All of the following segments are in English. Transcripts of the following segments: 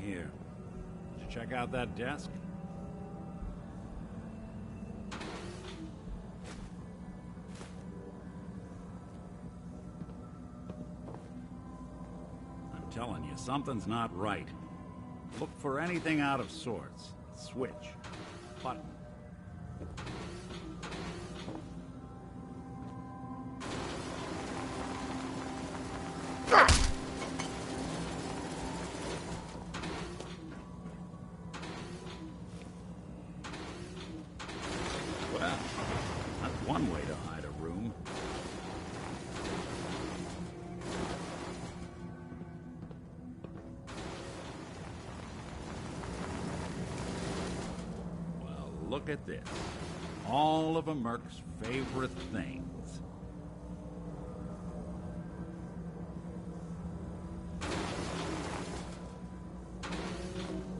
Here. Did you check out that desk? I'm telling you, something's not right. Look for anything out of sorts. Switch. Button. Well, that's one way to hide a room. Well, look at this. All of a Merc's favorite things.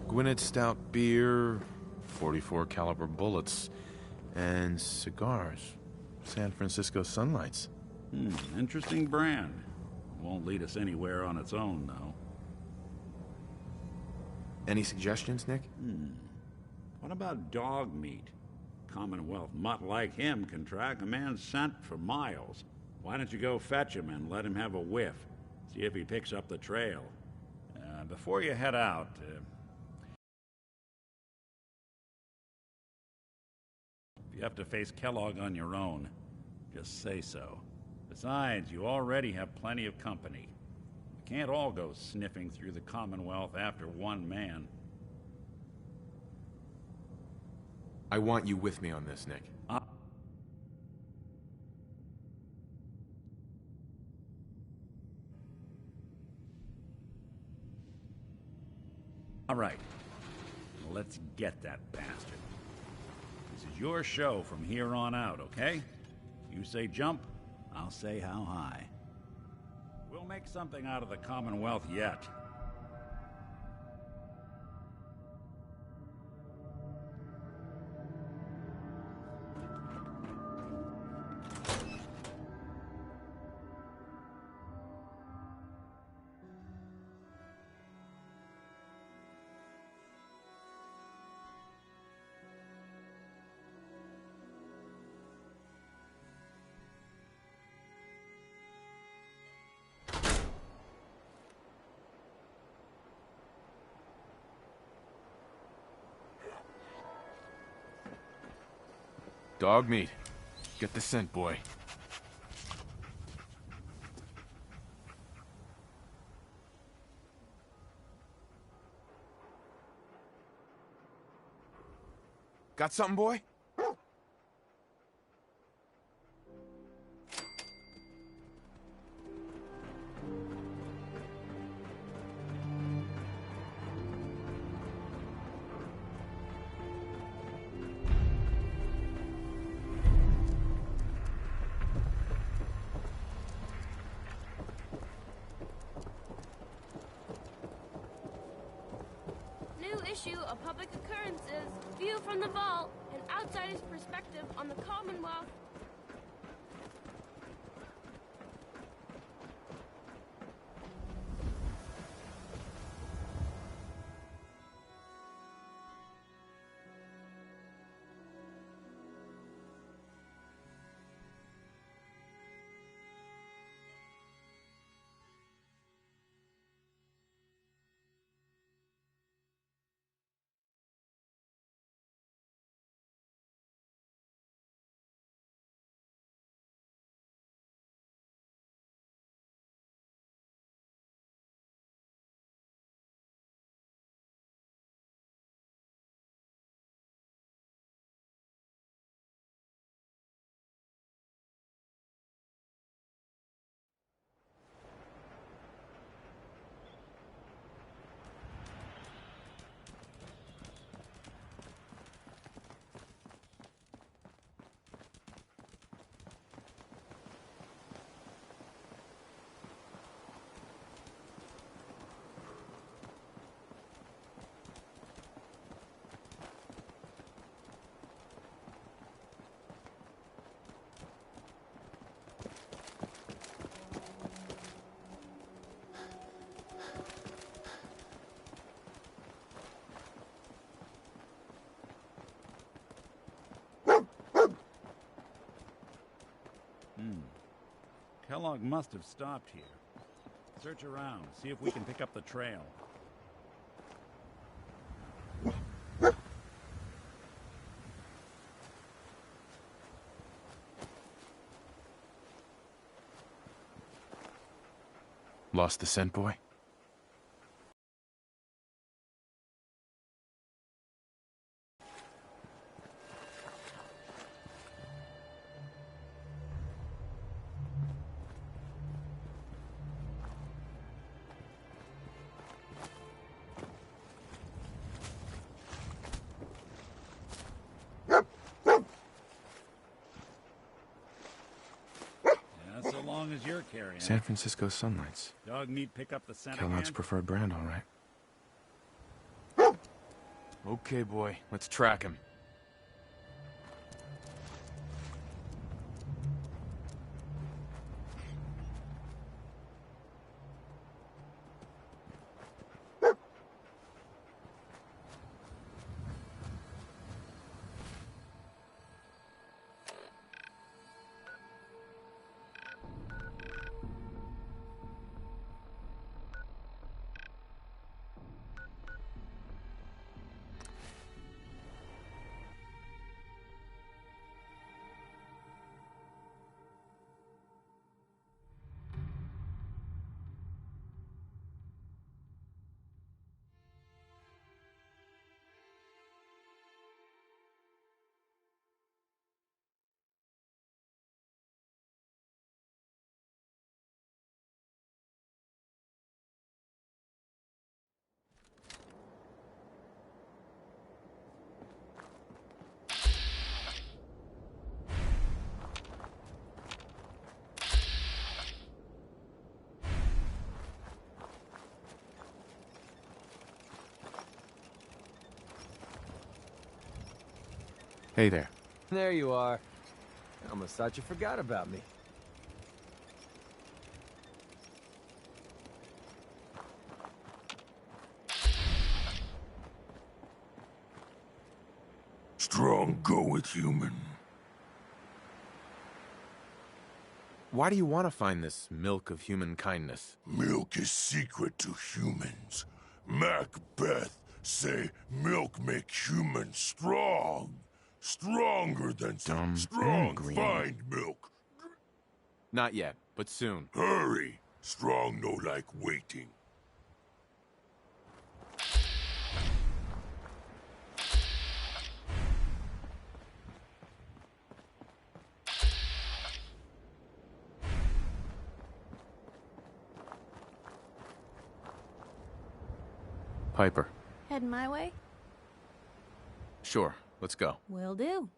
Gwinnett Stout beer, 44 caliber bullets, and cigars. San Francisco Sunlights. Interesting brand. Won't lead us anywhere on its own, though. Any suggestions, Nick? What about dog meat? Commonwealth mutt like him can track a man's scent for miles. Why don't you go fetch him and let him have a whiff? See if he picks up the trail. Before you head out, if you have to face Kellogg on your own, just say so. Besides, you already have plenty of company. We can't all go sniffing through the Commonwealth after one man. I want you with me on this, Nick. All right. Let's get that bastard. This is your show from here on out, okay? You say jump, I'll say how high. We'll make something out of the Commonwealth yet. Dog meat. Get the scent, boy. Got something, boy? Issue of public occurrences, view from the vault, an outsider's perspective on the Commonwealth. Kellogg must have stopped here. Search around, see if we can pick up the trail. Lost the scent, boy? Yeah, so long as you're carrying San it. Francisco Sunlights. Dog meat pick up the scent Kellogg's again? preferred brand, all right. Okay, boy. Let's track him. Hey there. There you are. I almost thought you forgot about me. Strong go with human. Why do you want to find this milk of human kindness? Milk is secret to humans. Macbeth say milk make humans strong. Stronger than Dumb strong. and green. Find milk. Not yet, but soon. Hurry. Strong no like waiting. Piper. Heading my way? Sure, let's go. Will do.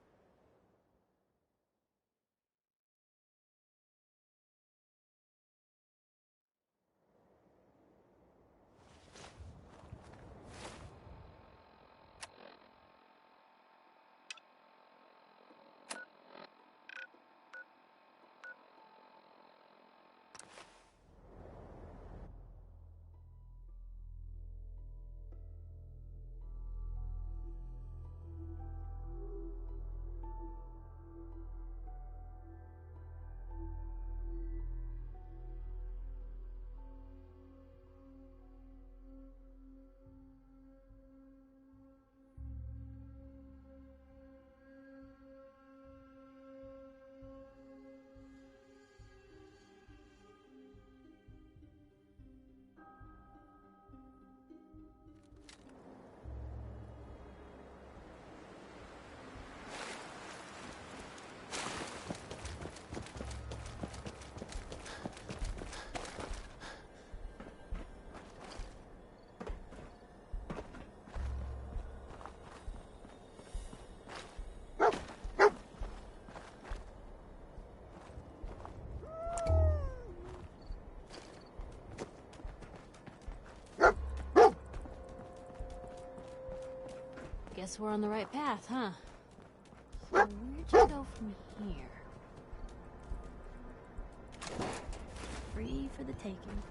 Guess we're on the right path, huh? So where'd you go from here? Free for the taking.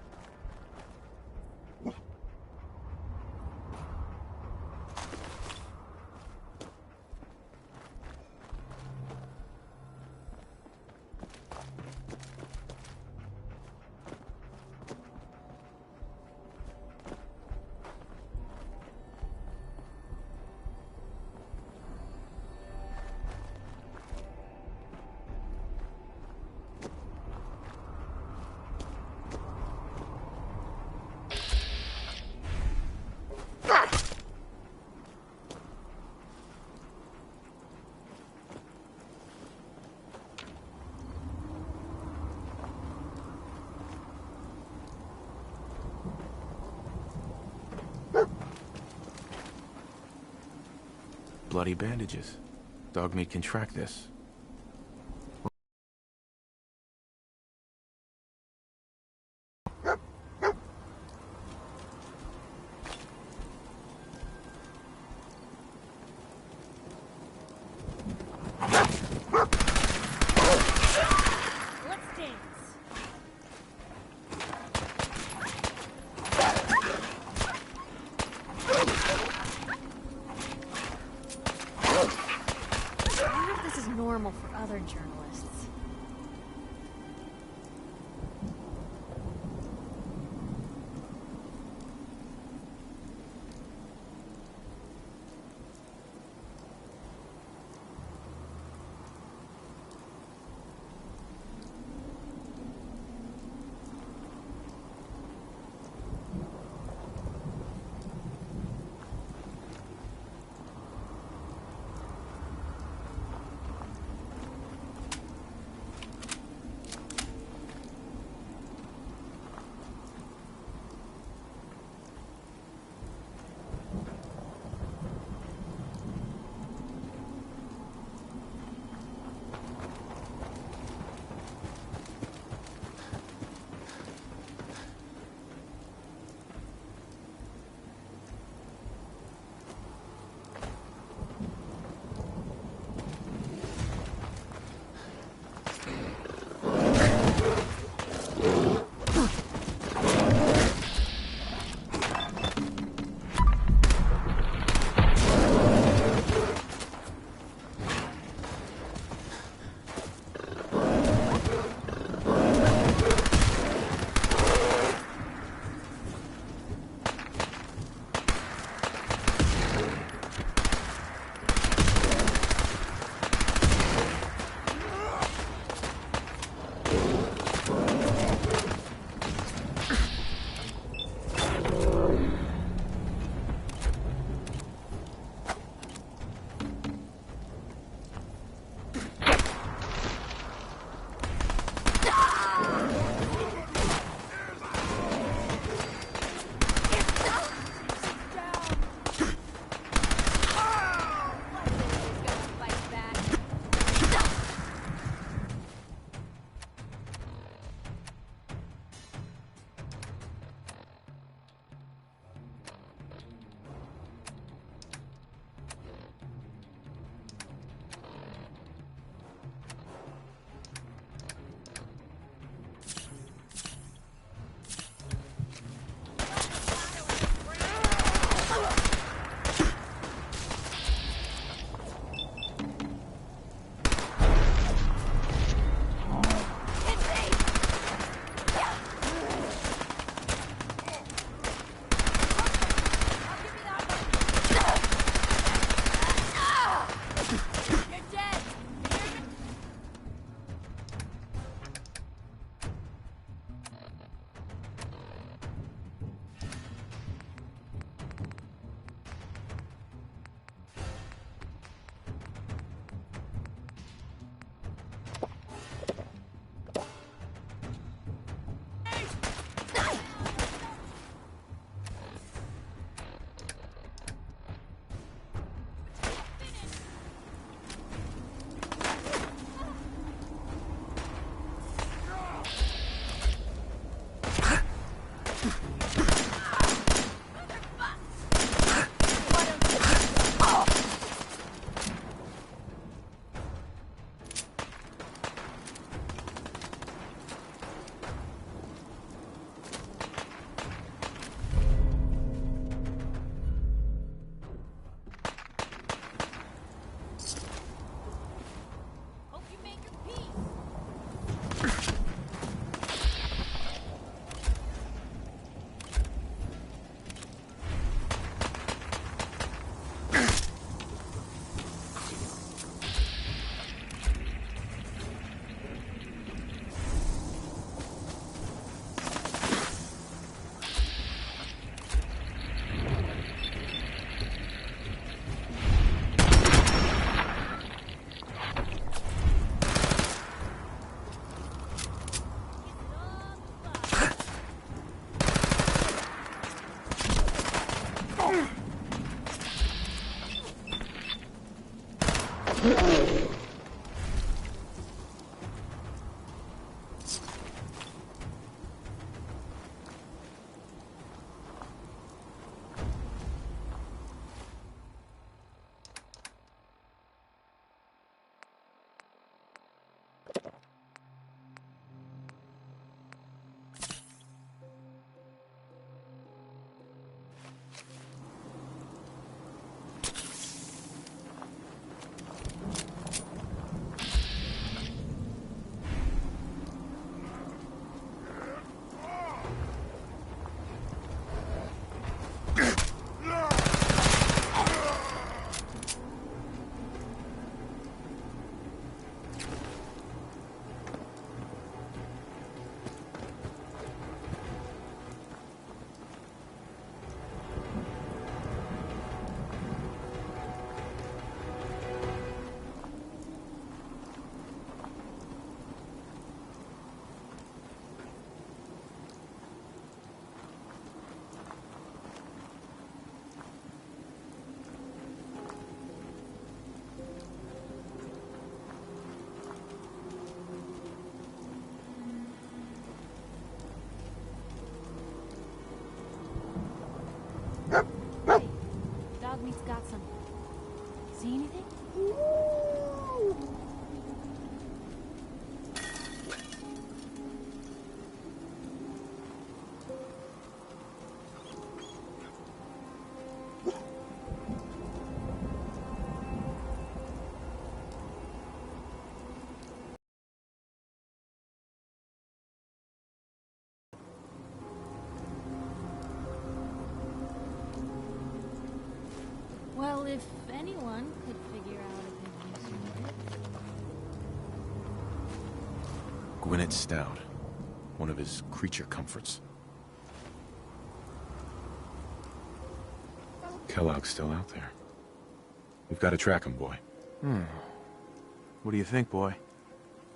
bloody bandages. Dogmeat can track this. Let's dance. I wonder if this is normal for other journalists. Dog meat's got some. See anything? Well, if anyone could figure out a good use for it. Gwyneth Stout. One of his creature comforts. Kellogg's still out there. We've got to track him, boy. What do you think, boy?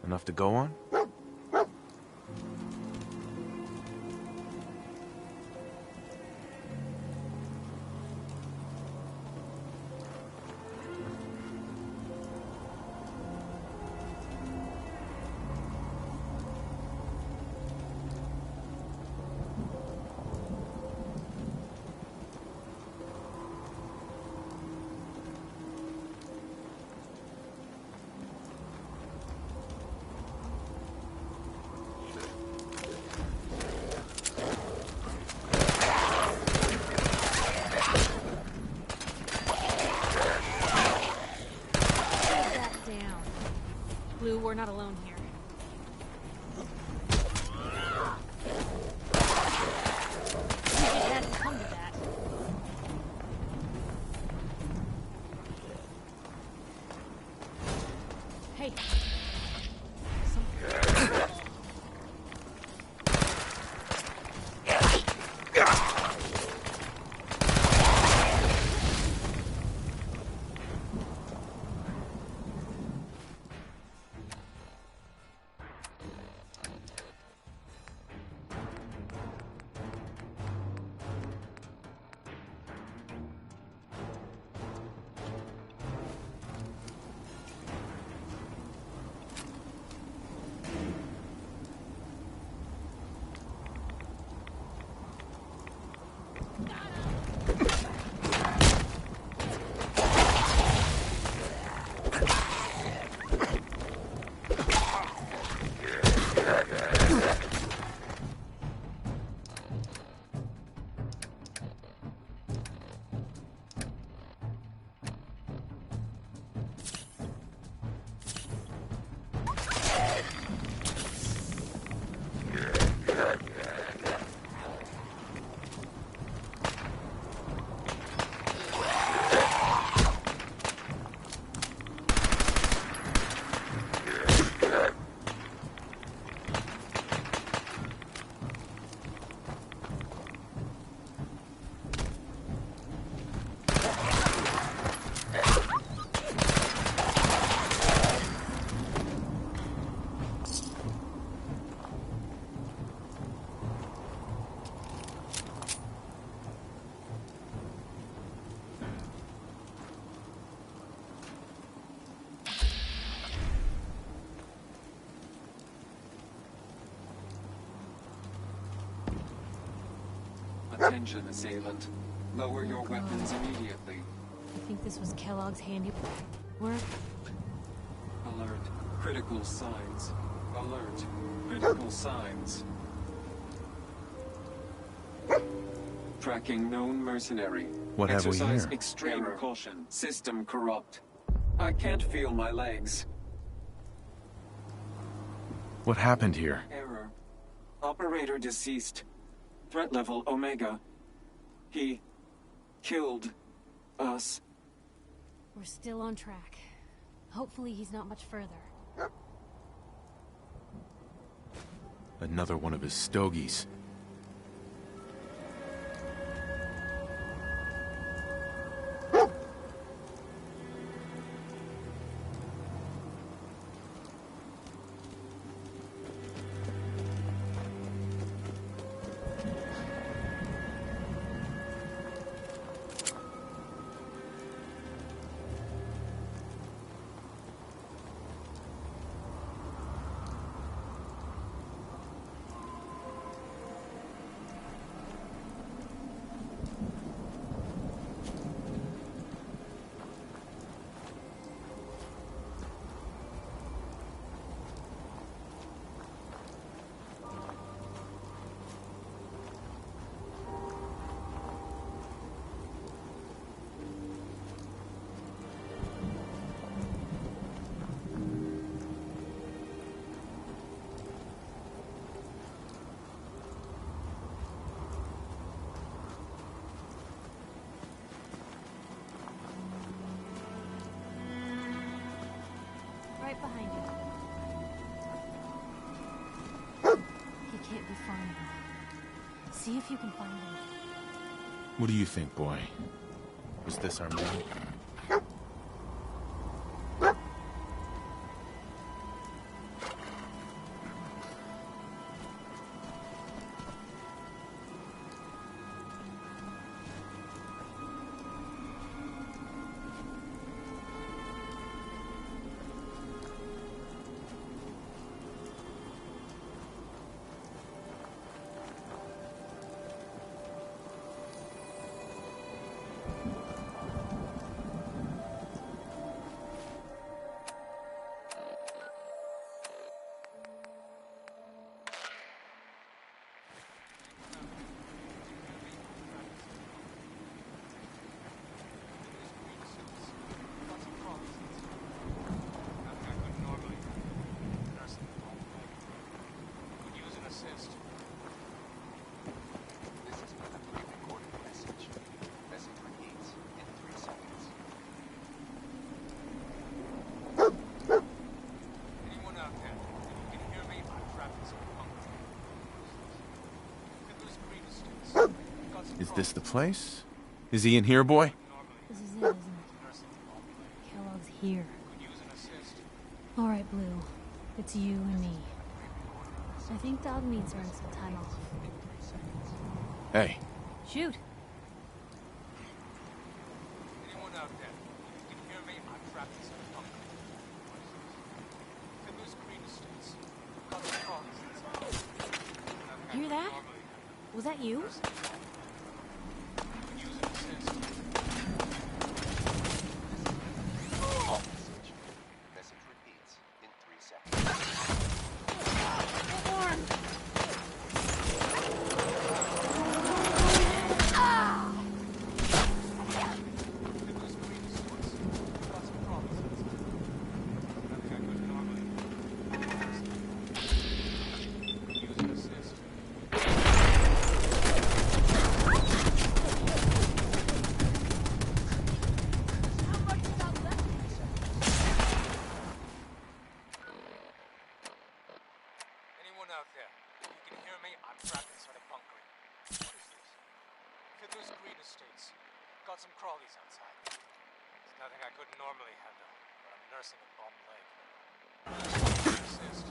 Enough to go on? Blue, we're not alone here. It had to come to that. Hey. Attention, assailant. Lower your weapons immediately. I think this was Kellogg's handiwork. Alert. Critical signs. Alert. Critical signs. Tracking known mercenary. What have we Exercise here? extreme caution. System corrupt. I can't feel my legs. What happened here? Error. Operator deceased. Threat level Omega. He killed us. We're still on track. Hopefully he's not much further. Another one of his stogies. Right behind you. He can't be far now. See if you can find him. What do you think, boy? Was this our man? Is this the place? Is he in here, boy? This is it, isn't it? Kellogg's here. All right, Blue. It's you and me. I think Dog needs running some time off. Hey, Shoot! Anyone out there? You can hear me? I'm trapped in some bunker. Fiddler's Green Estates. Got the crawlies inside. Hear that? Was that you? Could use an assist. Message repeats in 3 seconds. Fiddler's Green Estates. Got some crawlies inside. Nothing I couldn't normally. Could use an assist. Anyone out there? If you can hear me, I'm trapped inside a bunker. What is this? Fiddler's Green Estates. Got some crawlies outside. It's nothing I couldn't normally handle, but I'm nursing a bum leg. Assist.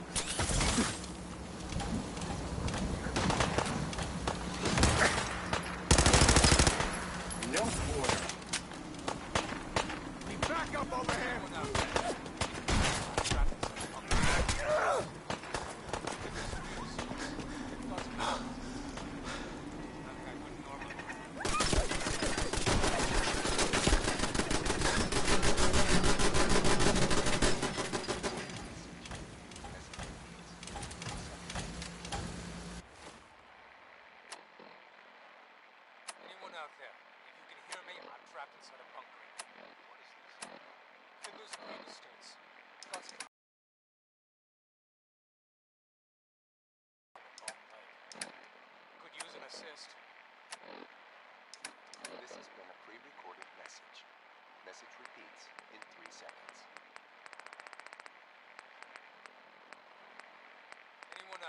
No order. Back up over here! Anyone out there? Trapped inside a bunker. Fiddler's Green Estates. Got some crawlies outside. Nothing I couldn't normally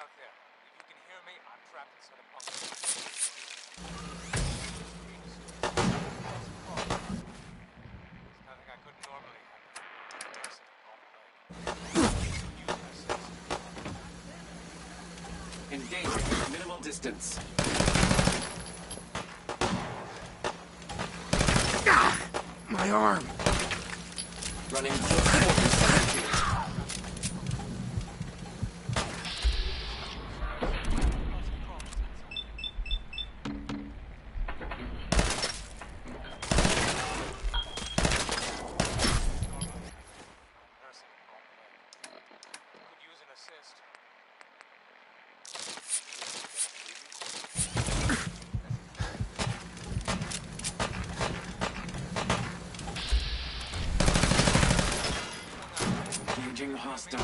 out there? If you can hear me, I'm trapped inside a bunker. There's nothing I couldn't normally handle. Engaging at minimal distance. My arm! Running close quarters synergy. Could use an assist. Engaging hostile.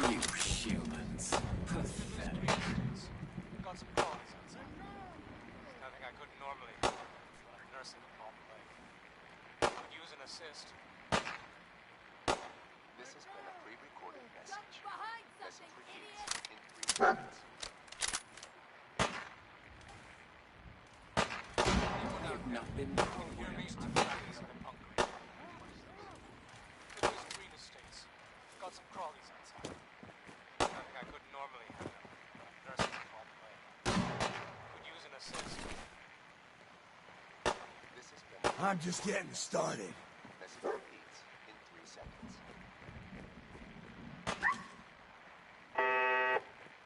You humans. Pathetic. Got some crawlies outside. There's nothing I couldn't normally do, but I'm nursing a problem leg. Could use an assist. This has been a pre-recorded message. Message repeats in 3 seconds. I have not been Hear me? I'm trapped inside a bunker. Could use green estates. Got some crawlies outside. Nothing I couldn't normally handle, but I'm nursing a problem leg. Could use an assist. This has been I'm just getting started. message repeats in 3 seconds.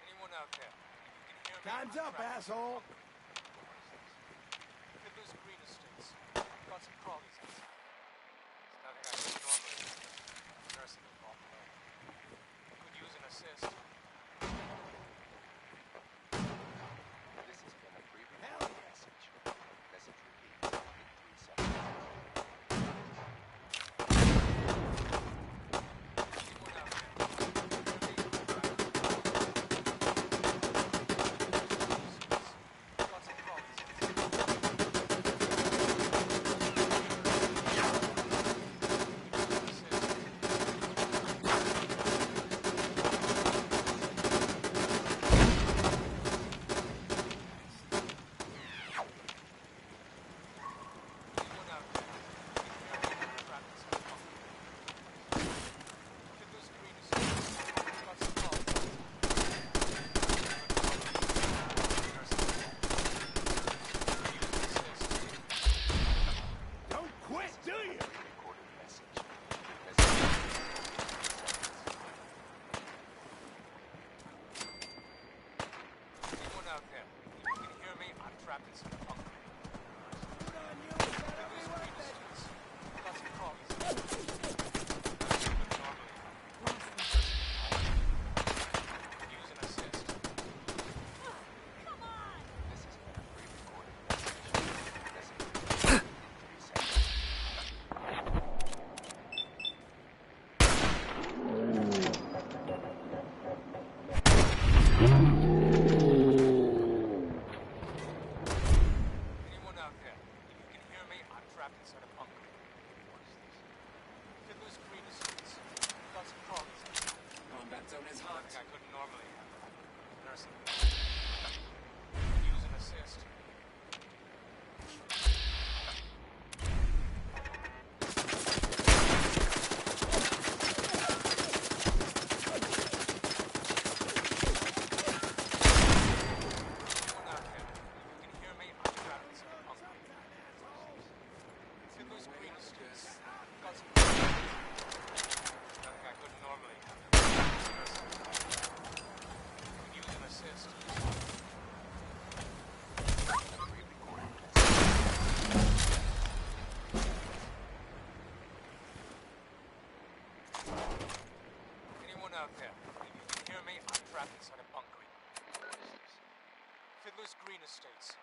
Anyone out there? If you can hear me, Time's I'm up, trapped inside a asshole. bunker. Could use green estates. Got some crawlies outside. There's nothing I couldn't normally handle, but I'm nursing a problem leg. Could use an assist. This has been a pre-recorded message. Message repeats in 3 seconds. Anyone out there? If you can hear me, I'm trapped inside a bunker. Got some crawlies outside. Anyone out there? If you can hear me, I'm trapped inside a bunker. Could use green estates. Got some crawlies outside. Don't quit, do you? Pre-recorded message. Message repeats in 3 seconds. Anyone out there? If you can hear me, I'm trapped inside a bunker. Good on you. Could use green estates. Got some crawlies outside. Nothing I couldn't normally handle. Could use an assist. This has been a pre-recorded message. Message repeats in 3 seconds. Anyone out there? If you can hear me, I'm trapped inside a bunker. Could use green estates. Got some crawlies outside. Combat zone is hot. Nothing I couldn't normally handle. Nursing. Could use an assist. Anyone out there? If you can hear me, I'm trapped inside a bunker. Could use green estates. Got some crawlies outside. Nothing I couldn't normally handle. Nursing. Could use an assist. Pre-recorded message. Anyone out there? If you can hear me, I'm trapped inside a bunker. Fiddler's Green Estates.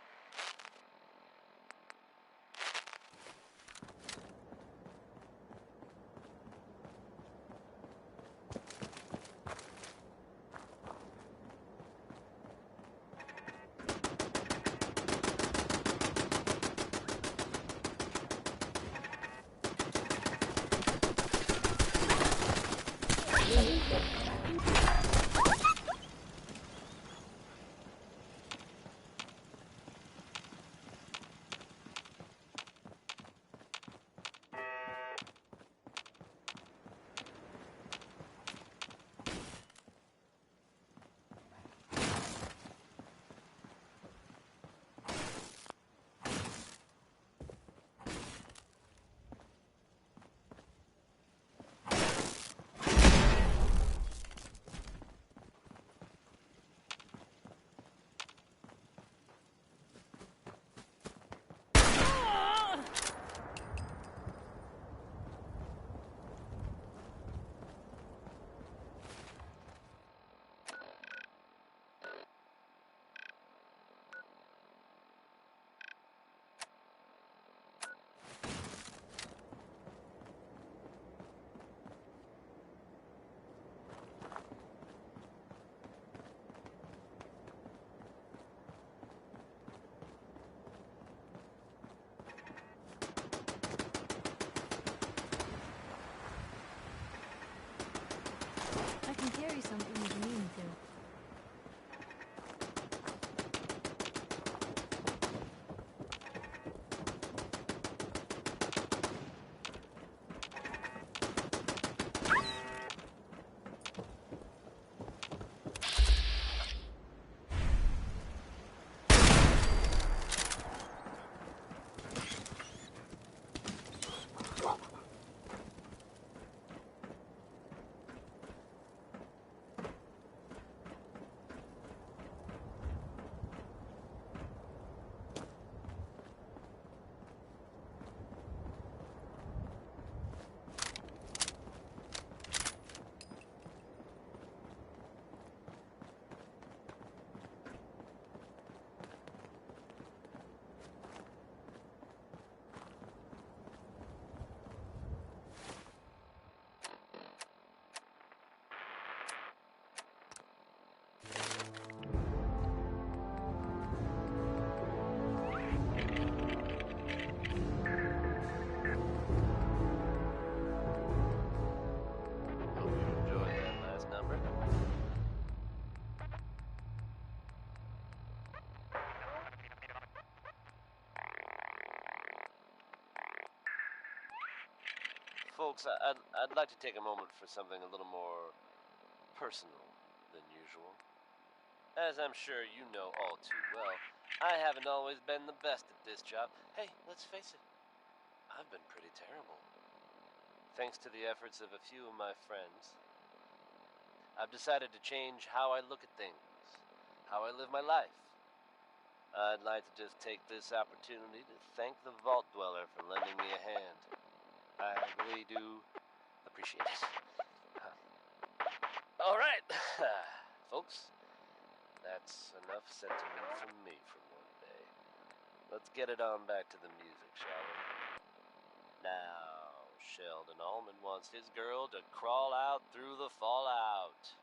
Folks, I'd like to take a moment for something a little more personal than usual. As I'm sure you know all too well, I haven't always been the best at this job. Hey, let's face it, I've been pretty terrible. Thanks to the efforts of a few of my friends, I've decided to change how I look at things, how I live my life. I'd like to just take this opportunity to thank the Vault Dweller for lending me a hand. I really do appreciate it. All right, folks. That's enough sentiment from me for one day. Let's get it on back to the music, shall we? Now, Sheldon Allman wants his girl to crawl out through the fallout.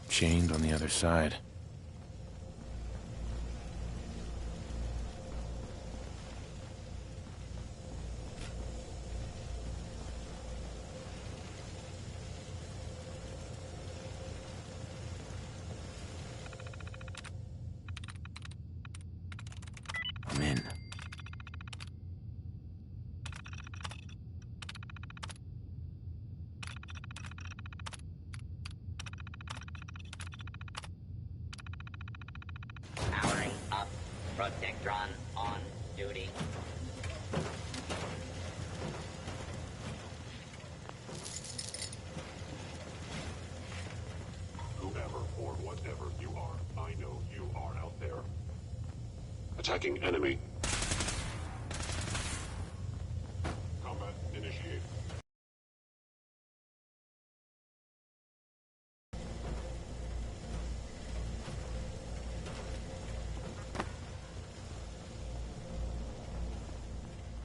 Chained on the other side. I'm in. Powering up. Protectron on duty. Whoever or whatever you are, I know you are out there. Attacking enemy. Combat initiated.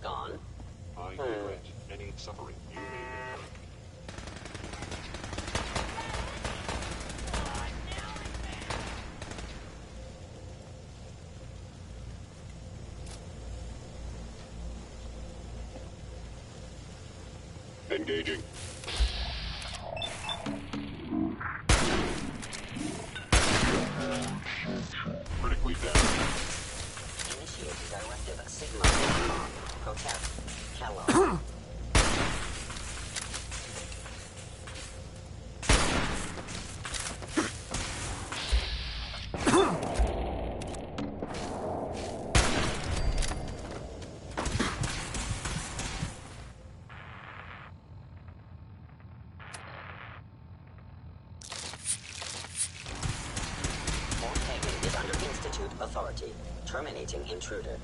Gone. I regret any suffering you may incur. Engaging. Critically damaged. Initiate directive Sigma. Protect. Kellogg. Is under Institute authority. Terminating intruder.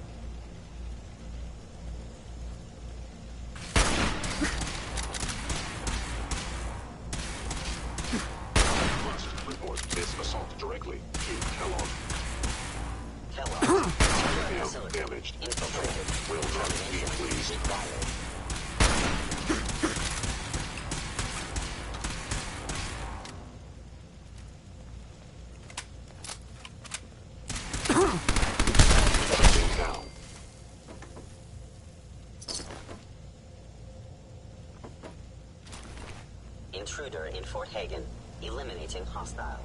Must report this assault directly to Kellogg. Kellogg. Am damaged. Infiltrated. Will not be pleased. Required. intruder in Fort Hagen. Eliminating hostile.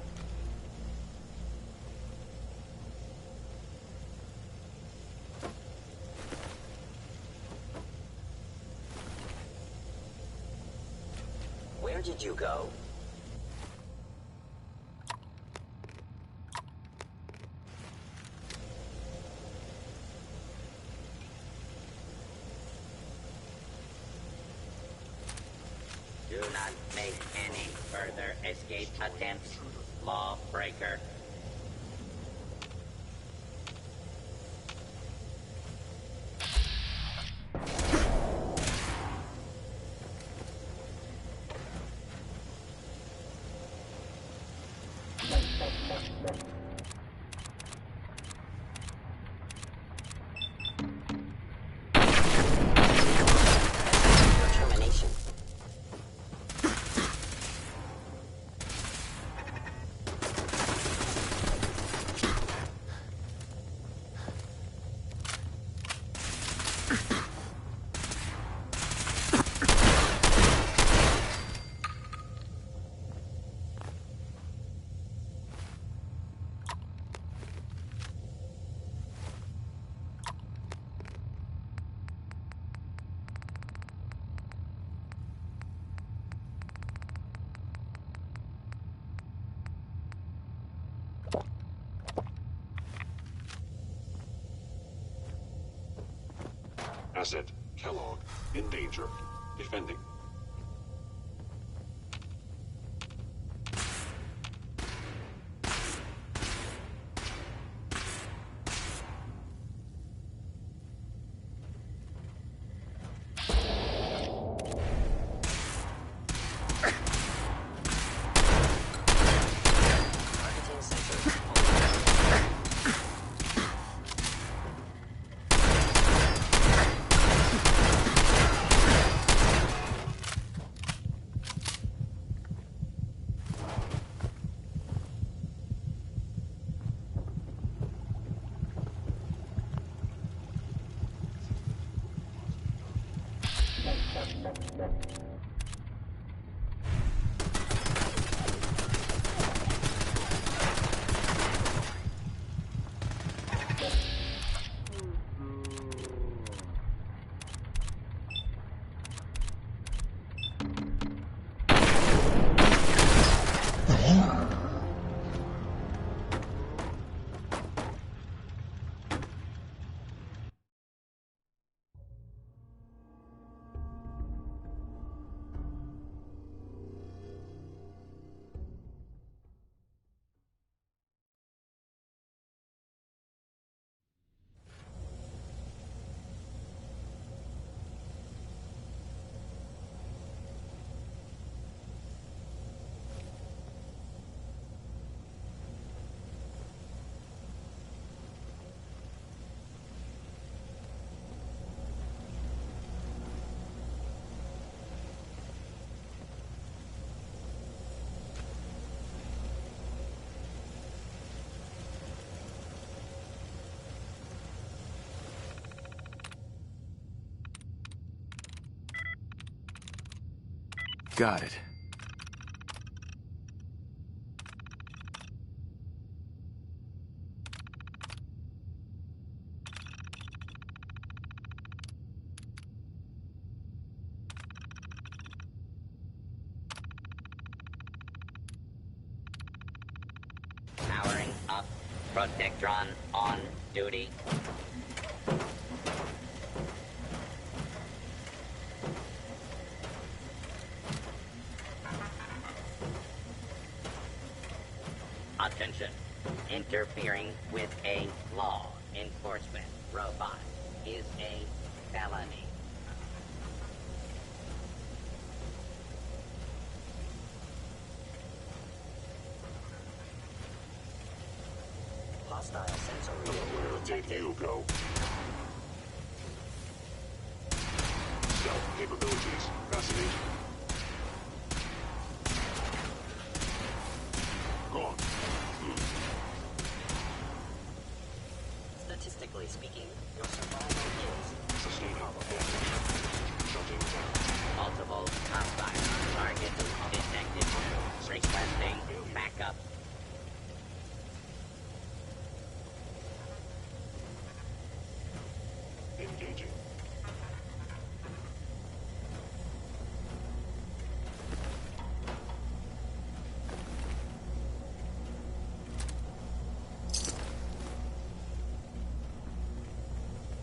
Where did you go? Do not make any further escape attempts, lawbreaker. Asset, Kellogg, in danger. Defending. Got it. Powering up. Protectron on duty. Attention. Interfering with a law enforcement robot is a felony. Hostile sensor reading Where did you go? Stealth capabilities. Fascinating. Gone. Statistically speaking, your survival is Sustain our Shutting down. multiple hostile targets detected.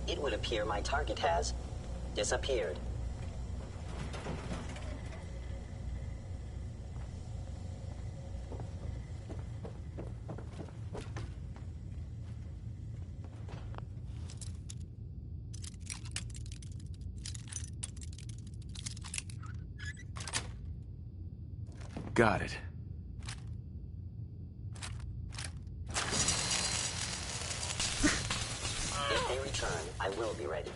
it would appear my target has disappeared. Got it. If they return, I will be ready.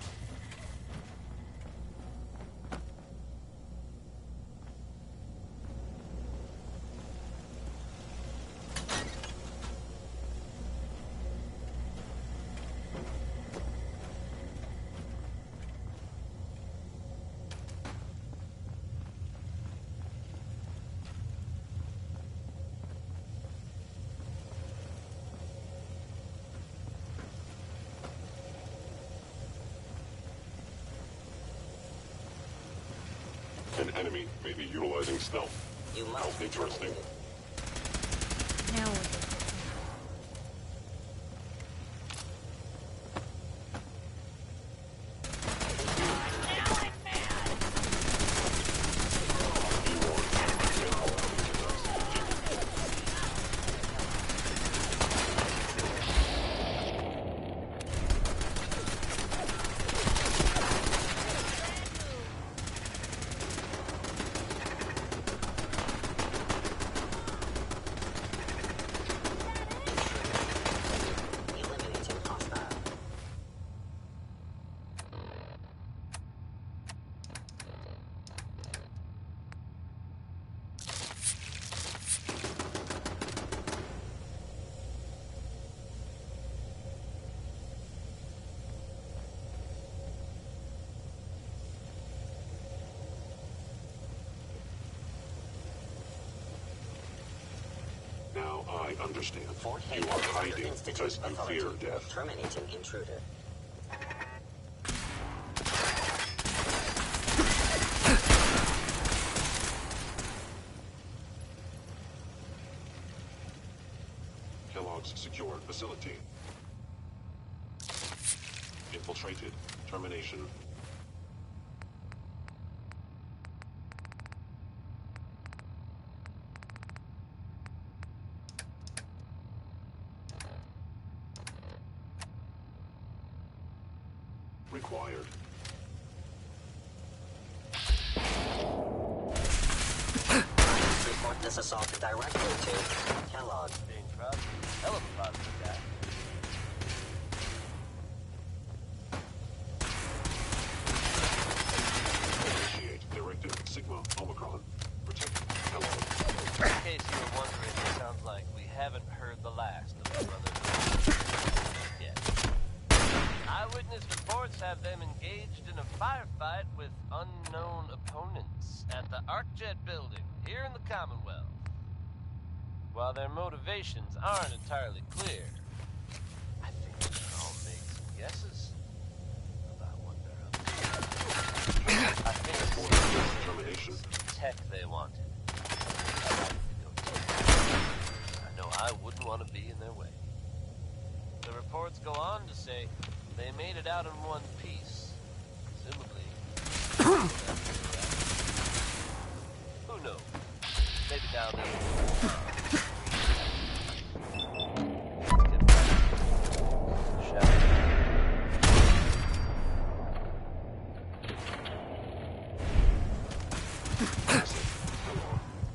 An enemy may be utilizing stealth. You must How interesting. Now what? Eliminating hostile. Now I understand. Fort You Haven are is under hiding Institute because you authority. fear death. Terminating intruder. Kellogg's secured facility. Infiltrated. Termination. Required. Report this assault directly to Kellogg. Being Crosby, hell of a positive guy. Initiate directive Sigma Omicron. Protect Kellogg. In case you were wondering, it sounds like we haven't heard the last of the brotherhood yet. Eyewitness reports have them engaged in a firefight with unknown opponents at the ArcJet building here in the Commonwealth. While their motivations aren't entirely clear, I think we can all make some guesses about what they're up to. I think Termination. it's tech they wanted. I'd like to go take it. I know I wouldn't want to be in their way. The reports go on to say they made it out in one piece, presumably. Who knows? Maybe down there.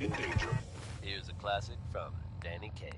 In danger. Here's a classic from Danny Kaye.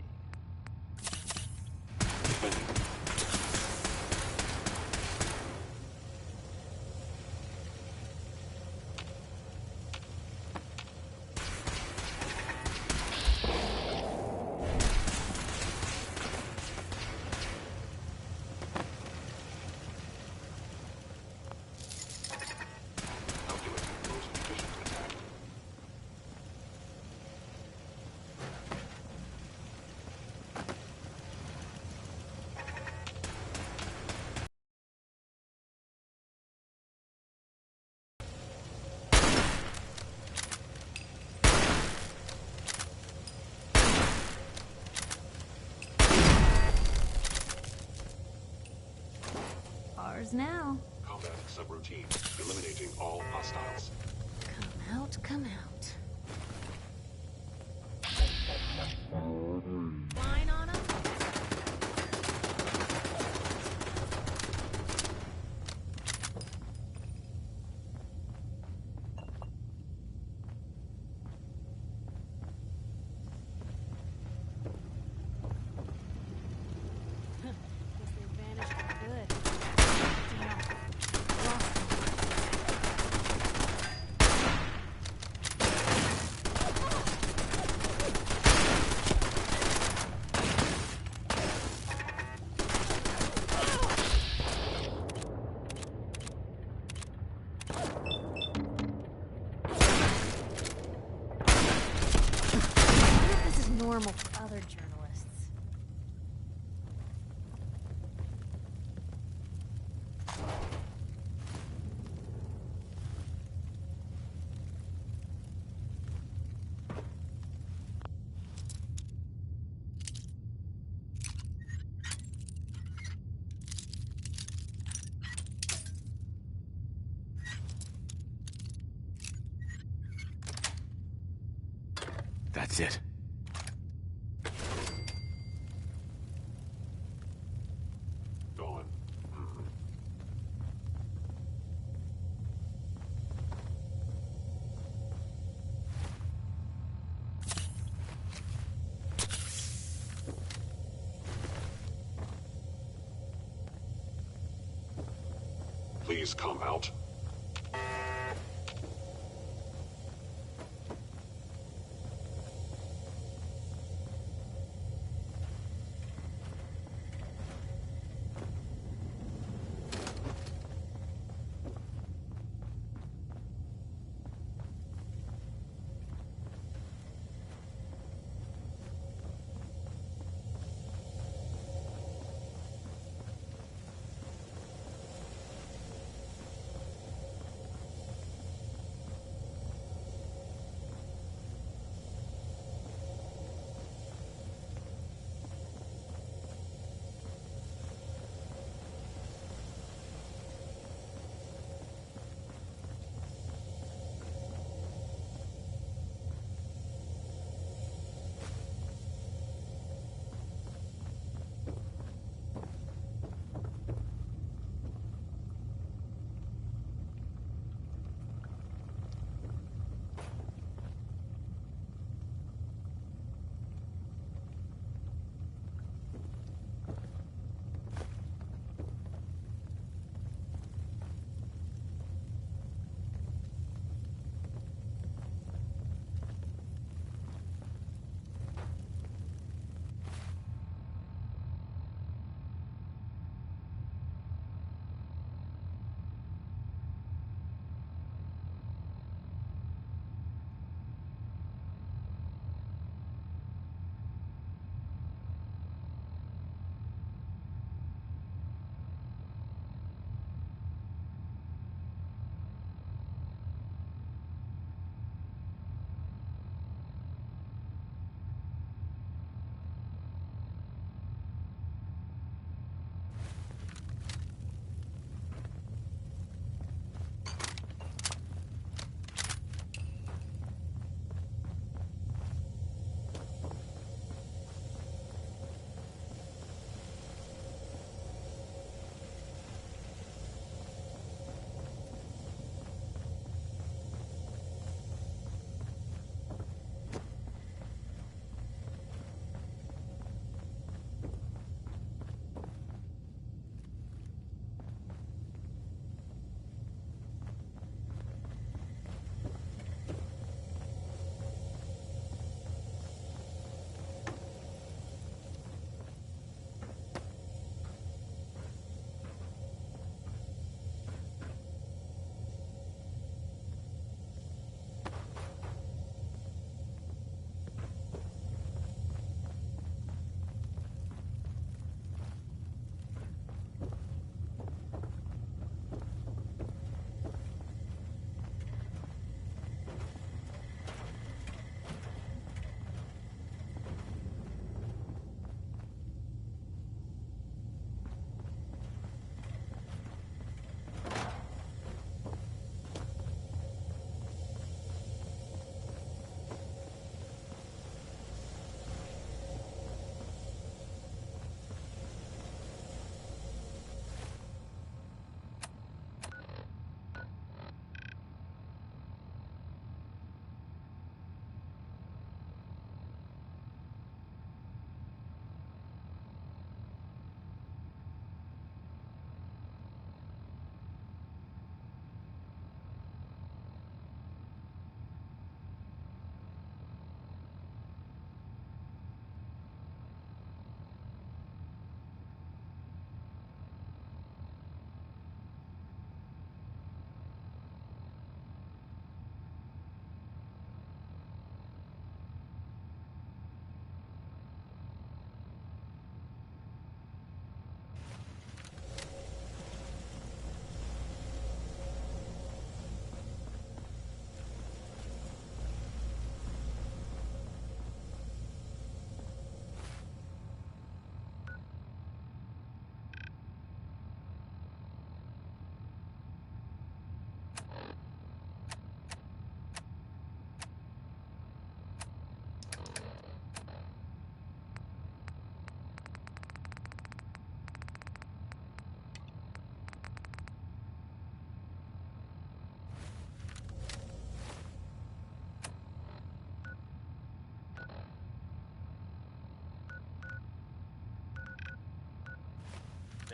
now. Combat subroutine. Eliminating all hostiles. Come out, come out. Line on him. Guess they vanished for good. Damn. Lost them. This is normal for other journalists. That's it. Gone. Please come out.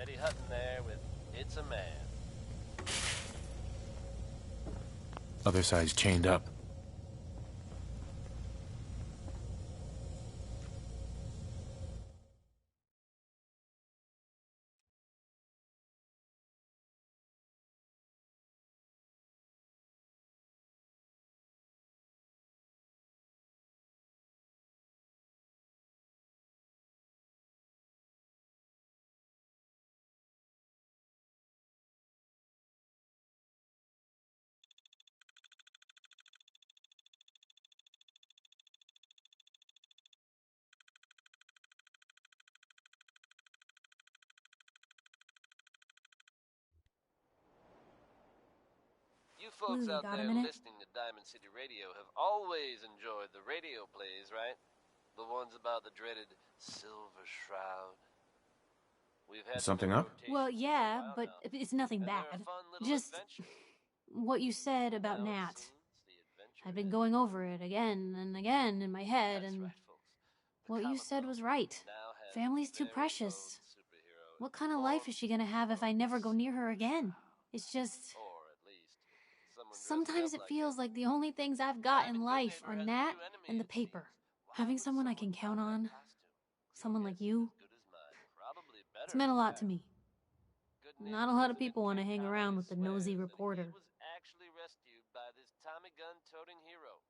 Steady Hutton there with It's a Man. Other side's chained up. You folks Blue, you out got a there minute? listening to Diamond City Radio have always enjoyed the radio plays, right? The ones about the dreaded Silver Shroud. We've had them Something in up? rotation Well, for a yeah, while but now, it's nothing and they're bad. a fun little Just adventure. what you said about Now it Nat. seems the adventure I've been is going over it again and again in my head, That's and right, folks. The what you said was right. now has Family's too very precious. own superhero What kind of life is she gonna have if I never go near her again? It's just... or at least someone dressing Sometimes up it like feels like the only things I've got in life are has a Nat new enemy, and the it paper. seems. Having someone I can count on, someone like you, Probably it's better, meant a in lot to fact. me. Good Not a name lot of President people want to Kent hang around with the Connolly nosy swears that reporter. He was actually rescued by this Tommy gun-toting hero.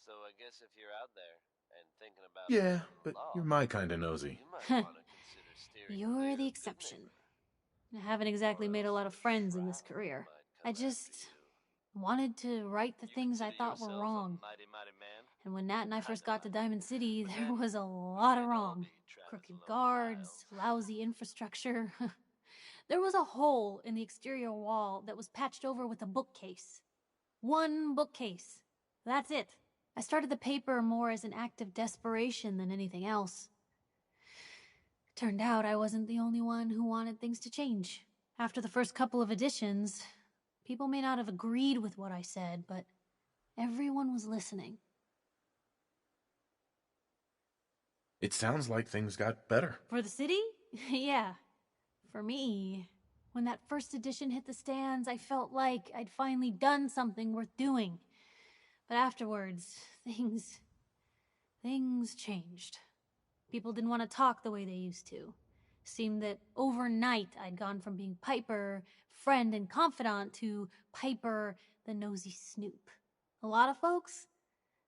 So I guess if you're out there and thinking about Yeah, breaking the but law, you're my kind of nosy. you might want to consider steering You're clear the of Good exception. Neighbor. I haven't exactly made a lot of friends in this career. I just wanted to right the things I thought were wrong. Mighty, mighty man. And when Nat and I first got to Diamond City, there was a lot of wrong. Crooked guards, lousy infrastructure. There was a hole in the exterior wall that was patched over with a bookcase. One bookcase. That's it. I started the paper more as an act of desperation than anything else. Turned out I wasn't the only one who wanted things to change. After the first couple of editions, people may not have agreed with what I said, but everyone was listening. It sounds like things got better. For the city? Yeah. For me, when that first edition hit the stands, I felt like I'd finally done something worth doing. But afterwards, things changed. People didn't want to talk the way they used to. Seemed that overnight I'd gone from being Piper, friend and confidant, to Piper, the nosy snoop. A lot of folks,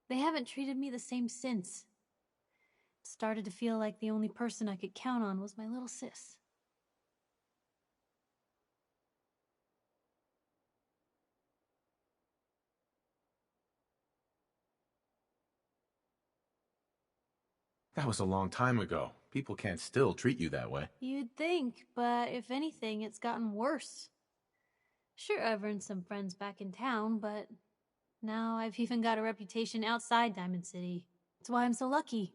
they haven't treated me the same since. It started to feel like the only person I could count on was my little sis. That was a long time ago. People can't still treat you that way. You'd think, but if anything, it's gotten worse. Sure, I've earned some friends back in town, but now I've even got a reputation outside Diamond City. That's why I'm so lucky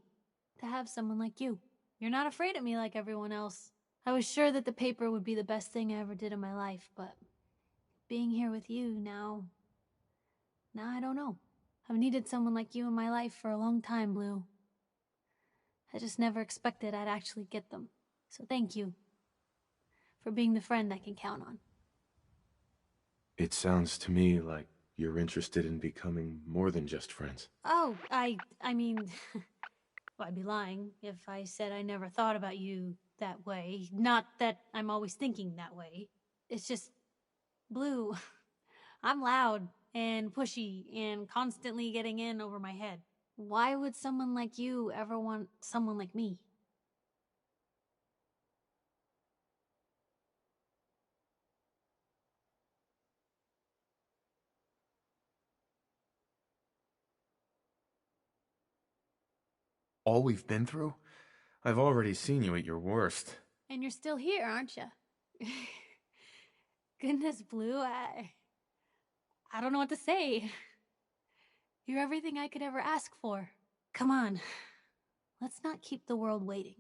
to have someone like you. You're not afraid of me like everyone else. I was sure that the paper would be the best thing I ever did in my life, but being here with you now I don't know. I've needed someone like you in my life for a long time, Blue. I just never expected I'd actually get them. So thank you for being the friend I can count on. It sounds to me like you're interested in becoming more than just friends. Oh, I mean, well, I'd be lying if I said I never thought about you that way. Not that I'm always thinking that way. It's just, Blue, I'm loud and pushy and constantly getting in over my head. Why would someone like you ever want someone like me? All we've been through? I've already seen you at your worst. And you're still here, aren't you? Goodness, Blue, I don't know what to say. You're everything I could ever ask for. Come on, let's not keep the world waiting.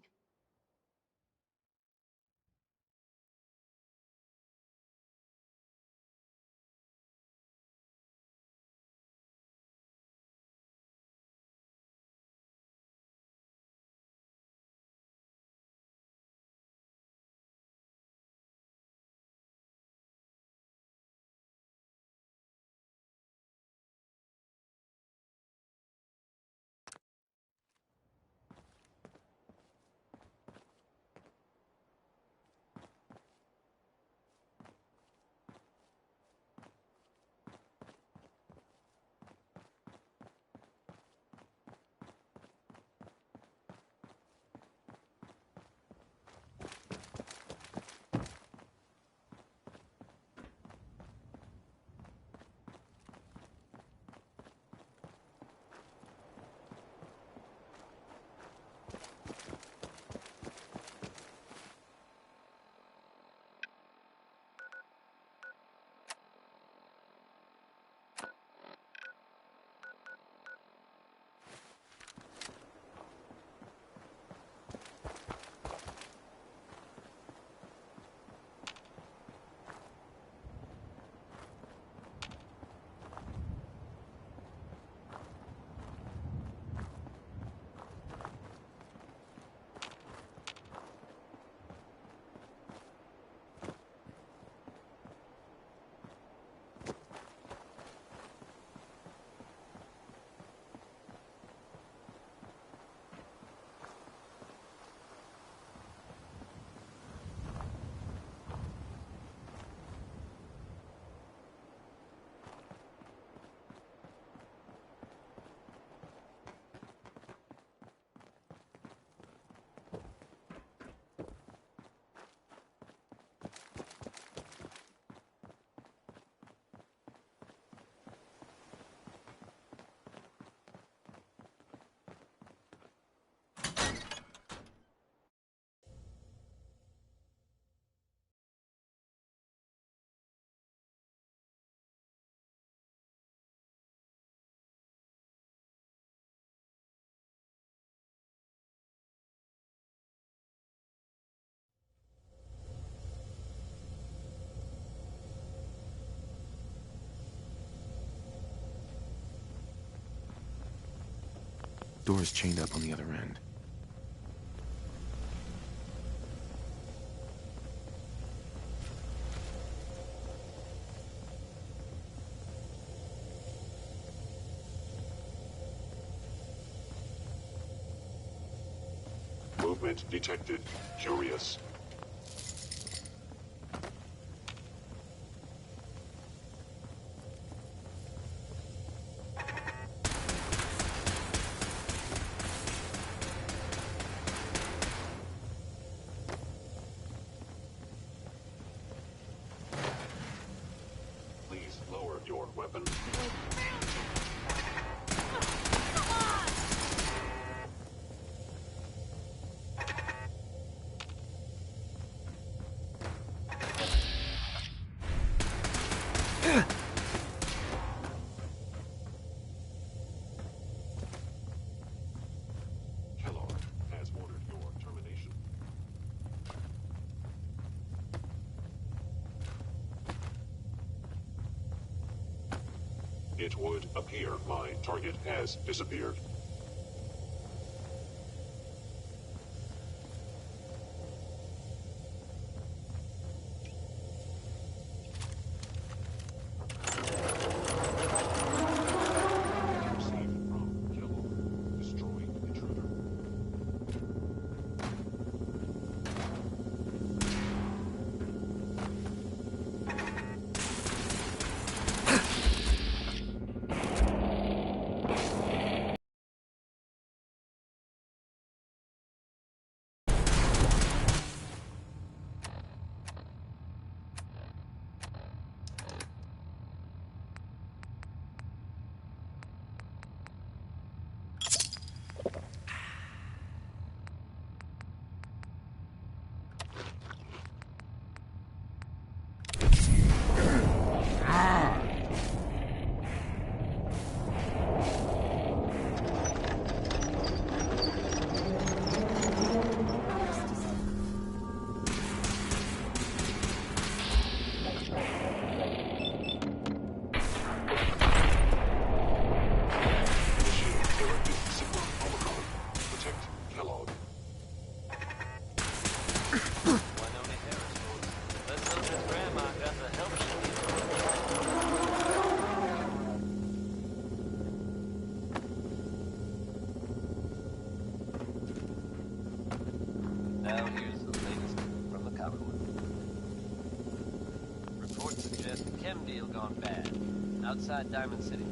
Door's chained up on the other end. Movement detected. Curious. Please lower your weapon. Kellogg has ordered your termination. It would appear my target has disappeared. Received from Kellogg. Destroy intruder. Protect Kellogg. One only Harris, folks. Let's hope his grandma got the help she needs. Now here's the latest from the Commonwealth. Reports suggest chem deal gone bad. Outside Diamond City.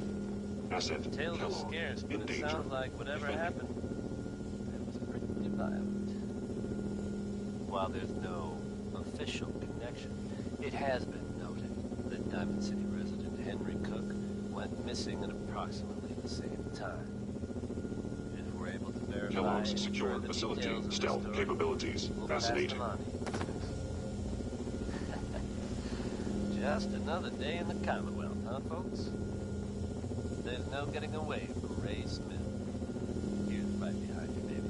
Asset Tales are Kellogg scarce, but in it danger. sounds like whatever Defending. happened, it was pretty violent. While there's no official connection, it has been noted that Diamond City resident Henry Cook went missing at approximately the same time. If we're able to verify Kellogg's any secure further facility. details of the Stealth story, capabilities. we'll pass Fascinating. them on to you. Just another day in the Commonwealth, huh, folks? There's no getting away from Ray Smith. Here's right behind you, baby.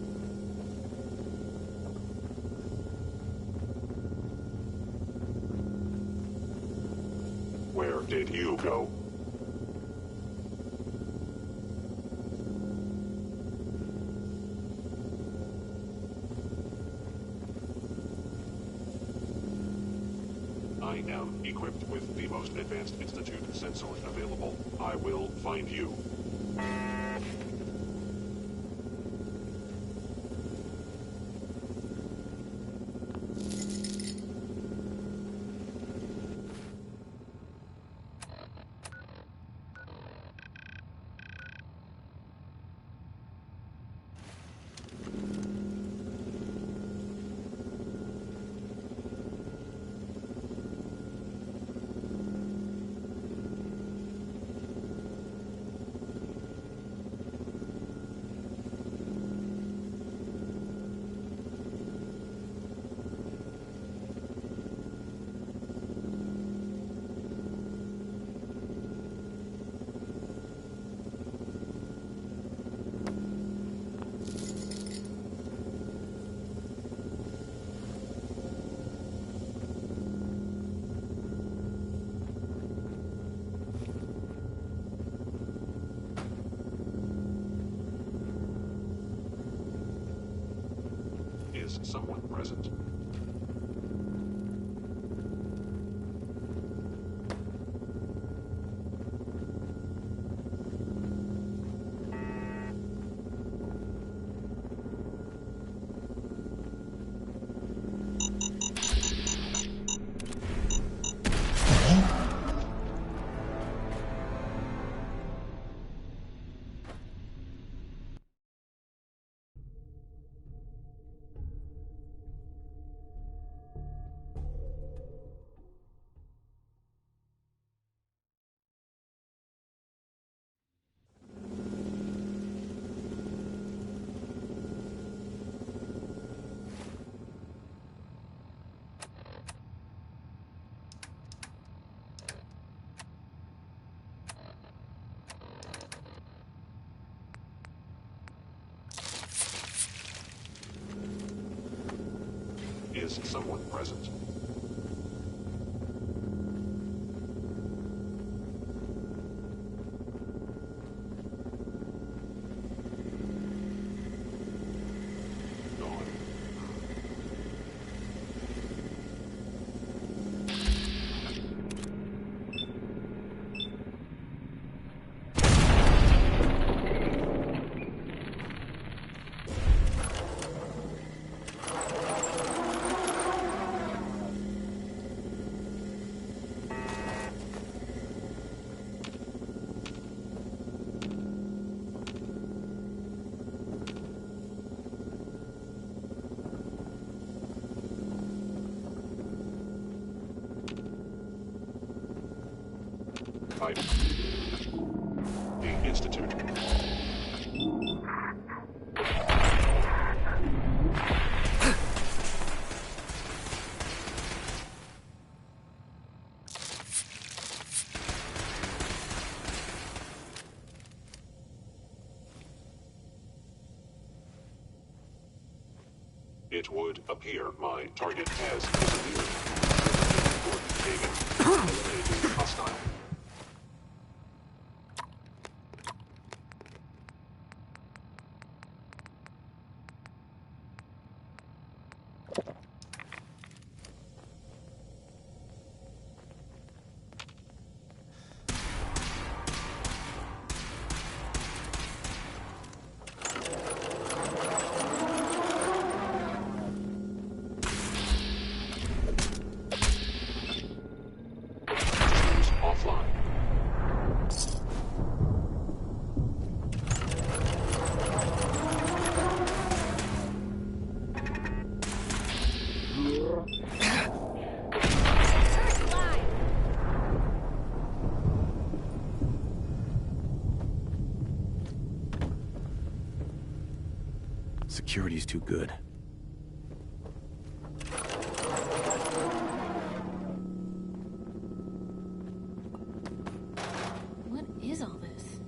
Where did you go? I am equipped with the most advanced Institute sensors available. I will find you. Is someone present? Is someone present? Gone. Type. The Institute. It would appear my target has disappeared. Eliminating hostile. Security's too good. What is all this?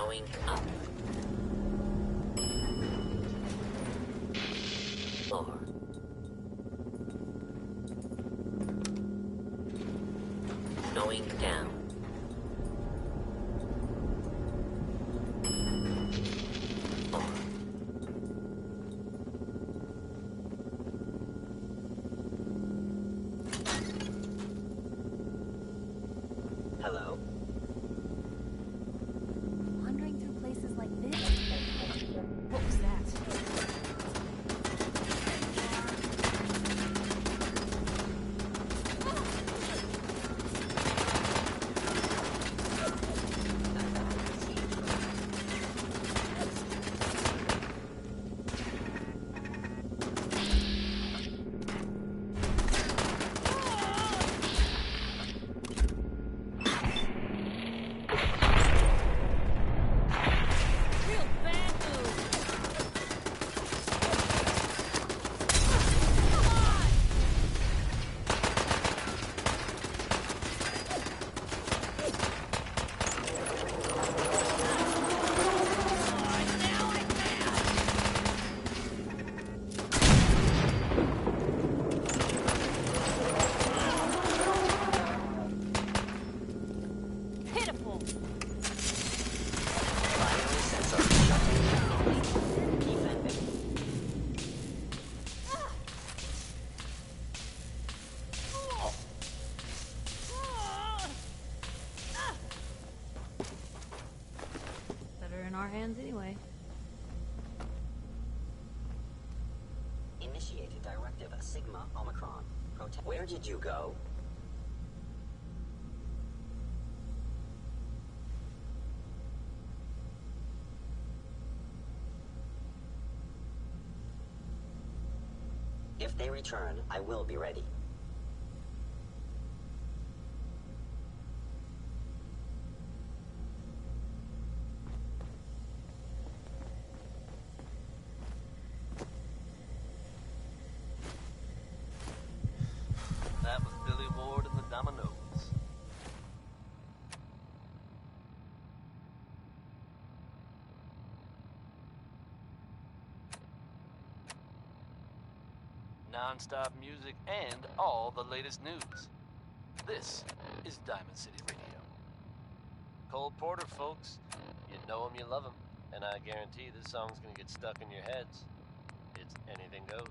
Going up. More. Going down. More. Hello? Wandering through places like this? What was that? Real bad move. Pitiful. Binary sensor shutting down. Defending. Better in our hands anyway. Initiated directive Sigma Omicron. Protect. Where did you go? If they return, I will be ready. That was Billy Ward and the Dominoes. Non-stop music and all the latest news. This is Diamond City Radio. Cole Porter, folks. You know him, you love him. And I guarantee this song's gonna get stuck in your heads. It's anything goes.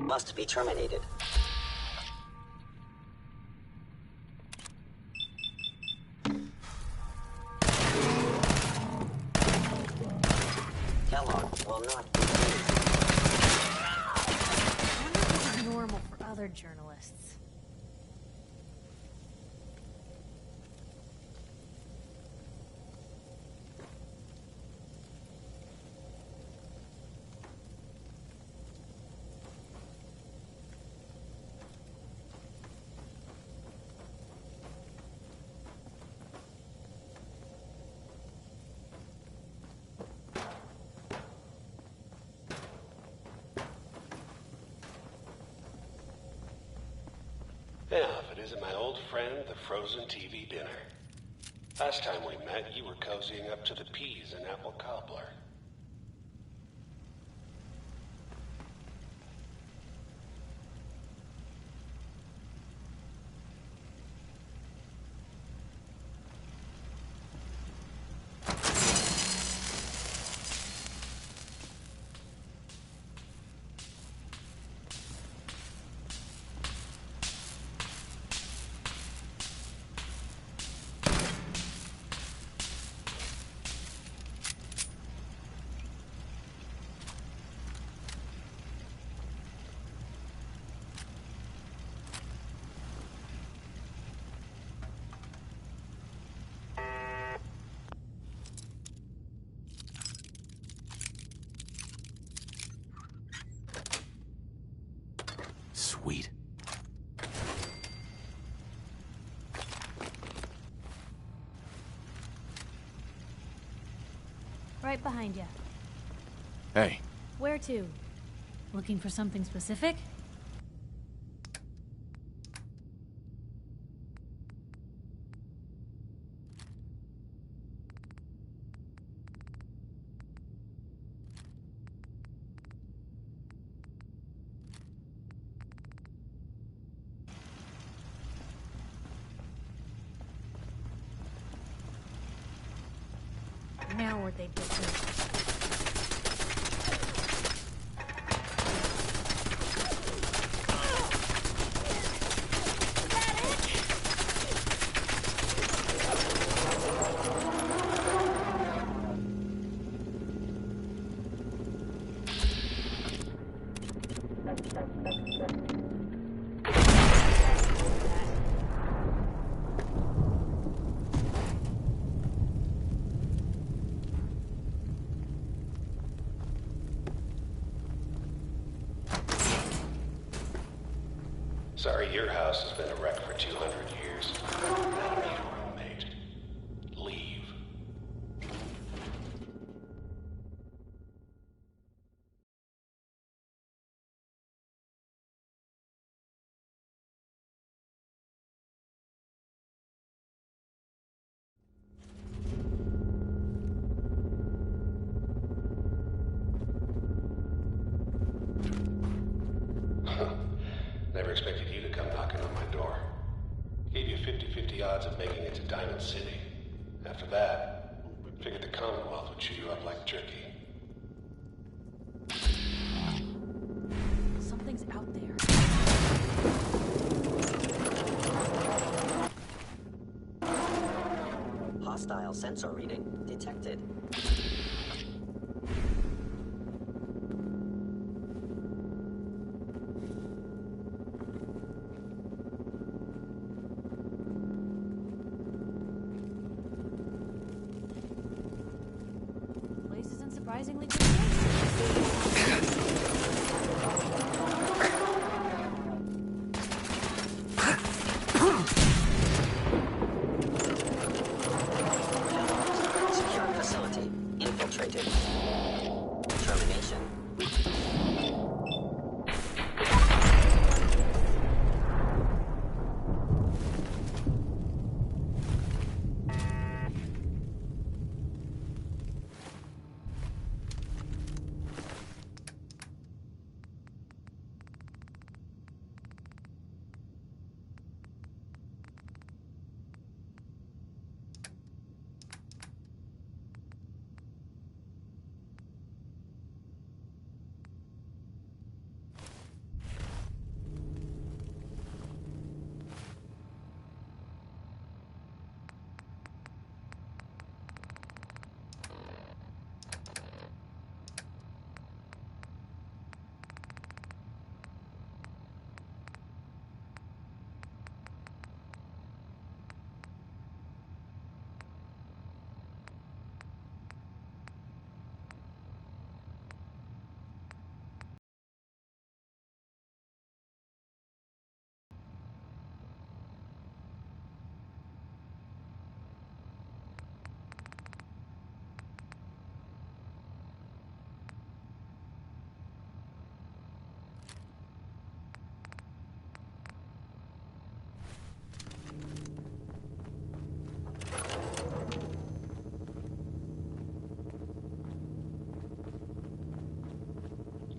Must be terminated. Kellogg will not be released. I wonder if this is normal for other journalists. Now, if it isn't my old friend, the frozen TV dinner. Last time we met, you were cozying up to the peas and apple cobbler. Sweet. Right behind you. Hey. Where to? Looking for something specific? Now where'd they get to? Sorry, your house has been a wreck for 200 years. Now I need a roommate. Leave. Never expected you to come knocking on my door. Gave you 50-50 odds of making it to Diamond City. After that, figured the Commonwealth would chew you up like jerky. Something's out there. Hostile sensor reading detected. Place is in surprisingly good shape. Secure facility infiltrated. Termination.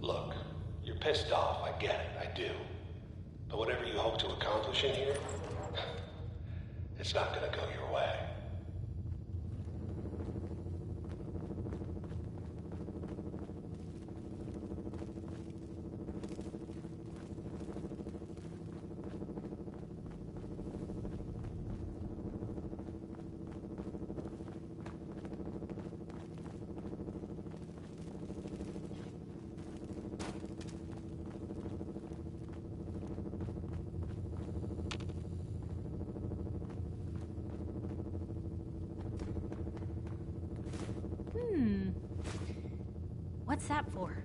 Look, you're pissed off, I get it, I do. But whatever you hope to accomplish in here, it's not gonna go your way. What's that for?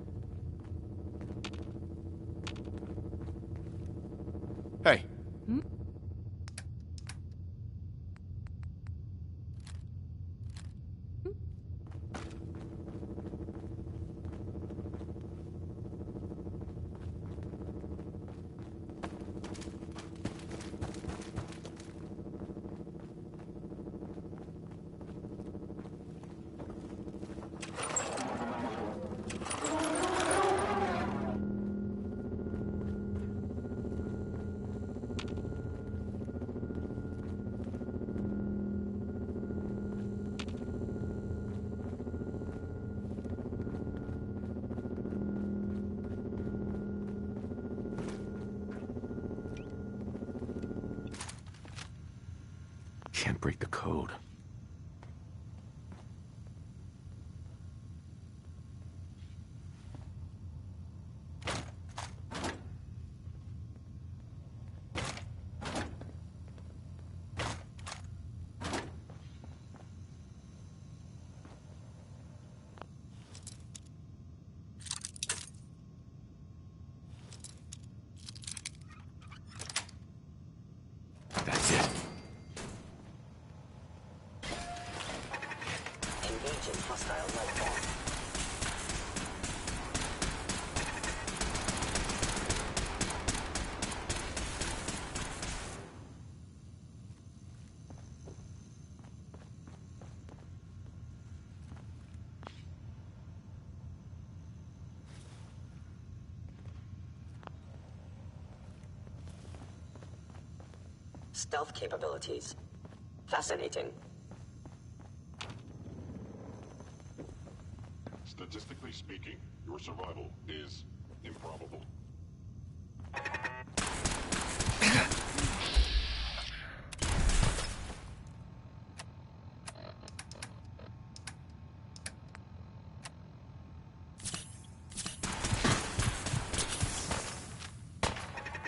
Hey. Hmm? Can't break the code. That's it. Engaging hostile life form. Stealth capabilities. Fascinating. Statistically speaking, your survival is improbable.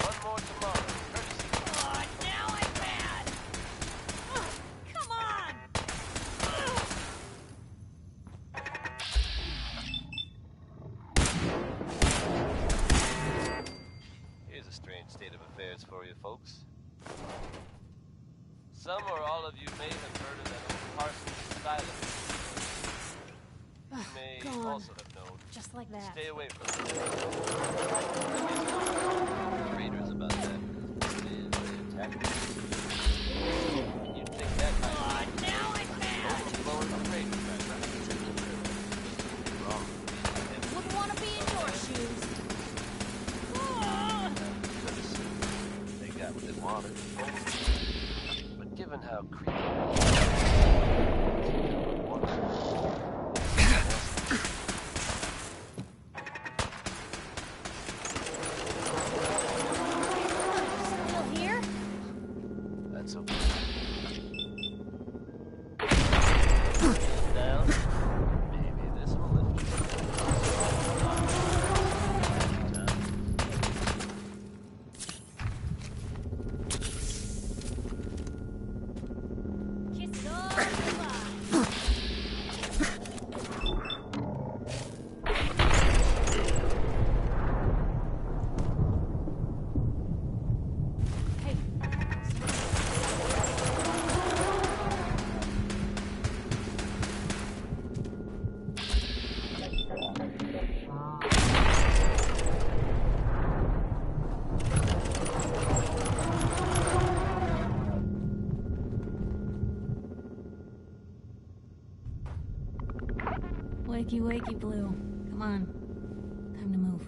One more tomorrow. Oh, now I'm mad! Ugh, come on! Here's a strange state of affairs for you folks. Some or all of you may have heard of that old Parsons asylum. You may Gone. also have known. Just like that. Stay away from them. Raiders about that. They attack you. You'd think that kind Oh, now I'm mad! overflowing the raiders back there. Wrong. Wouldn't want to be in your shoes. Oh. They got what they wanted. But given how creepy Still here? that's okay. Down. Maybe this will lift you. Kiss it all goodbye. Hey. Wakey, wakey, Blue. Come on. Time to move.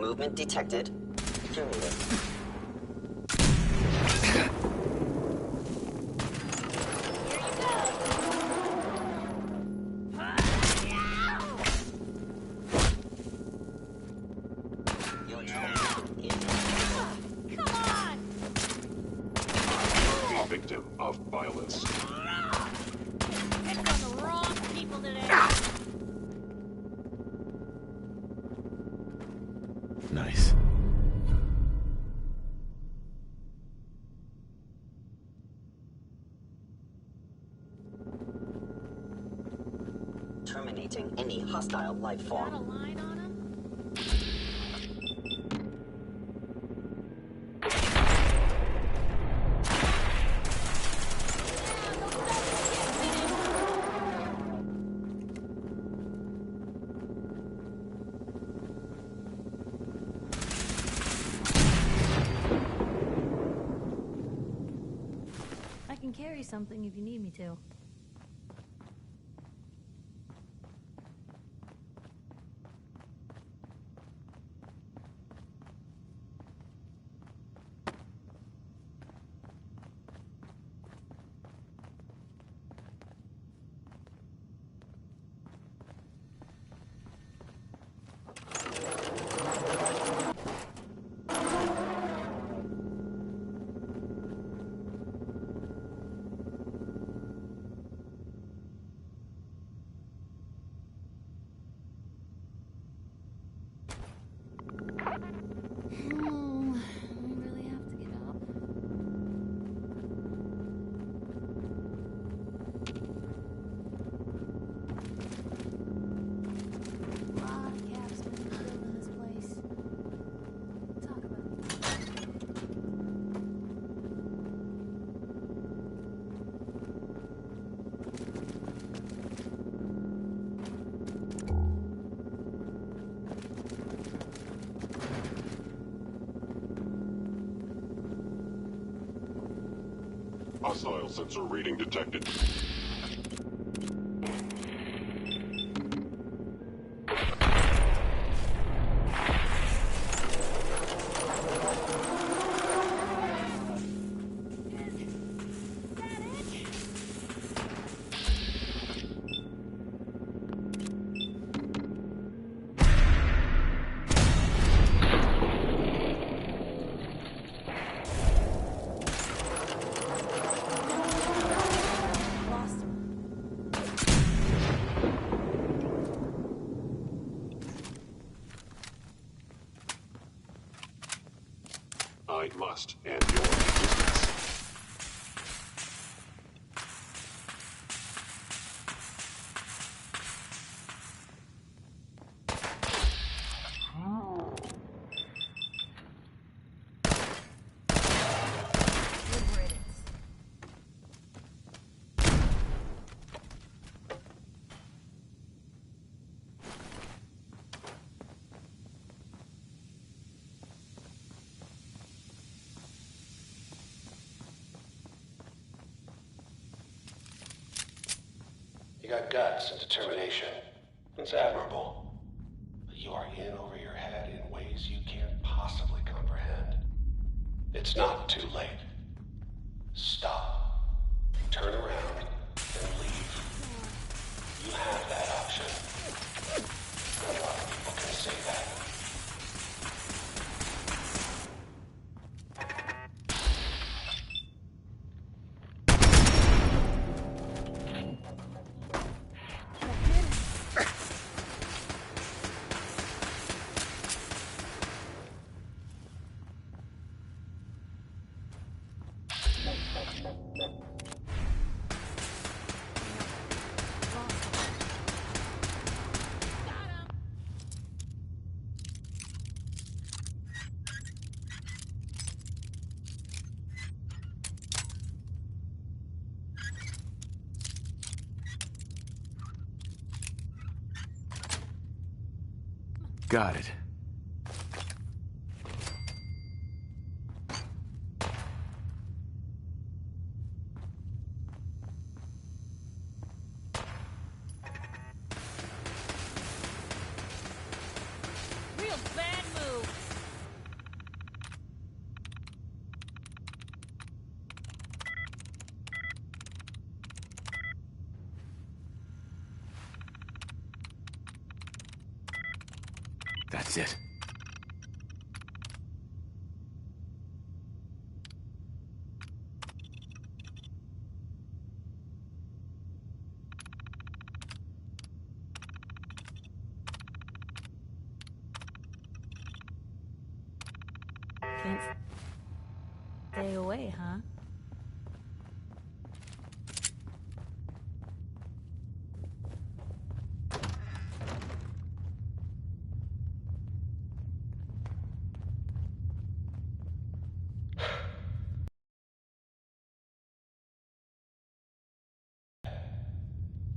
Movement detected. Terminated. A victim of violence. Picked on the wrong people today. Nice. Terminating any hostile life form. Got a line on him? I can carry something if you need me to. Oh, we really have to get up. A lot of caps when you're building this place. Talk about it. Hostile sensor reading detected. Lost him. I must end your existence. Good riddance. You got guts and determination. It's admirable. But you are in over your head in ways you can't possibly comprehend. It's not too late. Stop. Turn around and leave. You have that option. A lot of people can say that. Got it. Real bad move. That's it. Can't stay away, huh?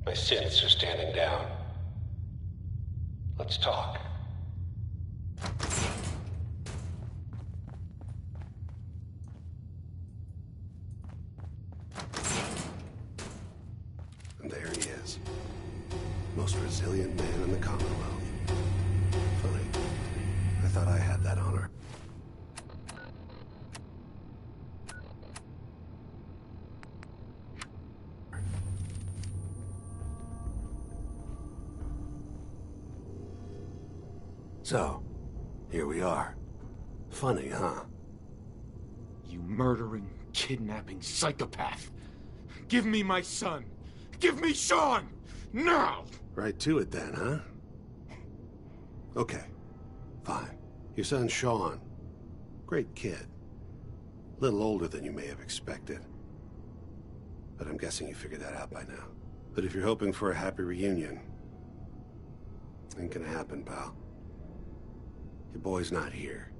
My synths are standing down. Let's talk. And there he is. Most resilient man in the Commonwealth. Funny. I thought I had that honor. So, here we are. Funny, huh? You murdering, kidnapping psychopath. Give me my son. Give me Sean! Now! Right to it then, huh? Okay. Fine. Your son Sean. Great kid. Little older than you may have expected. But I'm guessing you figured that out by now. But if you're hoping for a happy reunion, ain't gonna happen, pal. Your boy's not here.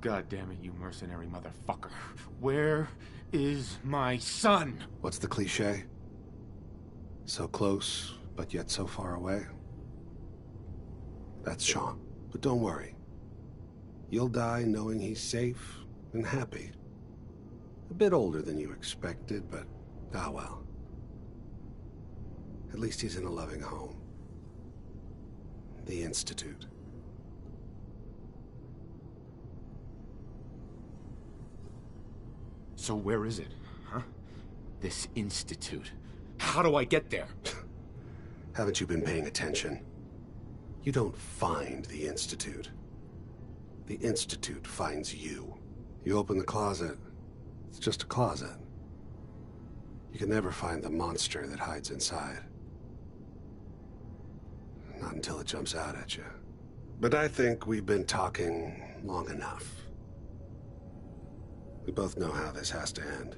God damn it, you mercenary motherfucker. Where is my son? What's the cliche? So close, but yet so far away? That's Sean. But don't worry. You'll die knowing he's safe and happy. A bit older than you expected, but ah well. At least he's in a loving home. The Institute. So where is it, huh? This institute. How do I get there? Haven't you been paying attention? You don't find the Institute. The Institute finds you. You open the closet, it's just a closet. You can never find the monster that hides inside. Not until it jumps out at you. But I think we've been talking long enough. We both know how this has to end.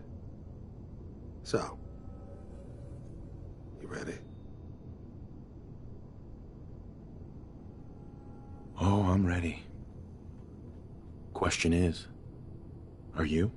So, you ready? Oh, I'm ready. Question is, are you?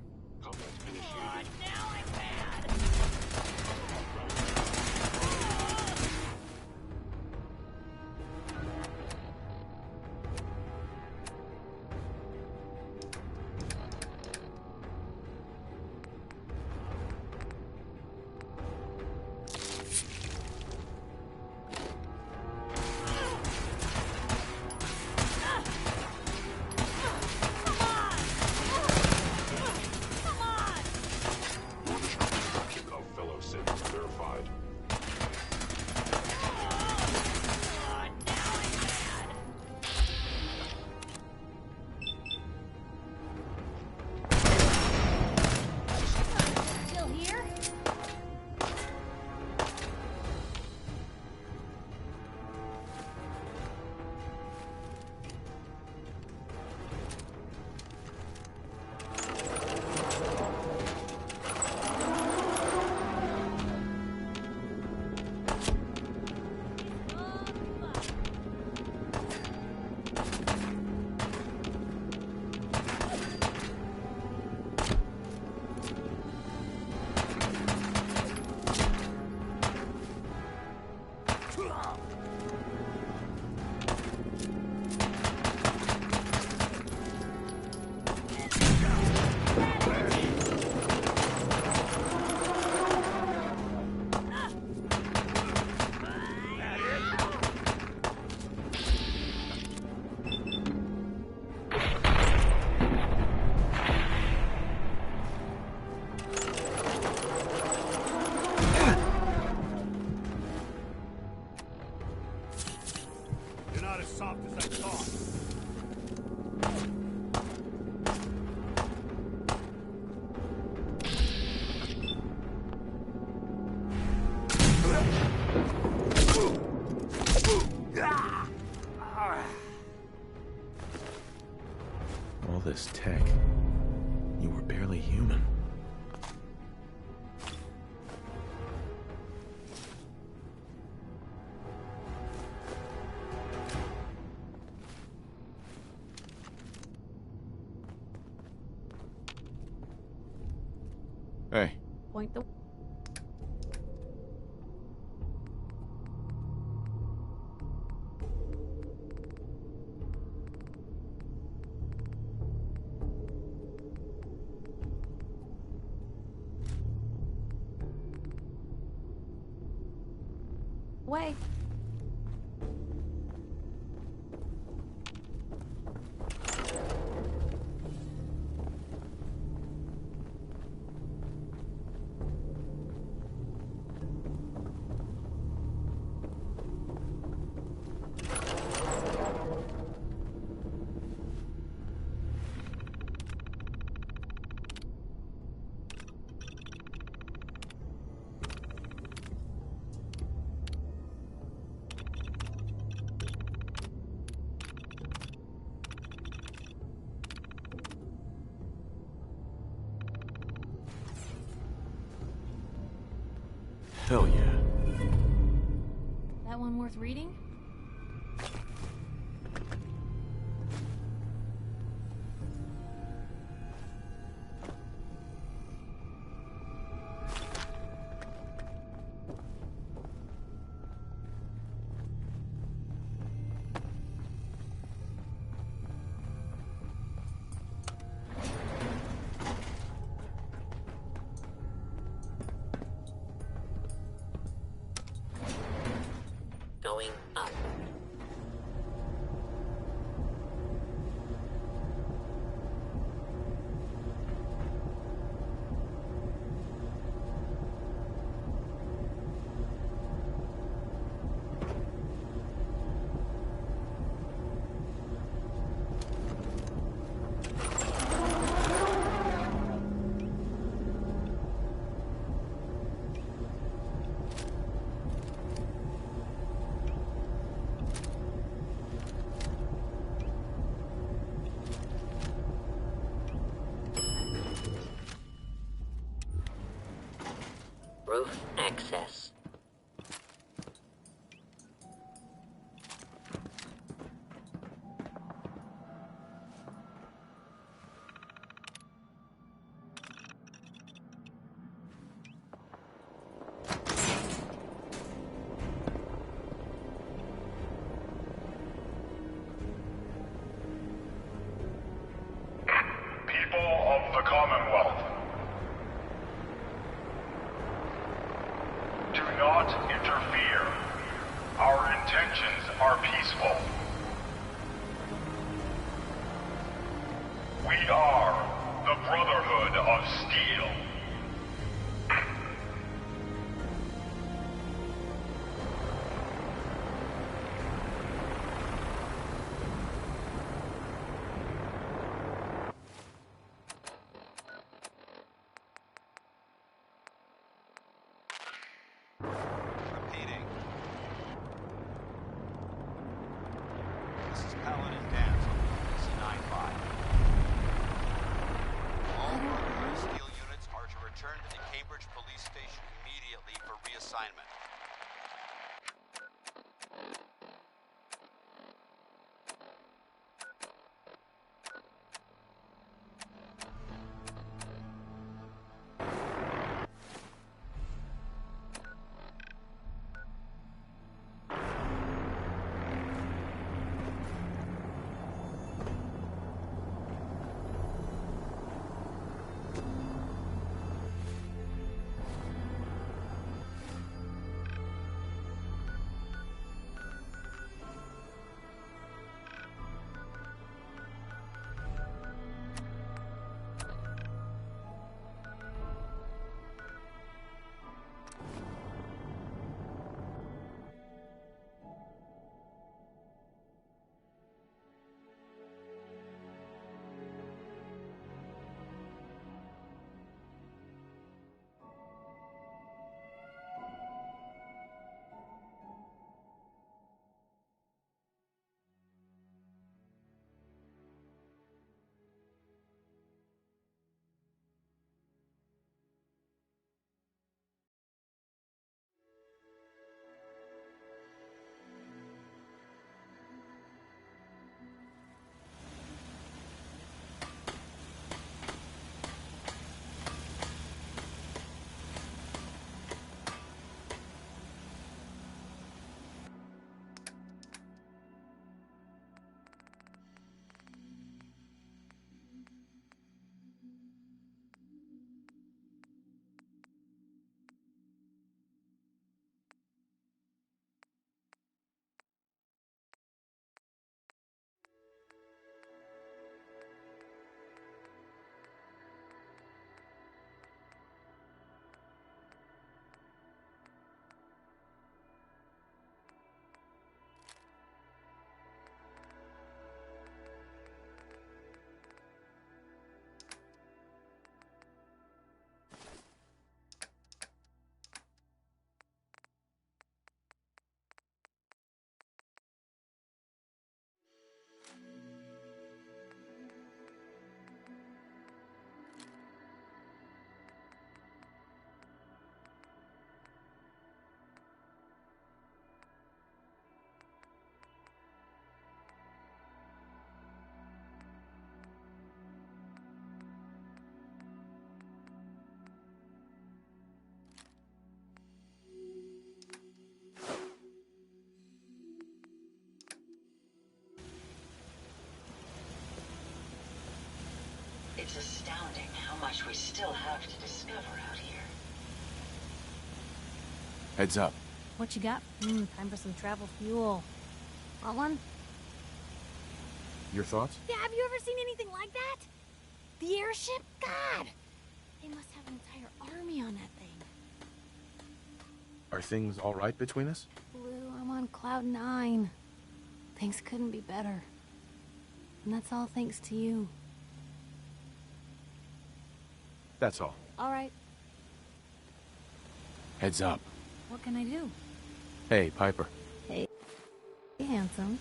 this tech, you were barely human. Hey. Point the... way. Hell yeah. That one worth reading? Going up. Roof access. People of the Commonwealth, do not interfere. Our intentions are peaceful. We are the Brotherhood of Steel. Repeating. This is Paladin Dance on C95. All Brotherhood Steel units are It's astounding how much we still have to discover out here. Heads up. What you got? Time for some travel fuel. Want one? Your thoughts? Yeah, have you ever seen anything like that? The airship? God! They must have an entire army on that thing. Are things all right between us? Blue, I'm on cloud 9. Things couldn't be better. And that's all thanks to you. That's all. All right. Heads up. What can I do? Hey, Piper. Hey, handsome.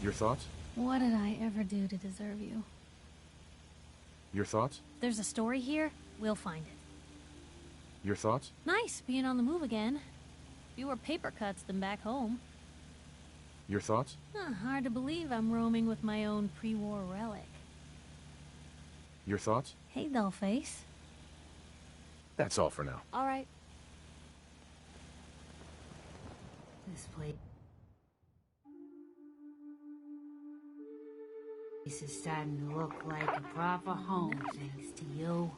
Your thoughts? What did I ever do to deserve you? Your thoughts? There's a story here. We'll find it. Your thoughts? Nice, being on the move again. Fewer paper cuts than back home. Your thoughts? Hard to believe I'm roaming with my own pre-war relic. Your thoughts? Hey, dollface. That's all for now. All right. This place is starting to look like a proper home, thanks to you.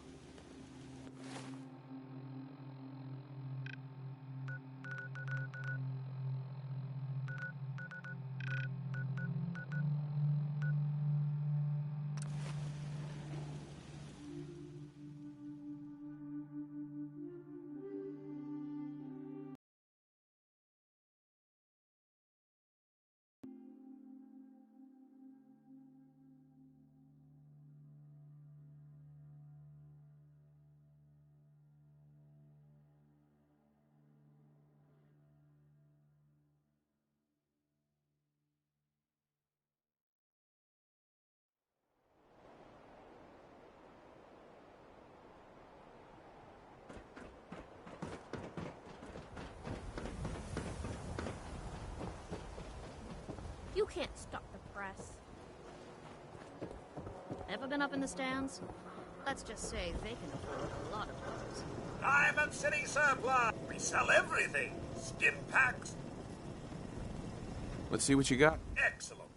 You can't stop the press. Ever been up in the stands? Let's just say they can afford a lot of clothes. Diamond City Surplus! We sell everything. Stim packs. Let's see what you got. Excellent.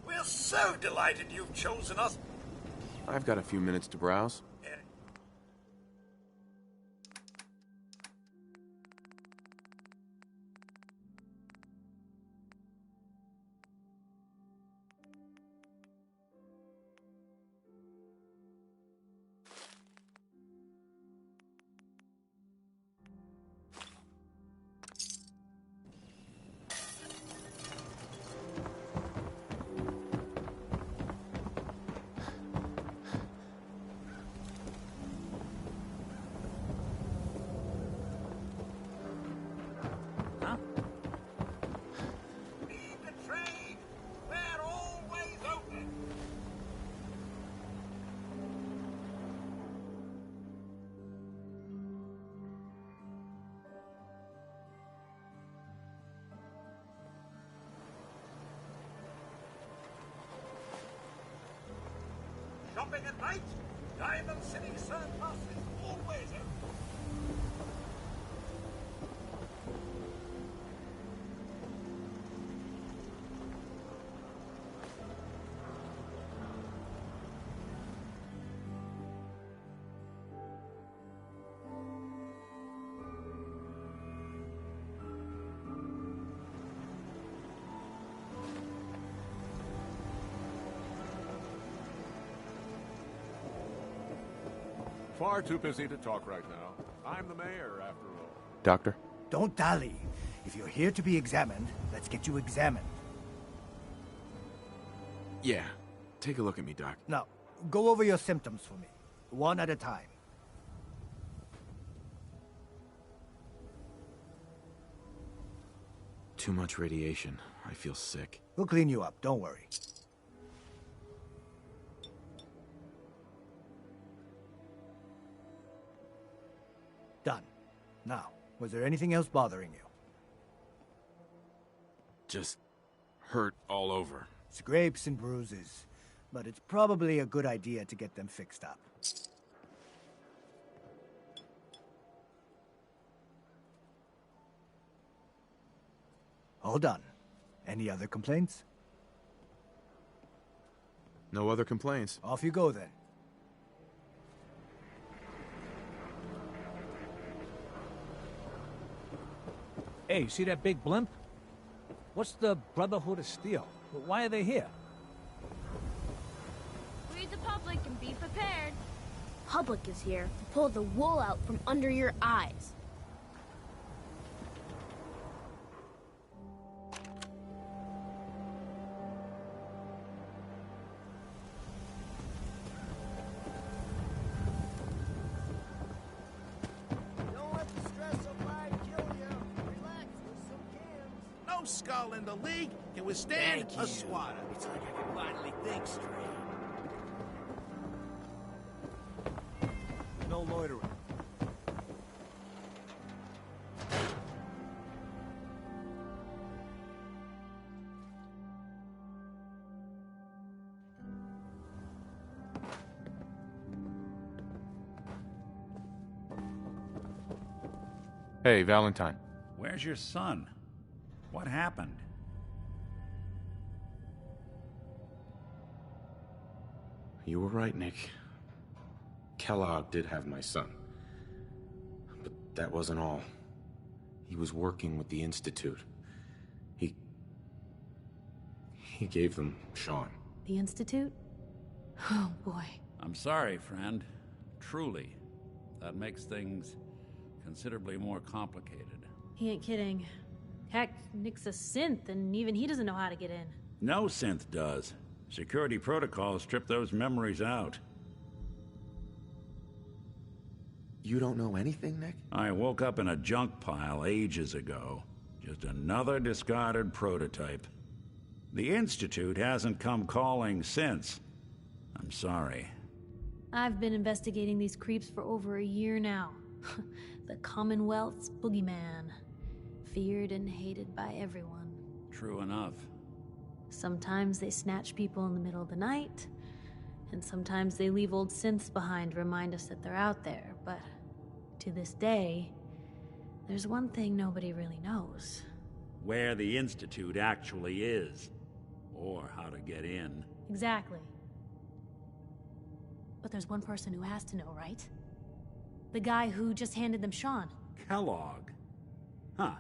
We're so delighted you've chosen us. I've got a few minutes to browse. Shopping at night? Diamond City Surplus is always open. Far too busy to talk right now. I'm the mayor, after all. Doctor? Don't dally. If you're here to be examined, let's get you examined. Yeah. take a look at me, Doc. Now, go over your symptoms for me, one at a time. Too much radiation. I feel sick. We'll clean you up, don't worry. Done. Now, was there anything else bothering you? Just hurt all over. Scrapes and bruises, but it's probably a good idea to get them fixed up. All done. Any other complaints? No other complaints. Off you go then. Hey, see that big blimp? What's the Brotherhood of Steel? Why are they here? Read the public and be prepared. Public is here to pull the wool out from under your eyes. Don't let the stress of life kill you. Relax with some cans. No skull in the league can withstand a swatter. It's like I can finally think straight. No loitering. Hey, Valentine. Where's your son? What happened? You were right, Nick. Kellogg did have my son. But that wasn't all. He was working with the Institute. He gave them Sean. The Institute? Oh, boy. I'm sorry, friend. Truly. That makes things considerably more complicated. He ain't kidding. Heck, Nick's a synth, and even he doesn't know how to get in. No synth does. Security protocols strip those memories out. You don't know anything, Nick? I woke up in a junk pile ages ago. Just another discarded prototype. The Institute hasn't come calling since. I'm sorry. I've been investigating these creeps for over a year now. The Commonwealth's boogeyman. Feared and hated by everyone. True enough. Sometimes they snatch people in the middle of the night, and sometimes they leave old synths behind to remind us that they're out there, but to this day, there's one thing nobody really knows. Where the Institute actually is. Or how to get in. Exactly. But there's one person who has to know, right? The guy who just handed them Sean. Kellogg. Huh.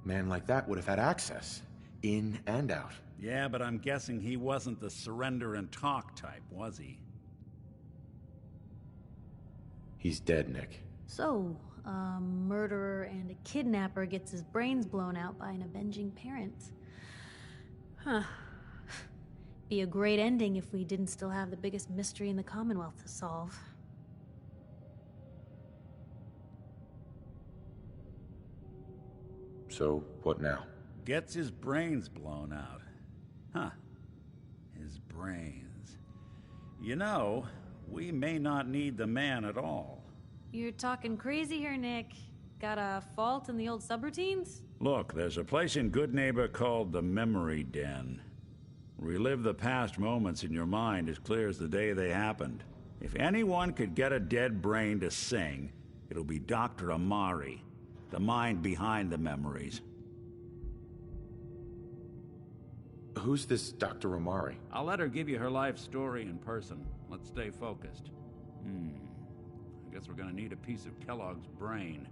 Man like that would have had access. In and out. Yeah, but I'm guessing he wasn't the surrender and talk type, was he? He's dead, Nick. So, a murderer and a kidnapper gets his brains blown out by an avenging parent. Huh. Be a great ending if we didn't still have the biggest mystery in the Commonwealth to solve. So, what now? Gets his brains blown out. Huh. His brains. You know, we may not need the man at all. You're talking crazy here, Nick. Got a fault in the old subroutines? Look, there's a place in Good Neighbor called the Memory Den. Relive the past moments in your mind as clear as the day they happened. If anyone could get a dead brain to sing, it'll be Dr. Amari, the mind behind the memories. Who's this Dr. Amari? I'll let her give you her life story in person. Let's stay focused. I guess we're gonna need a piece of Kellogg's brain.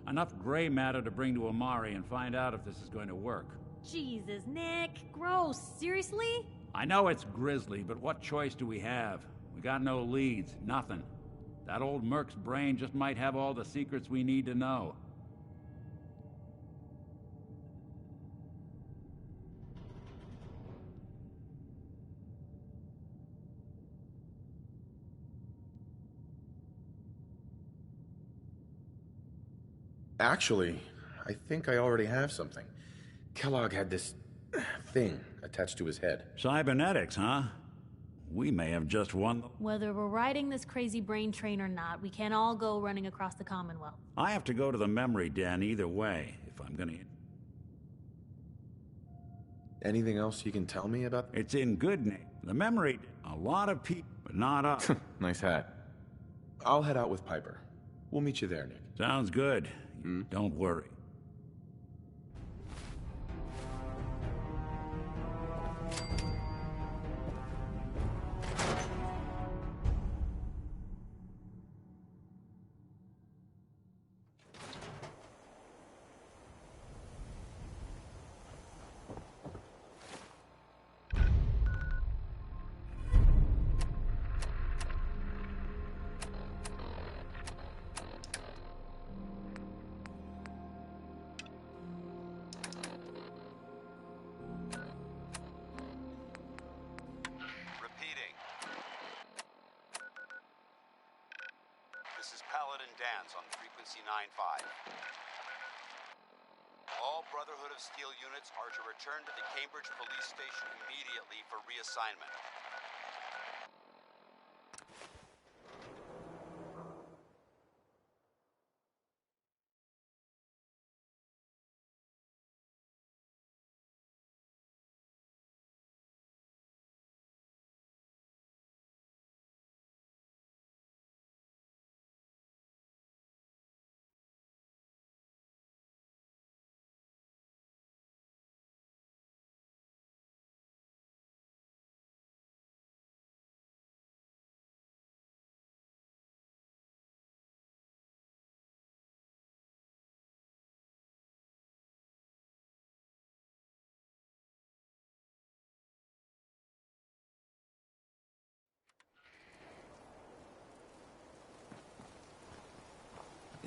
Enough gray matter to bring to Amari and find out if this is going to work. Jesus, Nick. Gross. Seriously? I know it's grisly, but what choice do we have? We got no leads, nothing. That old Merc's brain just might have all the secrets we need to know. Actually, I think I already have something. Kellogg had this thing attached to his head. Cybernetics, huh? We may have just won. Whether we're riding this crazy brain train or not, we can't all go running across the Commonwealth. I have to go to the memory den either way, if I'm gonna... Anything else you can tell me about? It's in good name. The memory, a lot of people, but not us. Nice hat. I'll head out with Piper. We'll meet you there, Nick. Sounds good. Don't worry. On frequency 9-5. All Brotherhood of Steel units are to return to the Cambridge Police Station immediately for reassignment.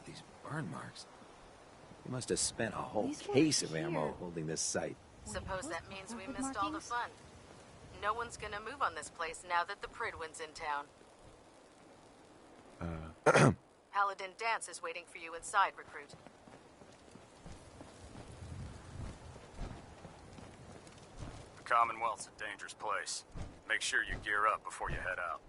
These burn marks. He must have spent a whole case of ammo holding this site. Suppose that means we missed all the fun. No one's gonna move on this place now that the Pridwin's in town. Paladin Dance is waiting for you inside, recruit. The Commonwealth's a dangerous place. Make sure you gear up before you head out.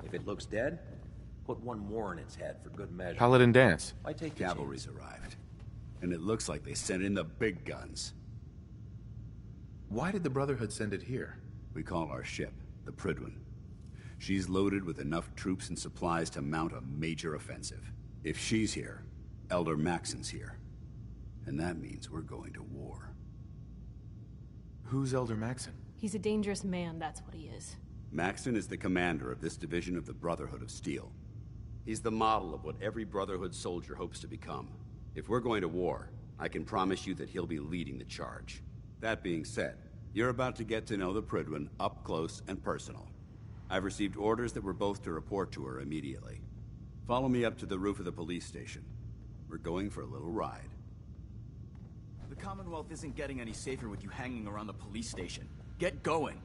If it looks dead, put one more in its head for good measure. Paladin Dance. I take Cavalry's arrived. And it looks like they sent in the big guns. Why did the Brotherhood send it here? We call our ship the Pridwin. She's loaded with enough troops and supplies to mount a major offensive. If she's here, Elder Maxon's here. And that means we're going to war. Who's Elder Maxon? He's a dangerous man, that's what he is. Maxon is the commander of this division of the Brotherhood of Steel. He's the model of what every Brotherhood soldier hopes to become. If we're going to war, I can promise you that he'll be leading the charge. That being said, you're about to get to know the Pridwin up close and personal. I've received orders that we're both to report to her immediately. Follow me up to the roof of the police station. We're going for a little ride. The Commonwealth isn't getting any safer with you hanging around the police station. Get going!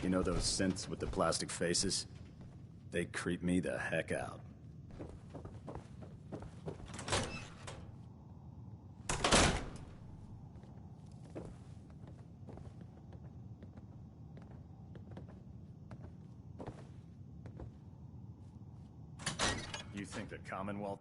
You know those synths with the plastic faces? They creep me the heck out. You think the Commonwealth...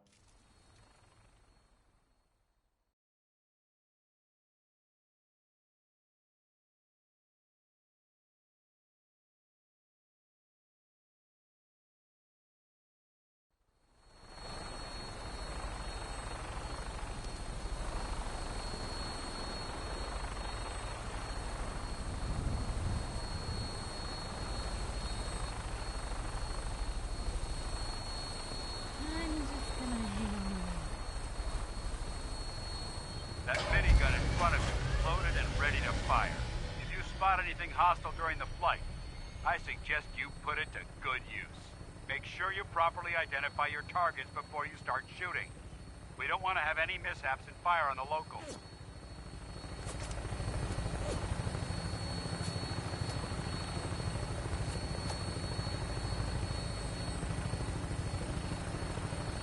anything hostile during the flight. I suggest you put it to good use. Make sure you properly identify your targets before you start shooting. We don't want to have any mishaps and fire on the locals.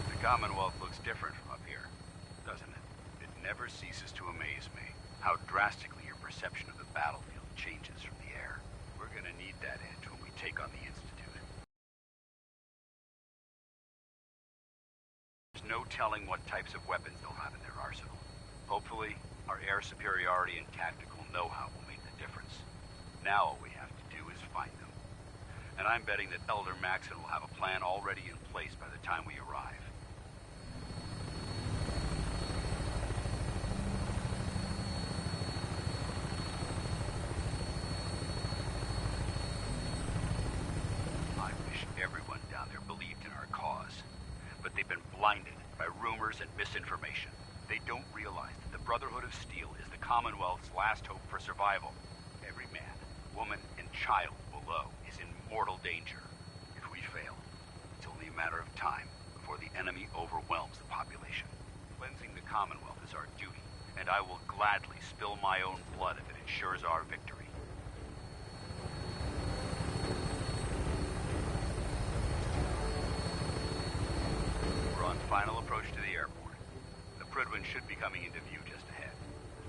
The Commonwealth looks different from up here, doesn't it? It never ceases to amaze me how drastically your perception of the battlefield changes from the air. We're gonna need that edge when we take on the Institute. There's no telling what types of weapons they'll have in their arsenal. Hopefully, our air superiority and tactical know-how will make the difference. Now all we have to do is find them. And I'm betting that Elder Maxon will have a plan already in place by the time we arrive. I wish everyone down there believed in our cause. But they've been blinded by rumors and misinformation. They don't realize that the Brotherhood of Steel is the Commonwealth's last hope for survival. Every man, woman, and child below is in mortal danger. If we fail, it's only a matter of time before the enemy overwhelms the population. Cleansing the Commonwealth is our duty, and I will gladly spill my own blood if it ensures our victory. We're on final approach to the airport. The Prydwen should be coming into view just ahead.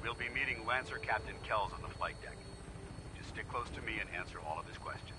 We'll be meeting Lancer Captain Kells on the flight deck. Just stick close to me and answer all of his questions.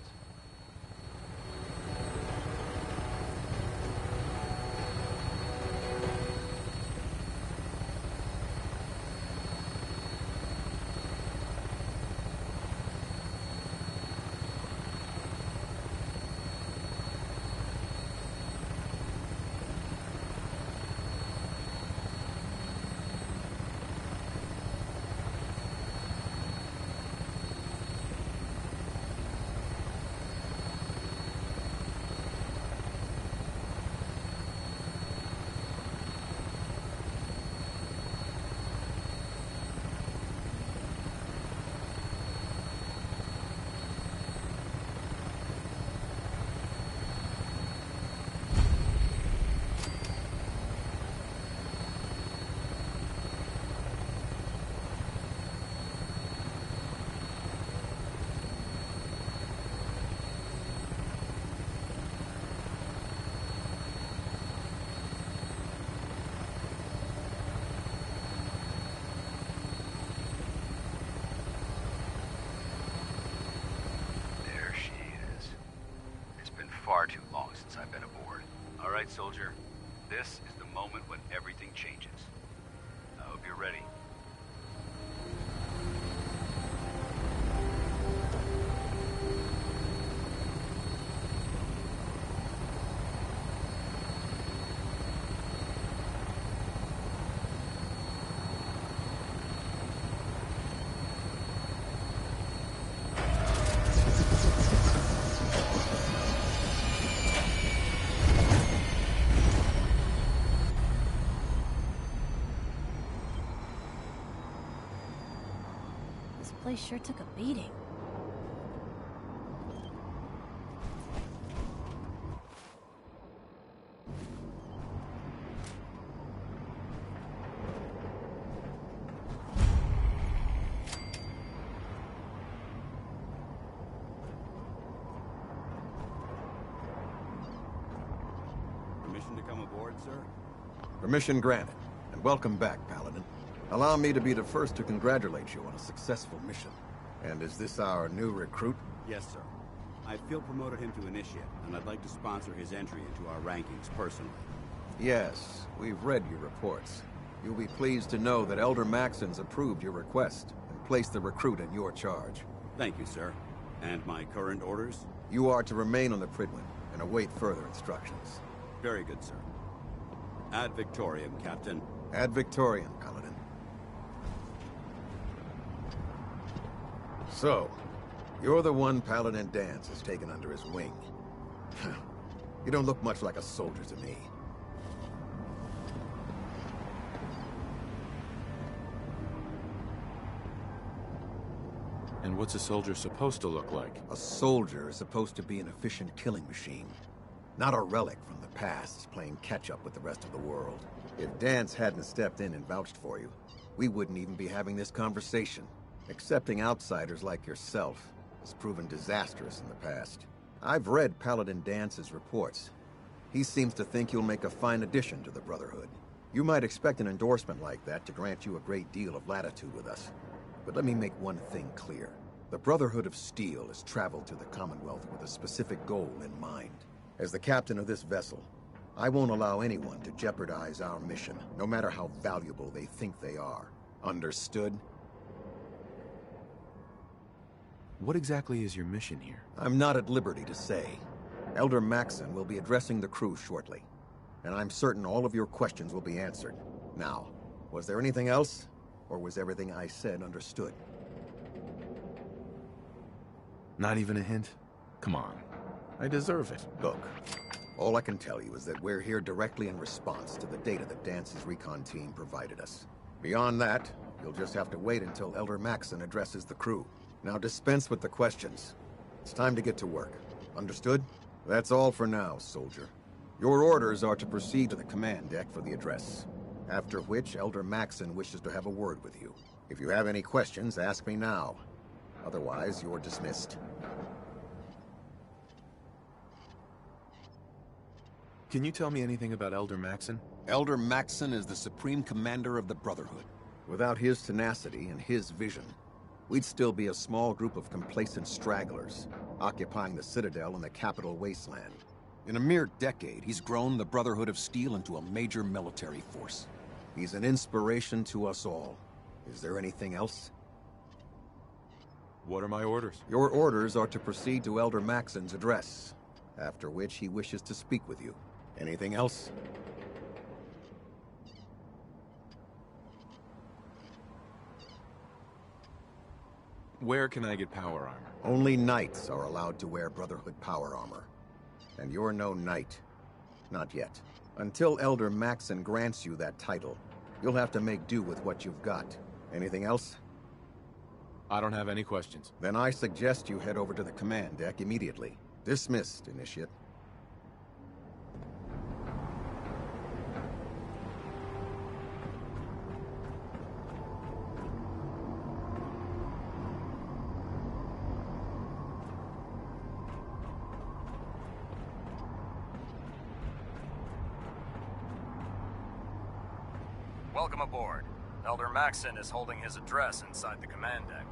Far too long since I've been aboard. All right, soldier. This is the moment when everything changes. I hope you're ready. This place sure took a beating. Permission to come aboard, sir? Permission granted, and welcome back, Paladin. Allow me to be the first to congratulate you on a successful mission. And is this our new recruit? Yes, sir. I feel promoted him to initiate, and I'd like to sponsor his entry into our rankings personally. Yes, we've read your reports. You'll be pleased to know that Elder Maxon's approved your request and placed the recruit in your charge. Thank you, sir. And my current orders? You are to remain on the Prydwen and await further instructions. Very good, sir. Ad Victoriam, Captain. Ad Victoriam, Paladin. So, you're the one Paladin Danse has taken under his wing. You don't look much like a soldier to me. And what's a soldier supposed to look like? A soldier is supposed to be an efficient killing machine. Not a relic from the past, playing catch-up with the rest of the world. If Dance hadn't stepped in and vouched for you, we wouldn't even be having this conversation. Accepting outsiders like yourself has proven disastrous in the past. I've read Paladin Dance's reports. He seems to think you'll make a fine addition to the Brotherhood. You might expect an endorsement like that to grant you a great deal of latitude with us. But let me make one thing clear. The Brotherhood of Steel has traveled to the Commonwealth with a specific goal in mind. As the captain of this vessel, I won't allow anyone to jeopardize our mission, no matter how valuable they think they are. Understood? What exactly is your mission here? I'm not at liberty to say. Elder Maxon will be addressing the crew shortly, and I'm certain all of your questions will be answered. Now, was there anything else, or was everything I said understood? Not even a hint? Come on. I deserve it. Look, all I can tell you is that we're here directly in response to the data that Dance's recon team provided us. Beyond that, you'll just have to wait until Elder Maxon addresses the crew. Now dispense with the questions. It's time to get to work. Understood? That's all for now, soldier. Your orders are to proceed to the command deck for the address. After which, Elder Maxon wishes to have a word with you. If you have any questions, ask me now. Otherwise, you're dismissed. Can you tell me anything about Elder Maxon? Elder Maxon is the Supreme Commander of the Brotherhood. Without his tenacity and his vision, we'd still be a small group of complacent stragglers, occupying the Citadel in the capital wasteland. In a mere decade, he's grown the Brotherhood of Steel into a major military force. He's an inspiration to us all. Is there anything else? What are my orders? Your orders are to proceed to Elder Maxon's address, after which he wishes to speak with you. Anything else? Where can I get power armor? Only knights are allowed to wear Brotherhood power armor. And you're no knight. Not yet. Until Elder Maxon grants you that title, you'll have to make do with what you've got. Anything else? I don't have any questions. Then I suggest you head over to the command deck immediately. Dismissed, Initiate. Welcome aboard. Elder Maxon is holding his address inside the command deck.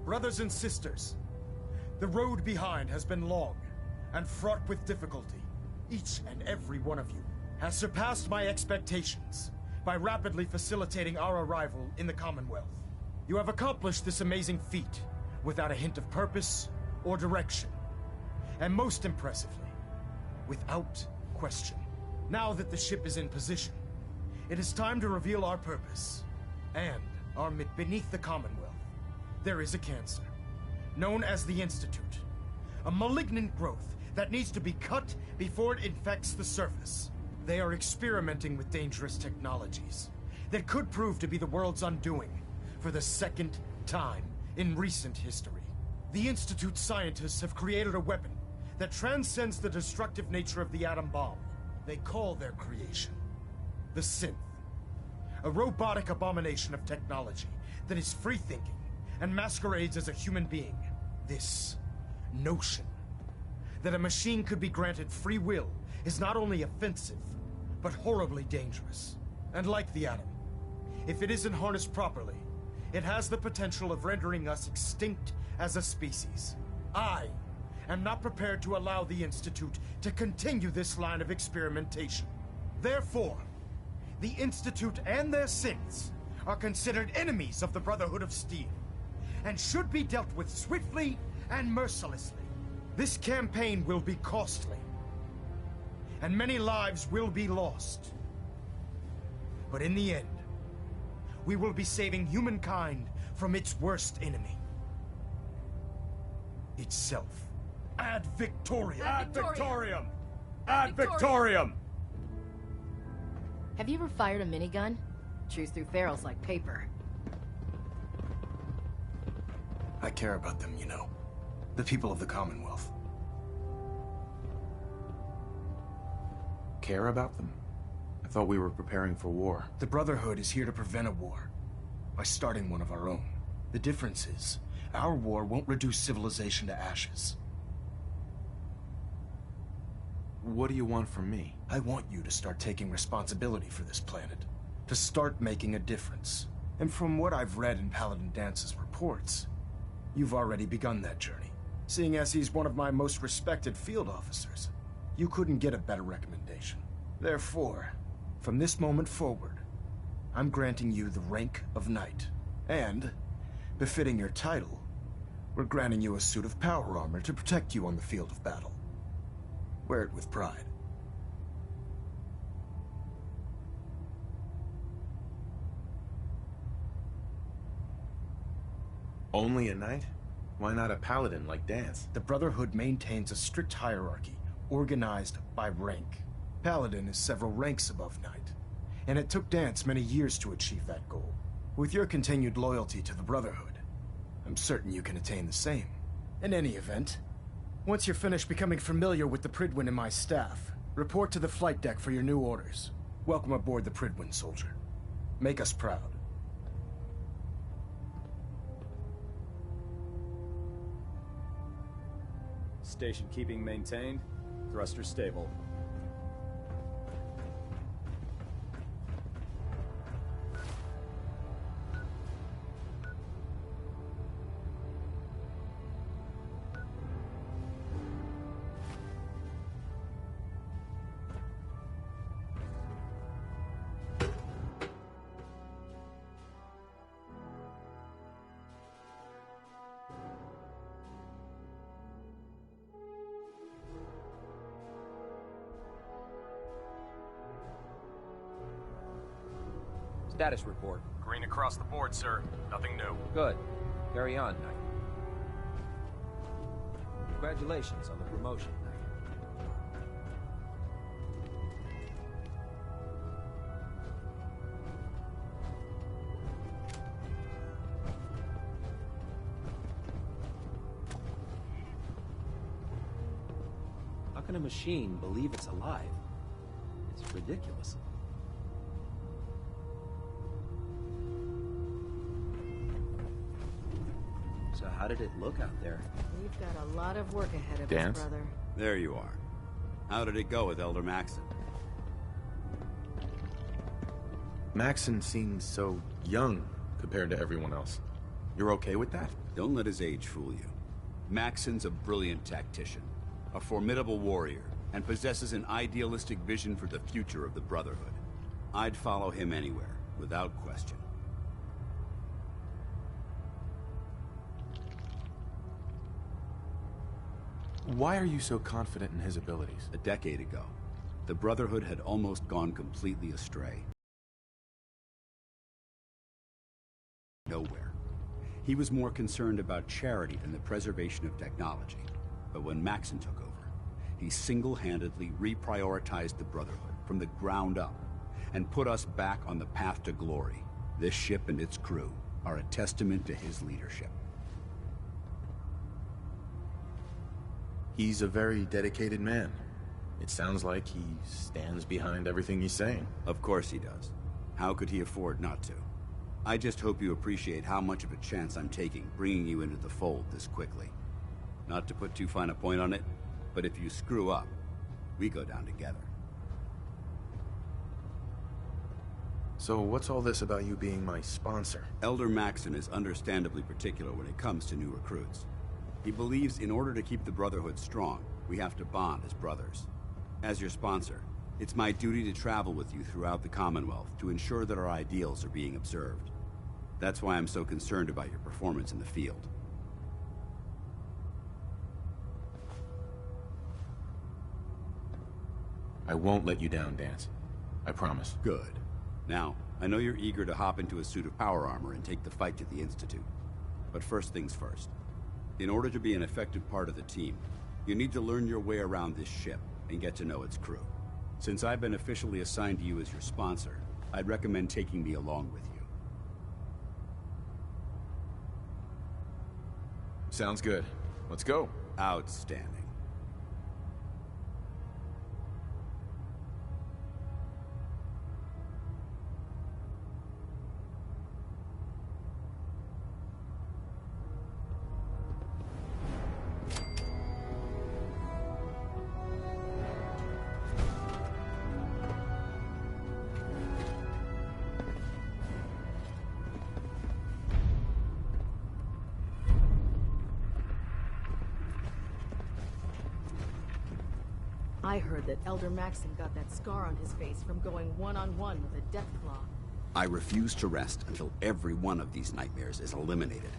Brothers and sisters, the road behind has been long and fraught with difficulty. Each and every one of you has surpassed my expectations by rapidly facilitating our arrival in the Commonwealth. You have accomplished this amazing feat without a hint of purpose or direction. And most impressively, without question. Now that the ship is in position, it is time to reveal our purpose and our beneath the Commonwealth. There is a cancer, known as the Institute, a malignant growth that needs to be cut before it infects the surface. They are experimenting with dangerous technologies that could prove to be the world's undoing for the second time in recent history. The Institute scientists have created a weapon that transcends the destructive nature of the atom bomb. They call their creation the Synth, a robotic abomination of technology that is free-thinking and masquerades as a human being. This notion that a machine could be granted free will is not only offensive, but horribly dangerous. And like the atom, if it isn't harnessed properly, it has the potential of rendering us extinct as a species. I am not prepared to allow the Institute to continue this line of experimentation. Therefore, the Institute and their synths are considered enemies of the Brotherhood of Steel, and should be dealt with swiftly and mercilessly. This campaign will be costly, and many lives will be lost. But in the end, we will be saving humankind from its worst enemy. Itself. Ad Victoriam! Ad Victoriam! Ad Victoriam! Have you ever fired a minigun? Chews through barrels like paper. I care about them, you know. The people of the Commonwealth. Care about them? I thought we were preparing for war. The Brotherhood is here to prevent a war by starting one of our own. The difference is, our war won't reduce civilization to ashes. What do you want from me? I want you to start taking responsibility for this planet. To start making a difference. And from what I've read in Paladin Dance's reports, you've already begun that journey. Seeing as he's one of my most respected field officers, you couldn't get a better recommendation. Therefore, from this moment forward, I'm granting you the rank of Knight. And, befitting your title, we're granting you a suit of power armor to protect you on the field of battle. Wear it with pride. Only a knight? Why not a paladin like Dance? The Brotherhood maintains a strict hierarchy, organized by rank. Paladin is several ranks above Knight, and it took Dance many years to achieve that goal. With your continued loyalty to the Brotherhood, I'm certain you can attain the same. In any event, once you're finished becoming familiar with the Pridwin and my staff, report to the flight deck for your new orders. Welcome aboard the Pridwin, soldier. Make us proud. Station keeping maintained. Thruster stable. Status report. Green across the board, sir. Nothing new. Good. Carry on, Knight. Congratulations on the promotion, Knight. How can a machine believe it's alive? It's ridiculous. So how did it look out there? We've got a lot of work ahead of Dance? us, brother. There you are. How did it go with Elder Maxon? Maxon seems so young compared to everyone else. You're okay with that? Don't let his age fool you. Maxon's a brilliant tactician, a formidable warrior, and possesses an idealistic vision for the future of the Brotherhood. I'd follow him anywhere, without question. Why are you so confident in his abilities? A decade ago, the Brotherhood had almost gone completely astray. Nowhere. He was more concerned about charity than the preservation of technology. But when Maxon took over, he single-handedly reprioritized the Brotherhood from the ground up and put us back on the path to glory. This ship and its crew are a testament to his leadership. He's a very dedicated man. It sounds like he stands behind everything he's saying. Of course he does. How could he afford not to? I just hope you appreciate how much of a chance I'm taking bringing you into the fold this quickly. Not to put too fine a point on it, but if you screw up, we go down together. So what's all this about you being my sponsor? Elder Maxon is understandably particular when it comes to new recruits. He believes in order to keep the Brotherhood strong, we have to bond as brothers. As your sponsor, it's my duty to travel with you throughout the Commonwealth to ensure that our ideals are being observed. That's why I'm so concerned about your performance in the field. I won't let you down, Dance. I promise. Good. Now, I know you're eager to hop into a suit of power armor and take the fight to the Institute. But first things first. In order to be an effective part of the team, you need to learn your way around this ship and get to know its crew. Since I've been officially assigned to you as your sponsor, I'd recommend taking me along with you. Sounds good. Let's go. Outstanding. I heard that Elder Maxon got that scar on his face from going one-on-one with a Deathclaw. I refuse to rest until every one of these nightmares is eliminated.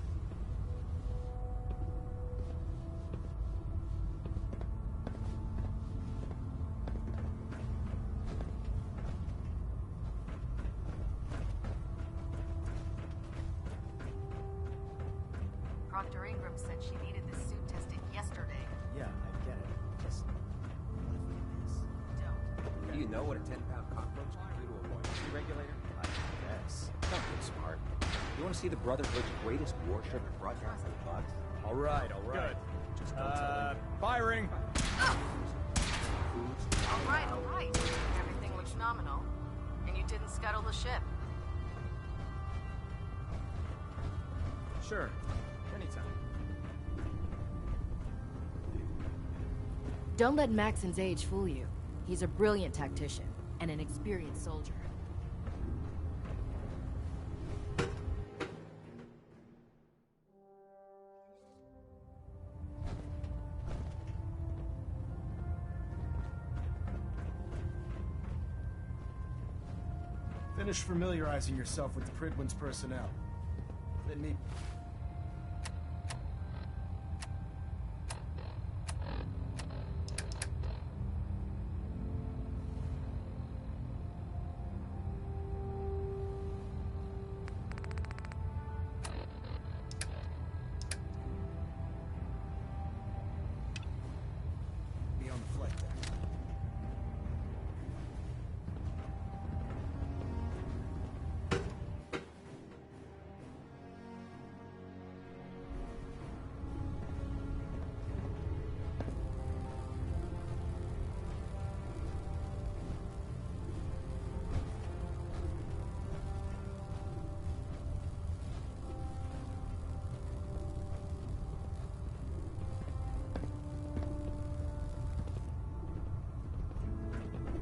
Proctor Ingram said she needed this suit tested yesterday. Yeah, I get it. Just... Do you know what a 10-pound cockroach can do to a buoyancy regulator? I guess. Don't be smart. You want to see the Brotherhood's greatest warship broadcast the bugs? All right. Good. Just don't tell them. Firing! All right. Everything looks nominal. And you didn't scuttle the ship. Sure. Anytime. Don't let Maxon's age fool you. He's a brilliant tactician and an experienced soldier. Finish familiarizing yourself with the Prydwen's personnel. Then meet... Be on the flight deck.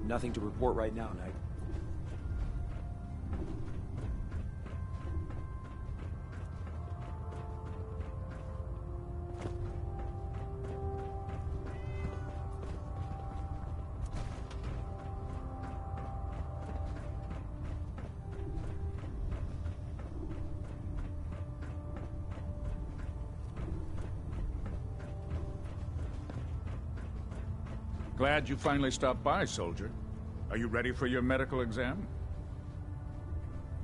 Nothing to report right now, Knight. Glad you finally stopped by, soldier. Are you ready for your medical exam?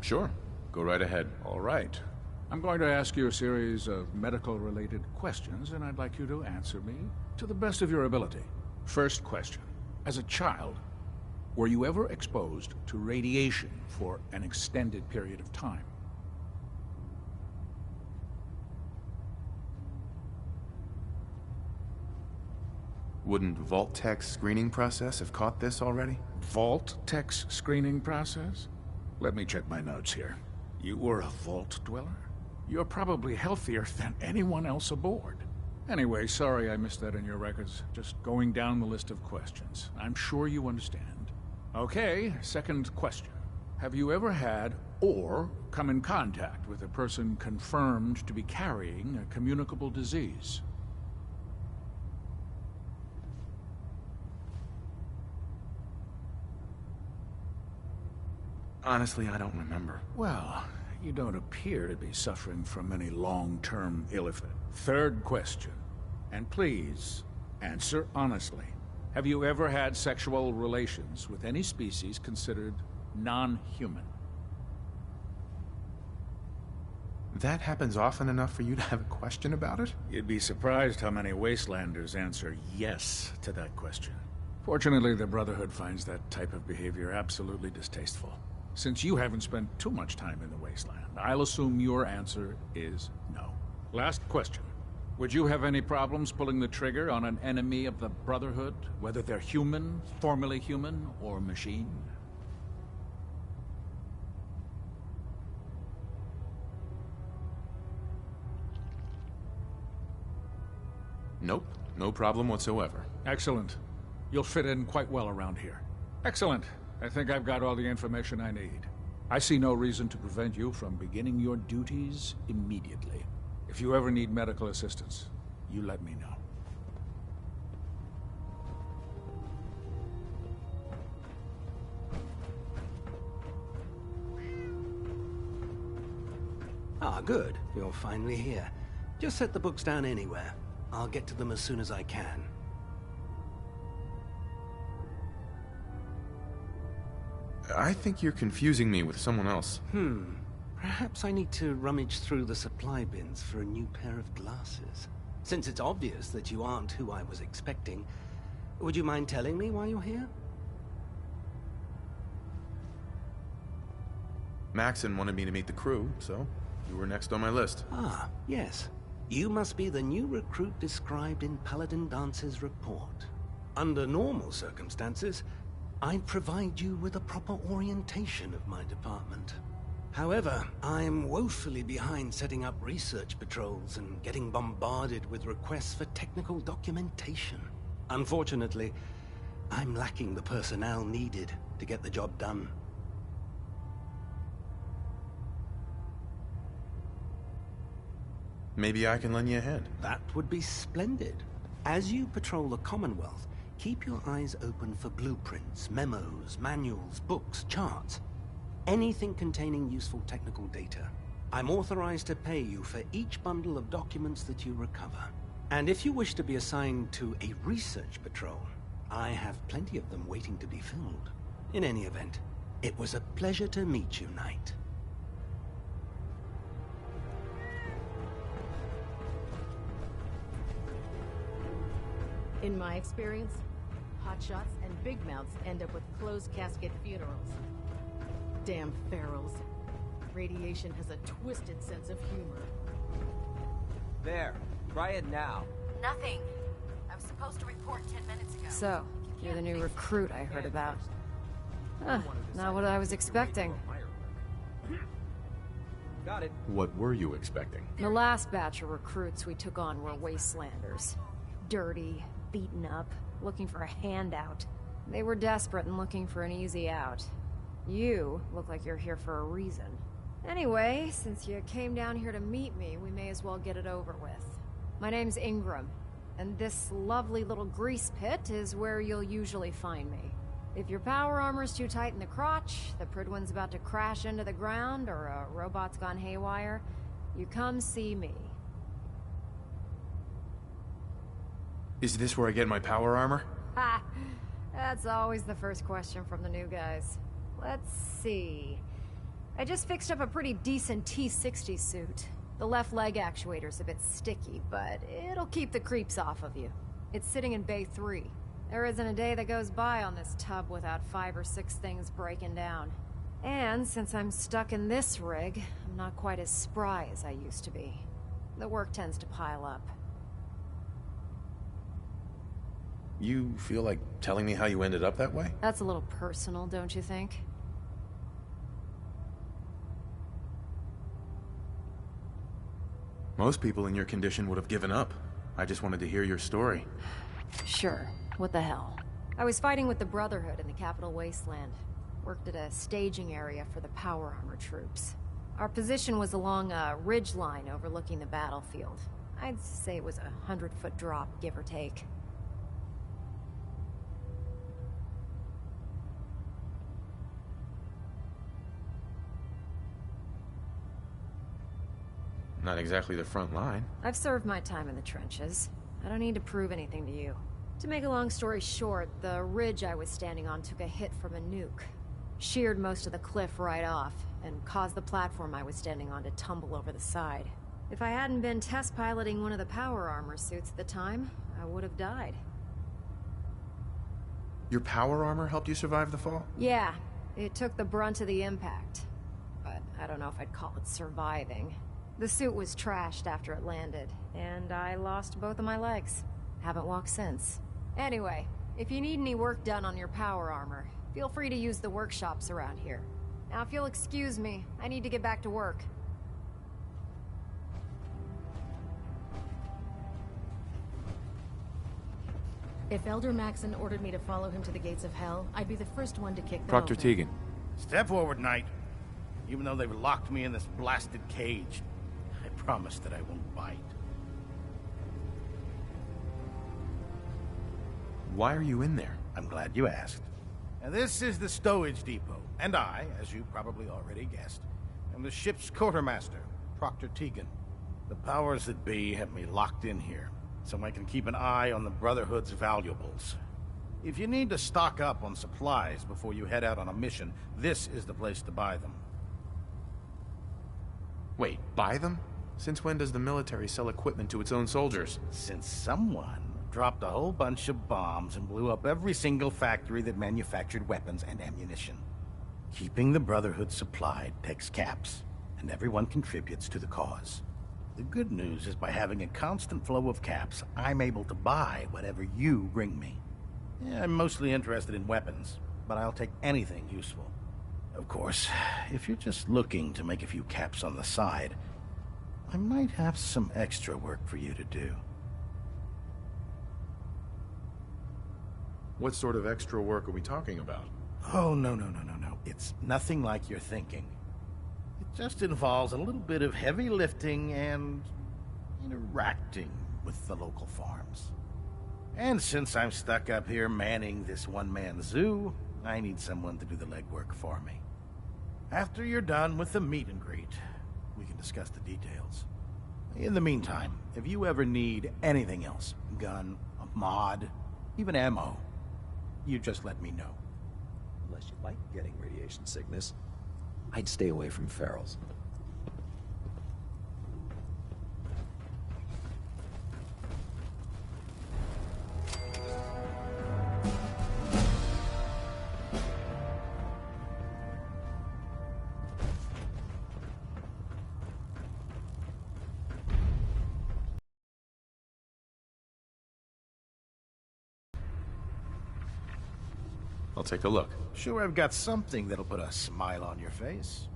Sure. Go right ahead. All right. I'm going to ask you a series of medical-related questions, and I'd like you to answer me to the best of your ability. First question. As a child, were you ever exposed to radiation for an extended period of time? Wouldn't Vault-Tech's screening process have caught this already? Vault-Tech's screening process? Let me check my notes here. You were a Vault Dweller? You're probably healthier than anyone else aboard. Anyway, sorry I missed that in your records. Just going down the list of questions. I'm sure you understand. Okay, second question. Have you ever had or come in contact with a person confirmed to be carrying a communicable disease? Honestly, I don't remember. Well, you don't appear to be suffering from any long-term ill effect. Third question, and please, answer honestly. Have you ever had sexual relations with any species considered non-human? That happens often enough for you to have a question about it? You'd be surprised how many Wastelanders answer yes to that question. Fortunately, the Brotherhood finds that type of behavior absolutely distasteful. Since you haven't spent too much time in the Wasteland, I'll assume your answer is no. Last question. Would you have any problems pulling the trigger on an enemy of the Brotherhood, whether they're human, formerly human, or machine? Nope. No problem whatsoever. Excellent. You'll fit in quite well around here. Excellent. I think I've got all the information I need. I see no reason to prevent you from beginning your duties immediately. If you ever need medical assistance, you let me know. Ah, good. You're finally here. Just set the books down anywhere. I'll get to them as soon as I can. I think you're confusing me with someone else. Perhaps I need to rummage through the supply bins for a new pair of glasses. Since it's obvious that you aren't who I was expecting, would you mind telling me why you're here? Maxon wanted me to meet the crew, so you were next on my list. Ah, yes. You must be the new recruit described in Paladin Dance's report. Under normal circumstances, I'd provide you with a proper orientation of my department. However, I'm woefully behind setting up research patrols and getting bombarded with requests for technical documentation. Unfortunately, I'm lacking the personnel needed to get the job done. Maybe I can lend you a hand. That would be splendid. As you patrol the Commonwealth, keep your eyes open for blueprints, memos, manuals, books, charts. Anything containing useful technical data. I'm authorized to pay you for each bundle of documents that you recover. And if you wish to be assigned to a research patrol, I have plenty of them waiting to be filled. In any event, it was a pleasure to meet you, Knight. In my experience, hotshots and big mouths end up with closed casket funerals. Damn ferals. Radiation has a twisted sense of humor. There. Try it now. Nothing. I was supposed to report 10 minutes ago. So, you're the new recruit I heard about. Not what I was expecting. Got it. What were you expecting? The last batch of recruits we took on were Wastelanders. Dirty, beaten up, looking for a handout. They were desperate and looking for an easy out. You look like you're here for a reason. Anyway, since you came down here to meet me, we may as well get it over with. My name's Ingram, and this lovely little grease pit is where you'll usually find me. If your power armor's too tight in the crotch, the Pridwin's about to crash into the ground, or a robot's gone haywire, you come see me. Is this where I get my power armor? Ha! That's always the first question from the new guys. Let's see. I just fixed up a pretty decent T-60 suit. The left leg actuator's a bit sticky, but it'll keep the creeps off of you. It's sitting in Bay 3. There isn't a day that goes by on this tub without 5 or 6 things breaking down. And since I'm stuck in this rig, I'm not quite as spry as I used to be. The work tends to pile up. You feel like telling me how you ended up that way? That's a little personal, don't you think? Most people in your condition would have given up. I just wanted to hear your story. Sure. What the hell? I was fighting with the Brotherhood in the Capital Wasteland. Worked at a staging area for the power armor troops. Our position was along a ridge line overlooking the battlefield. I'd say it was a 100-foot drop, give or take. Not exactly the front line. I've served my time in the trenches. I don't need to prove anything to you. To make a long story short, the ridge I was standing on took a hit from a nuke. Sheared most of the cliff right off, and caused the platform I was standing on to tumble over the side. If I hadn't been test piloting one of the power armor suits at the time, I would have died. Your power armor helped you survive the fall? Yeah, it took the brunt of the impact. But I don't know if I'd call it surviving. The suit was trashed after it landed, and I lost both of my legs. Haven't walked since. Anyway, if you need any work done on your power armor, feel free to use the workshops around here. Now, if you'll excuse me, I need to get back to work. If Elder Maxon ordered me to follow him to the gates of hell, I'd be the first one to kick them Proctor open. Tegan. Step forward, Knight. Even though they've locked me in this blasted cage, I promise that I won't bite. Why are you in there? I'm glad you asked. Now, this is the stowage depot, and I, as you probably already guessed, am the ship's quartermaster, Proctor Tegan. The powers that be have me locked in here, so I can keep an eye on the Brotherhood's valuables. If you need to stock up on supplies before you head out on a mission, this is the place to buy them. Wait, buy them? Since when does the military sell equipment to its own soldiers? Since someone dropped a whole bunch of bombs and blew up every single factory that manufactured weapons and ammunition. Keeping the Brotherhood supplied takes caps, and everyone contributes to the cause. The good news is by having a constant flow of caps, I'm able to buy whatever you bring me. Yeah, I'm mostly interested in weapons, but I'll take anything useful. Of course, if you're just looking to make a few caps on the side, I might have some extra work for you to do. What sort of extra work are we talking about? Oh, no. It's nothing like you're thinking. It just involves a little bit of heavy lifting and interacting with the local farms. And since I'm stuck up here manning this one-man zoo, I need someone to do the legwork for me. After you're done with the meet and greet, we can discuss the details. In the meantime, if you ever need anything else, gun, a mod, even ammo, you just let me know. Unless you like getting radiation sickness, I'd stay away from ferals. I'll take a look. Sure, I've got something that'll put a smile on your face.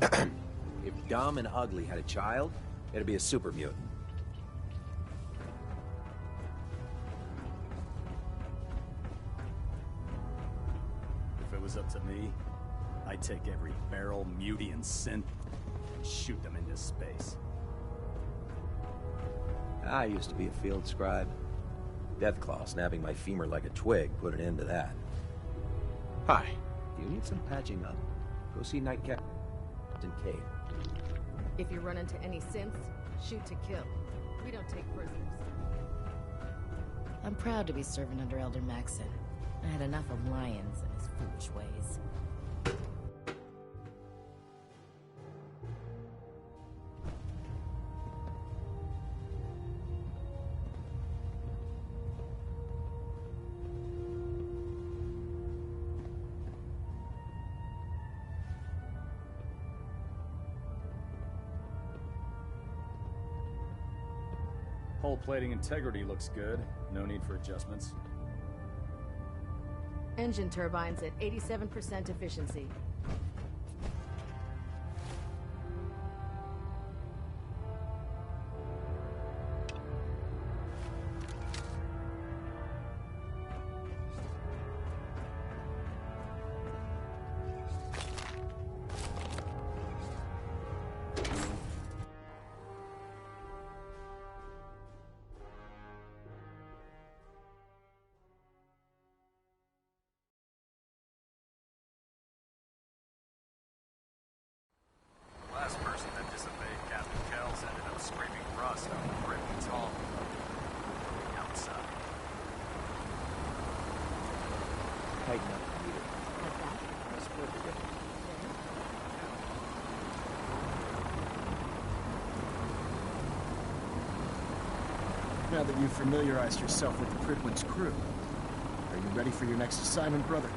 If Dumb and Ugly had a child, it'd be a super mutant. If it was up to me, I'd take every barrel, mutie, and synth and shoot them into space. I used to be a field scribe. Deathclaw snapping my femur like a twig put an end to that. Hi. Do you need some patching up? Go see Nightcap in Cave. If you run into any synths, shoot to kill. We don't take prisoners. I'm proud to be serving under Elder Maxson. I had enough of Lyons and his foolish ways. Hull plating integrity looks good. No need for adjustments. Engine turbines at 87% efficiency. Last person that disobeyed Captain Kells ended up scraping rust out of Britain's hull. Outside. Tighten up the meter. That's perfect. Now that you've familiarized yourself with the Pridwin's crew, are you ready for your next assignment, brother?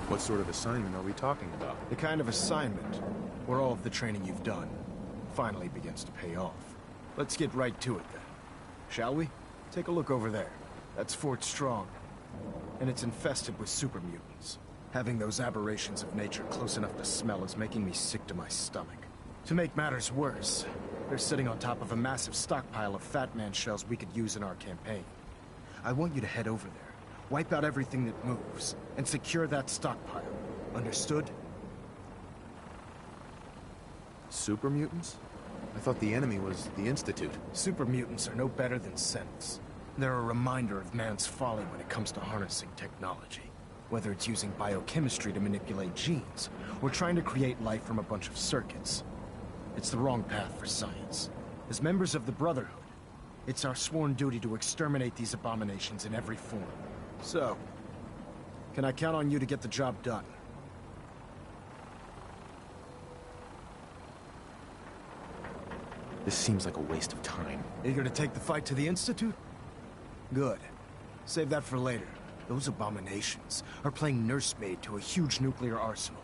What sort of assignment are we talking about? The kind of assignment where all of the training you've done finally begins to pay off. Let's get right to it then. Shall we? Take a look over there. That's Fort Strong. And it's infested with super mutants. Having those aberrations of nature close enough to smell is making me sick to my stomach. To make matters worse, they're sitting on top of a massive stockpile of Fat Man shells we could use in our campaign. I want you to head over there, wipe out everything that moves, and secure that stockpile. Understood? Super mutants? I thought the enemy was the Institute. Super mutants are no better than synths. They're a reminder of man's folly when it comes to harnessing technology. Whether it's using biochemistry to manipulate genes, or trying to create life from a bunch of circuits. It's the wrong path for science. As members of the Brotherhood, it's our sworn duty to exterminate these abominations in every form. So, can I count on you to get the job done? This seems like a waste of time. Eager to take the fight to the Institute? Good. Save that for later. Those abominations are playing nursemaid to a huge nuclear arsenal.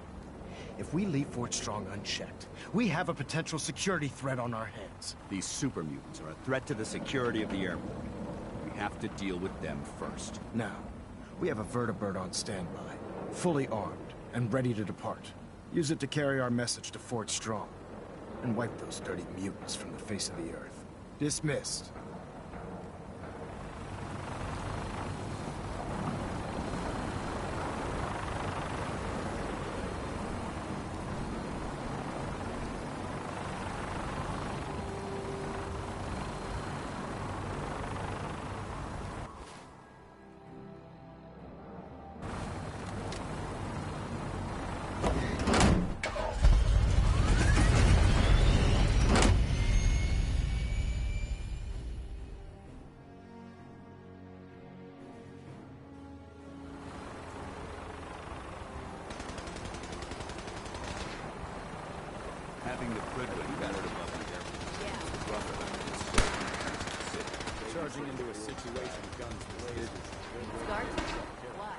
If we leave Fort Strong unchecked, we have a potential security threat on our hands. These super mutants are a threat to the security of the airport. We have to deal with them first. Now, we have a vertibird on standby, fully armed and ready to depart. Use it to carry our message to Fort Strong, and wipe those dirty mutants from the face of the earth. Dismissed. Having the Pridwin battered above the airport. The Brotherhood is so Charging into a situation, guns blazing. Start? Why?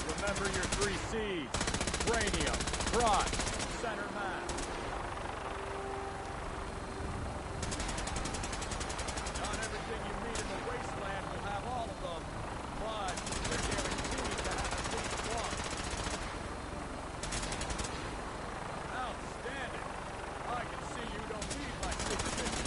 Remember your 3 C's. Cranium, crotch, center mass. Not everything you meet in the wasteland will have all of them, but they're guaranteed to have at least one. Outstanding. I can see you don't need my supervision.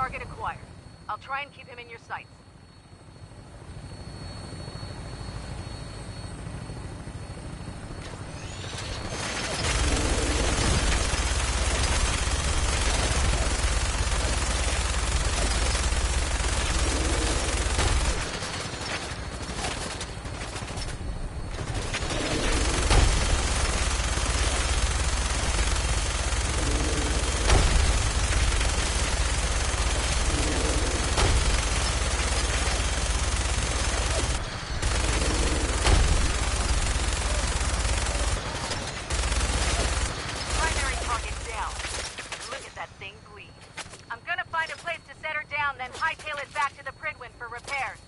Target acquired. I'll try and keep him in your sights. Then hightail it back to the Pridwin for repairs.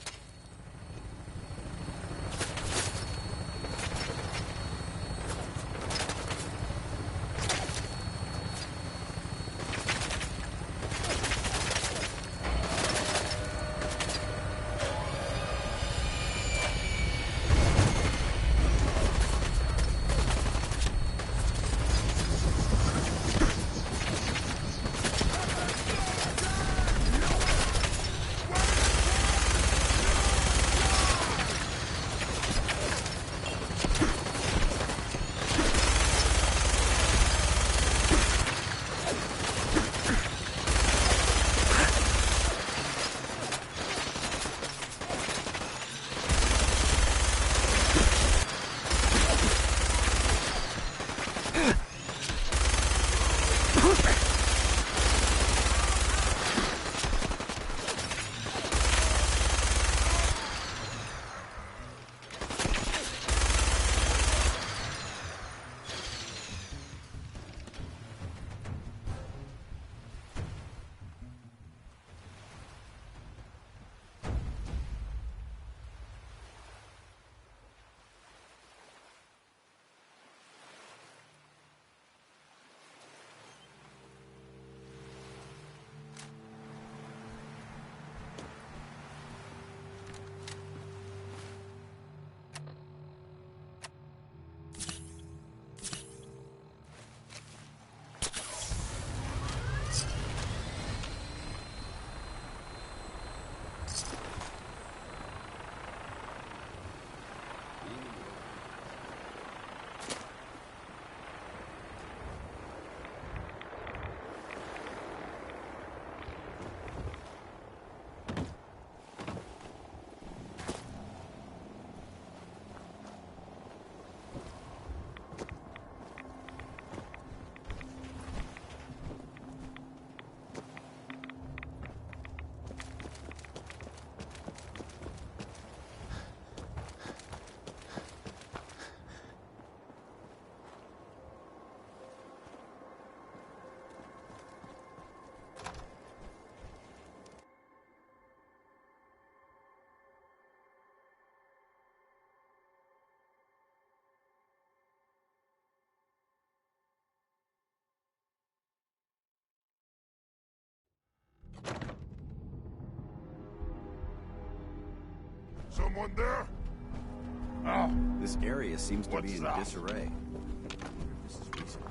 Someone there? Oh, this area seems to be in disarray. This is recent.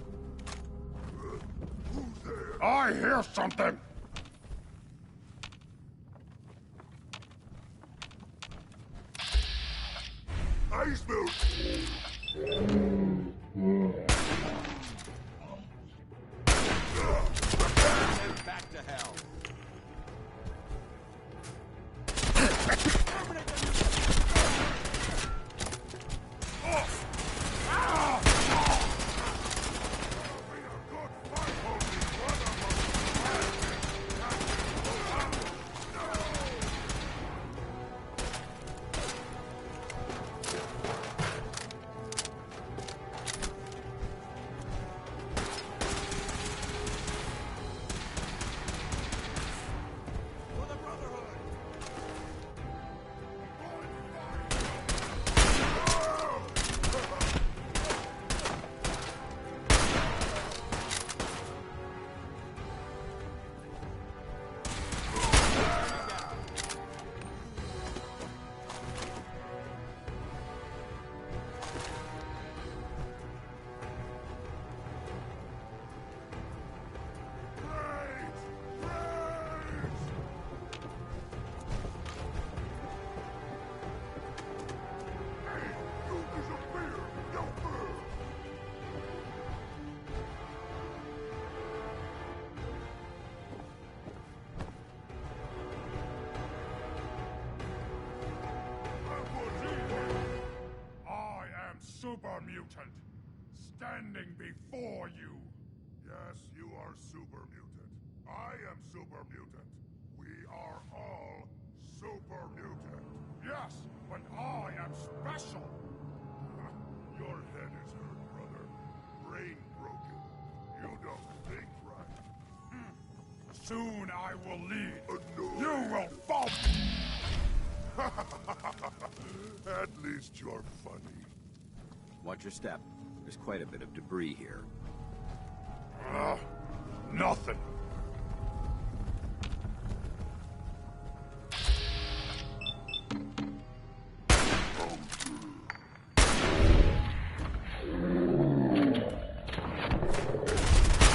Who's there? I hear something! Ice boot! Back to hell. mutant, standing before you. Yes, you are super mutant. I am super mutant. We are all super mutant. Yes, but I am special. Your head is hurt, brother. Brain broken. You don't think right. Soon I will lead. You will fall. At least you're funny. Watch your step. There's quite a bit of debris here. Nothing.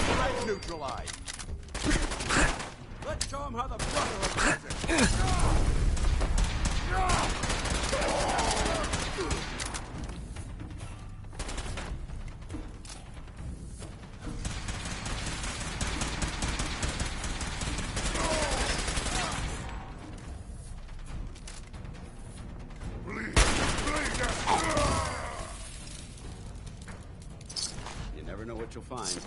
Right neutralized. Let's show him how the Brotherhood does it. You never know what you'll find.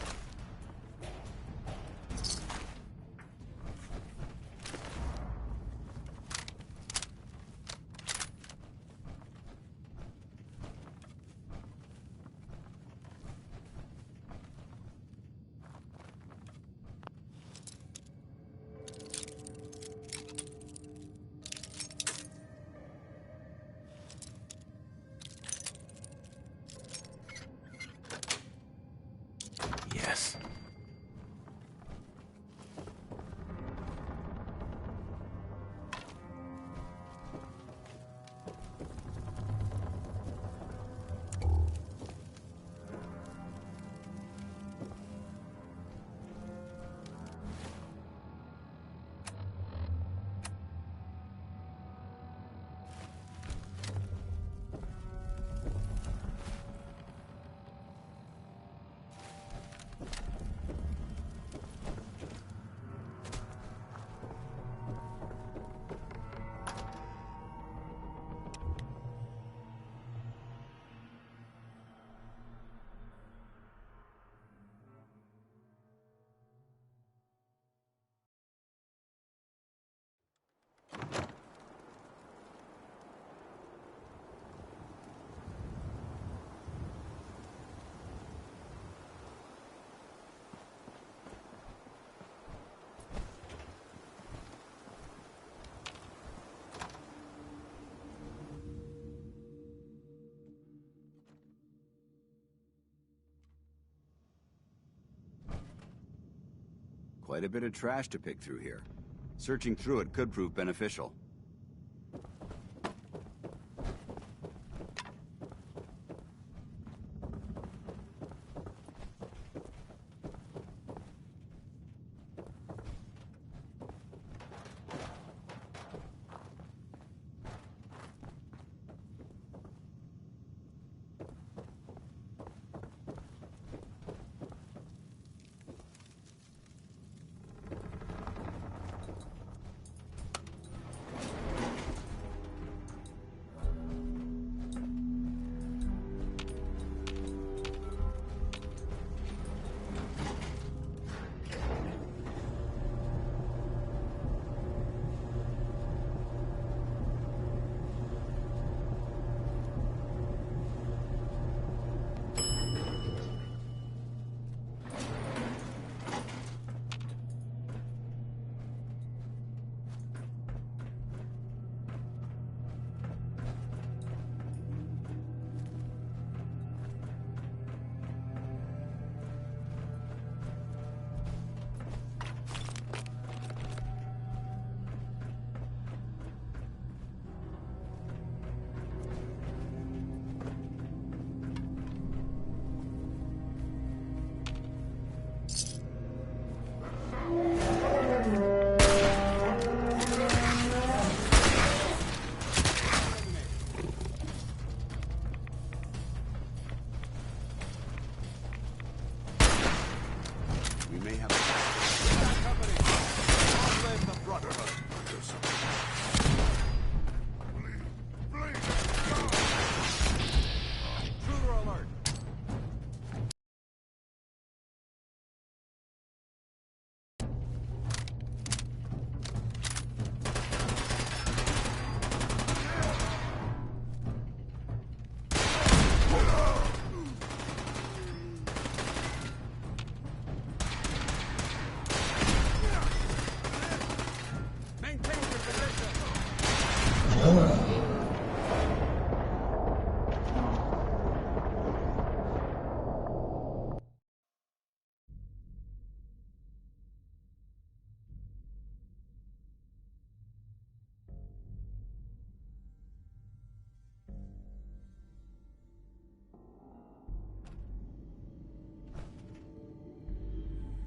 Yes. Quite a bit of trash to pick through here. Searching through it could prove beneficial.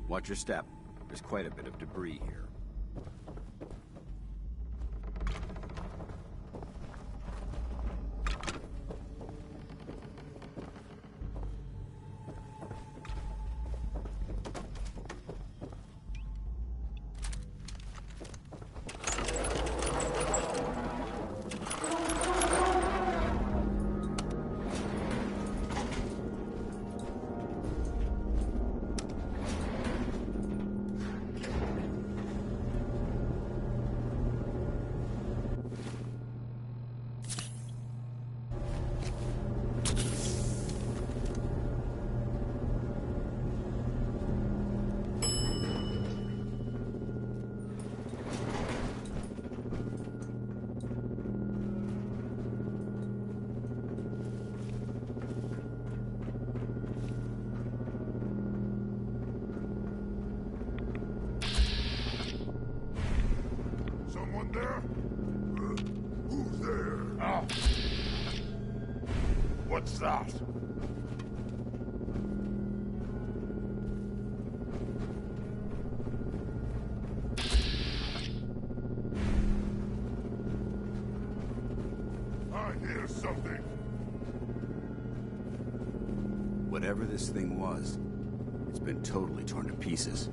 Watch your step. There's quite a bit of debris here. Someone there? Who's there? Ah. What's that? I hear something. Whatever this thing was, it's been totally torn to pieces.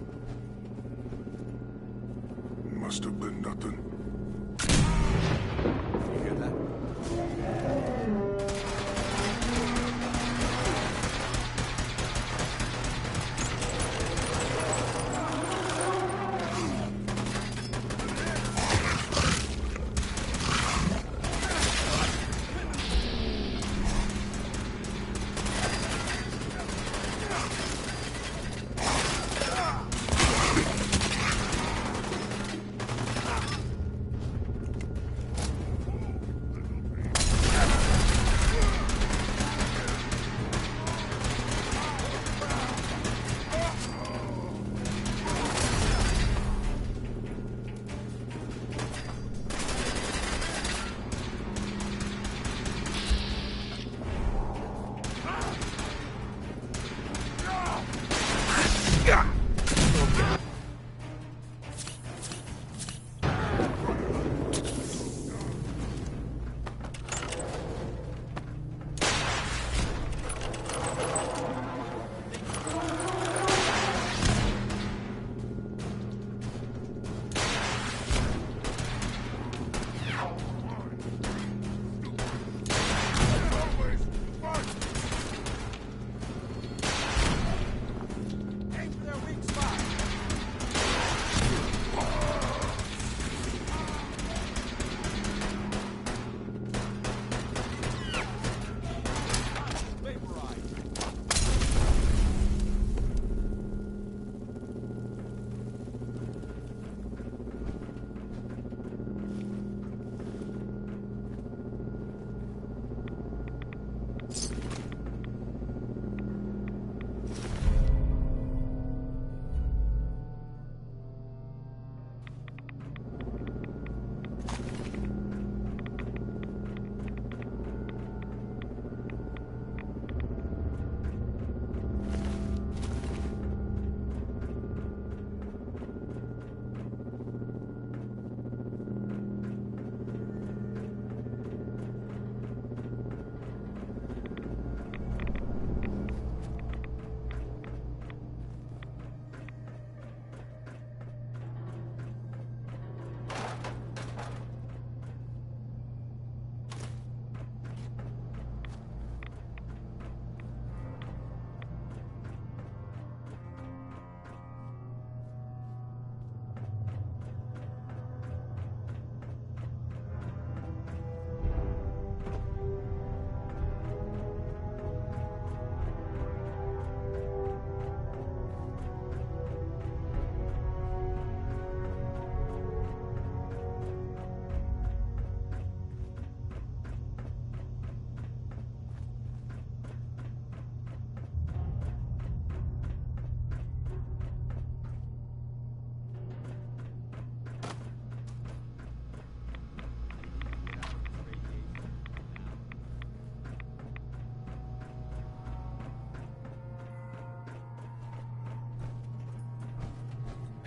Must have been nothing. You hear that?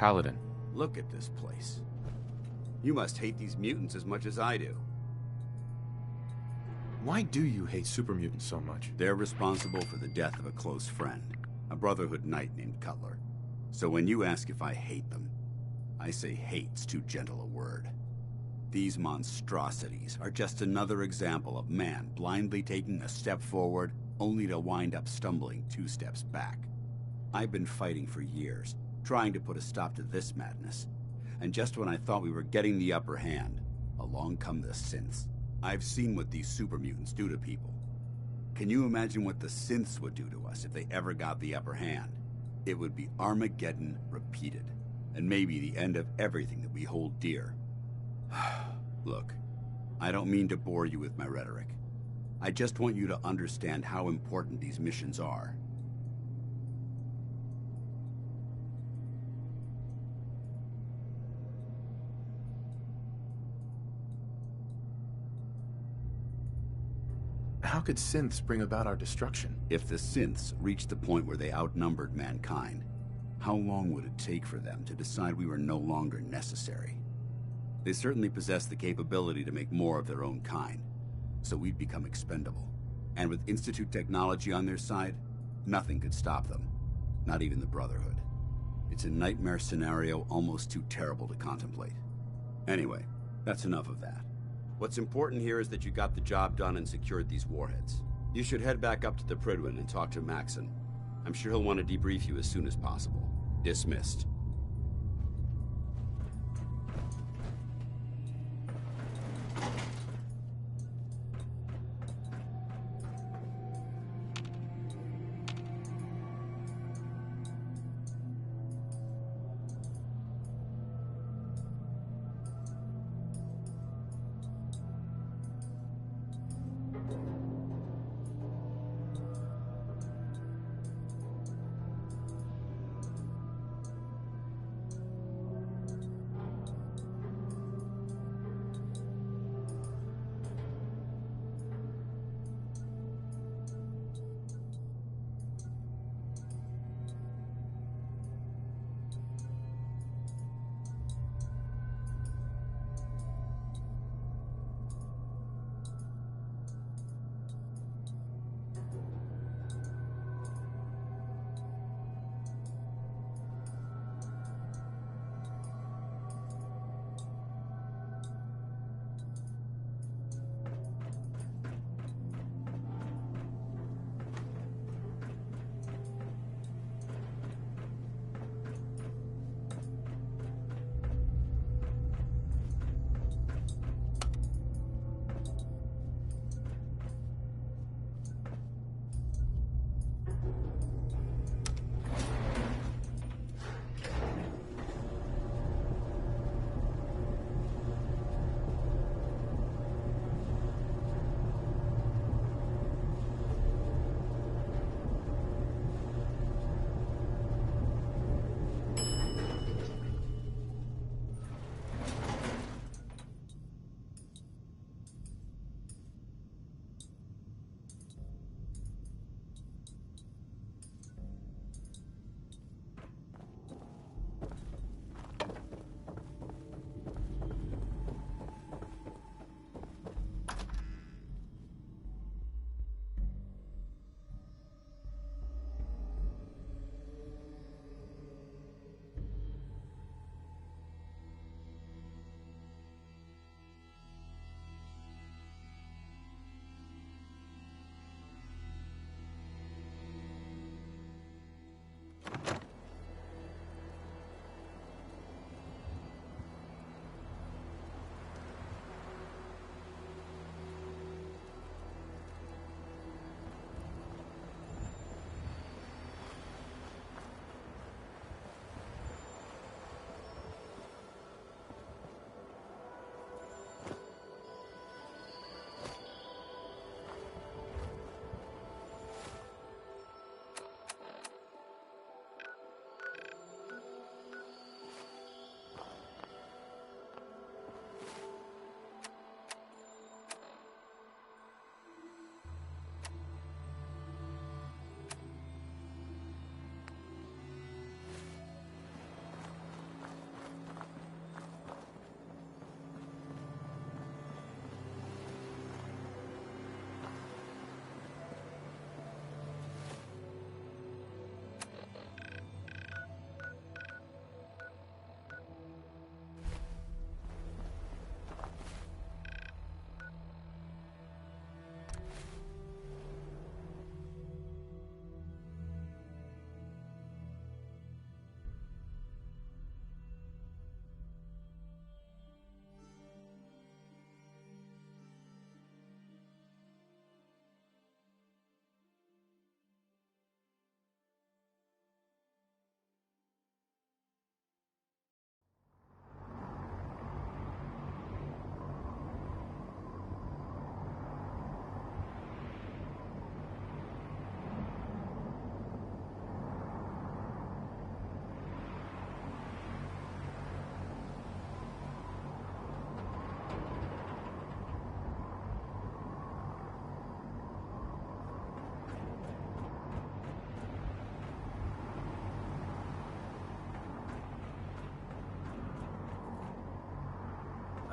Paladin. Look at this place. You must hate these mutants as much as I do. Why do you hate super mutants so much? They're responsible for the death of a close friend, a Brotherhood knight named Cutler. So when you ask if I hate them, I say hate's too gentle a word. These monstrosities are just another example of man blindly taking a step forward, only to wind up stumbling 2 steps back. I've been fighting for years, trying to put a stop to this madness. And just when I thought we were getting the upper hand, along come the synths. I've seen what these super mutants do to people. Can you imagine what the synths would do to us if they ever got the upper hand? It would be Armageddon repeated, and maybe the end of everything that we hold dear. Look, I don't mean to bore you with my rhetoric. I just want you to understand how important these missions are. How could synths bring about our destruction? If the synths reached the point where they outnumbered mankind, how long would it take for them to decide we were no longer necessary? They certainly possess the capability to make more of their own kind, so we'd become expendable. And with Institute technology on their side, nothing could stop them. Not even the Brotherhood. It's a nightmare scenario almost too terrible to contemplate. Anyway, that's enough of that. What's important here is that you got the job done and secured these warheads. You should head back up to the Prydwen and talk to Maxon. I'm sure he'll want to debrief you as soon as possible. Dismissed.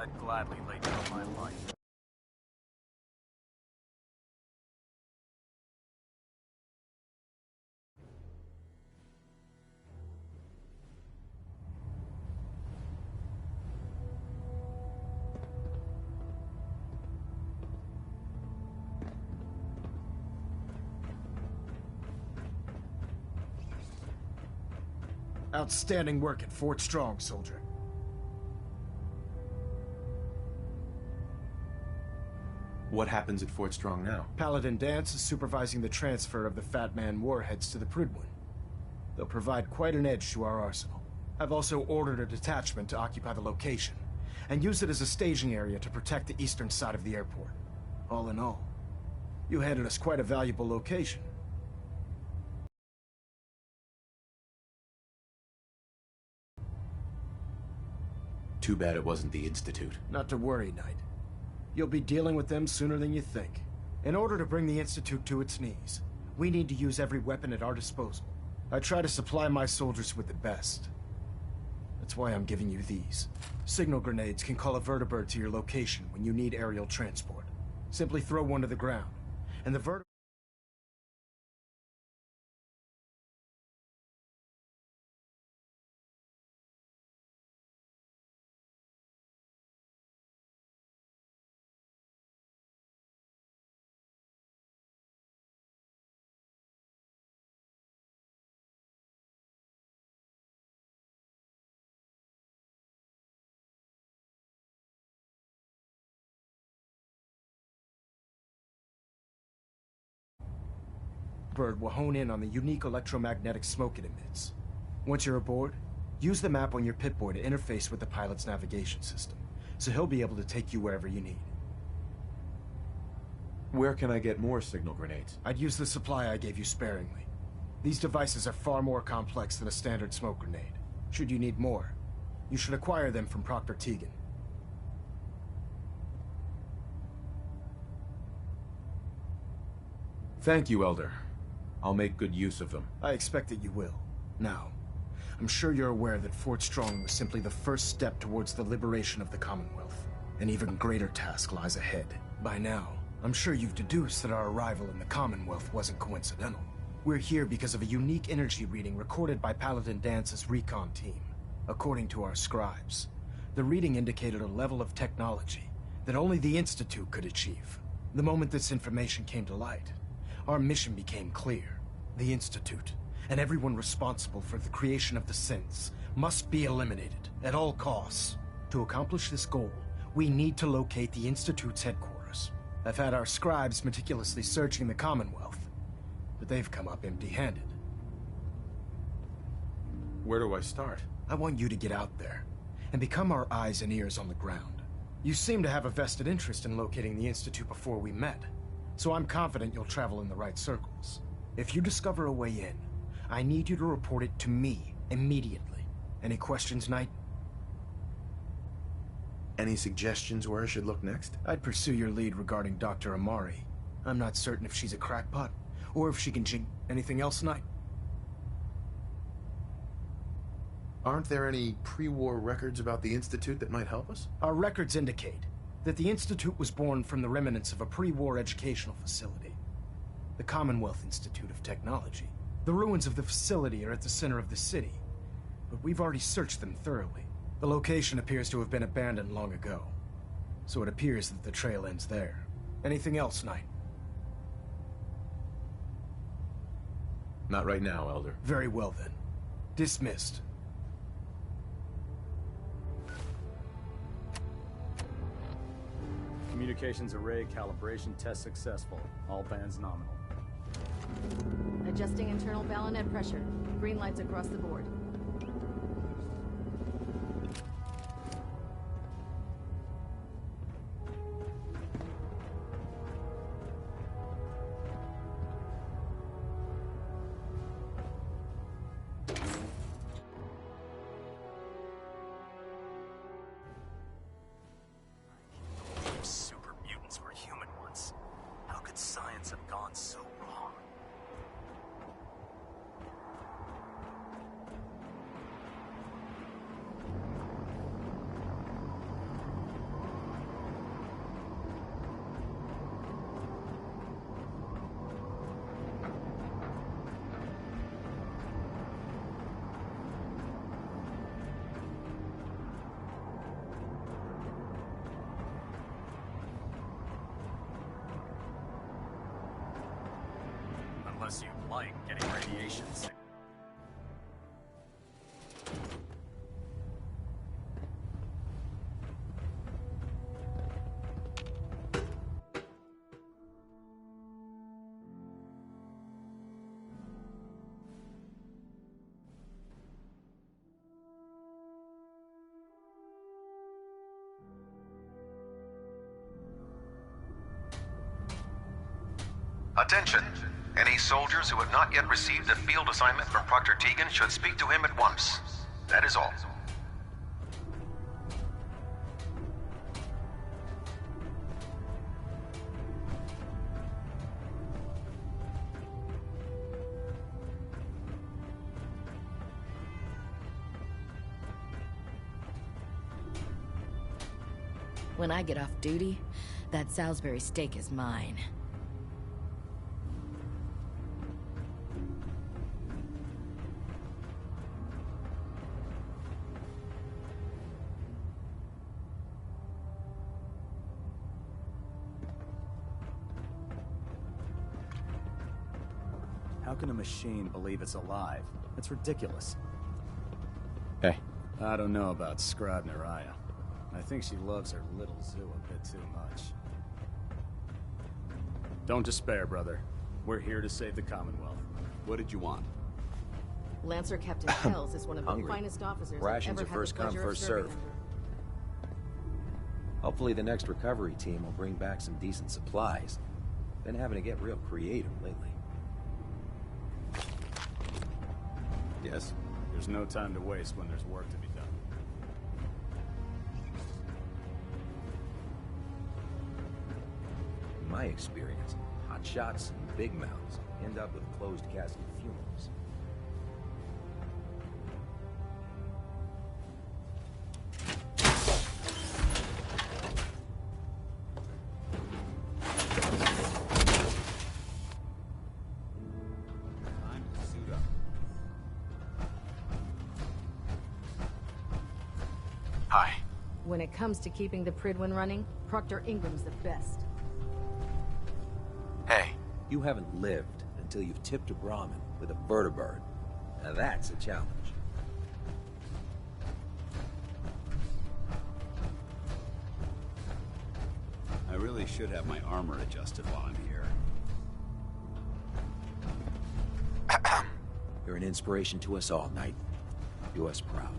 I'd gladly lay down my life. Outstanding work at Fort Strong, soldier. What happens at Fort Strong now? Paladin Dance is supervising the transfer of the Fat Man warheads to the Prydwen. They'll provide quite an edge to our arsenal. I've also ordered a detachment to occupy the location, and use it as a staging area to protect the eastern side of the airport. All in all, you handed us quite a valuable location. Too bad it wasn't the Institute. Not to worry, Knight. You'll be dealing with them sooner than you think. In order to bring the Institute to its knees, we need to use every weapon at our disposal. I try to supply my soldiers with the best. That's why I'm giving you these. Signal grenades can call a vertibird to your location when you need aerial transport. Simply throw one to the ground, and the vertibird... Bird will hone in on the unique electromagnetic smoke it emits. Once you're aboard, use the map on your Pip-Boy to interface with the pilot's navigation system, so he'll be able to take you wherever you need. Where can I get more signal grenades? I'd use the supply I gave you sparingly. These devices are far more complex than a standard smoke grenade. Should you need more, you should acquire them from Proctor Teagan. Thank you, Elder. I'll make good use of them. I expect that you will. Now, I'm sure you're aware that Fort Strong was simply the first step towards the liberation of the Commonwealth. An even greater task lies ahead. By now, I'm sure you've deduced that our arrival in the Commonwealth wasn't coincidental. We're here because of a unique energy reading recorded by Paladin Dance's recon team. According to our scribes, the reading indicated a level of technology that only the Institute could achieve. The moment this information came to light, our mission became clear. The Institute, and everyone responsible for the creation of the synths, must be eliminated at all costs. To accomplish this goal, we need to locate the Institute's headquarters. I've had our scribes meticulously searching the Commonwealth, but they've come up empty-handed. Where do I start? I want you to get out there and become our eyes and ears on the ground. You seem to have a vested interest in locating the Institute before we met, so I'm confident you'll travel in the right circles. If you discover a way in, I need you to report it to me immediately. Any questions, Knight? Any suggestions where I should look next? I'd pursue your lead regarding Dr. Amari. I'm not certain if she's a crackpot, or if she can jig... Anything else, Knight? Aren't there any pre-war records about the Institute that might help us? Our records indicate that the Institute was born from the remnants of a pre-war educational facility, the Commonwealth Institute of Technology. The ruins of the facility are at the center of the city, but we've already searched them thoroughly. The location appears to have been abandoned long ago, so it appears that the trail ends there. Anything else, Knight? Not right now, Elder. Very well, then. Dismissed. Communications array calibration test successful. All bands nominal. Adjusting internal ballonet pressure. Green lights across the board. Super mutants were human once. How could science have gone so wrong? Unless you like getting radiation sick. Attention! Any soldiers who have not yet received a field assignment from Proctor Tegan should speak to him at once. That is all. When I get off duty, that Salisbury steak is mine. How can a machine believe it's alive? That's ridiculous. Hey. I don't know about Scribe Naraya. I think she loves her little zoo a bit too much. Don't despair, brother. We're here to save the Commonwealth. What did you want? Lancer Captain Kells is one of the finest officers Rations I've ever are first had the come, pleasure of first serving serve. under. Hopefully the next recovery team will bring back some decent supplies. Been having to get real creative lately. Yes? There's no time to waste when there's work to be done. In my experience, hot shots and big mouths end up with closed casket funerals. Hi. When it comes to keeping the Pridwin running, Proctor Ingram's the best. Hey. You haven't lived until you've tipped a Brahmin with a vertibird. Now that's a challenge. I really should have my armor adjusted while I'm here. You're an inspiration to us all, Knight. Do us proud.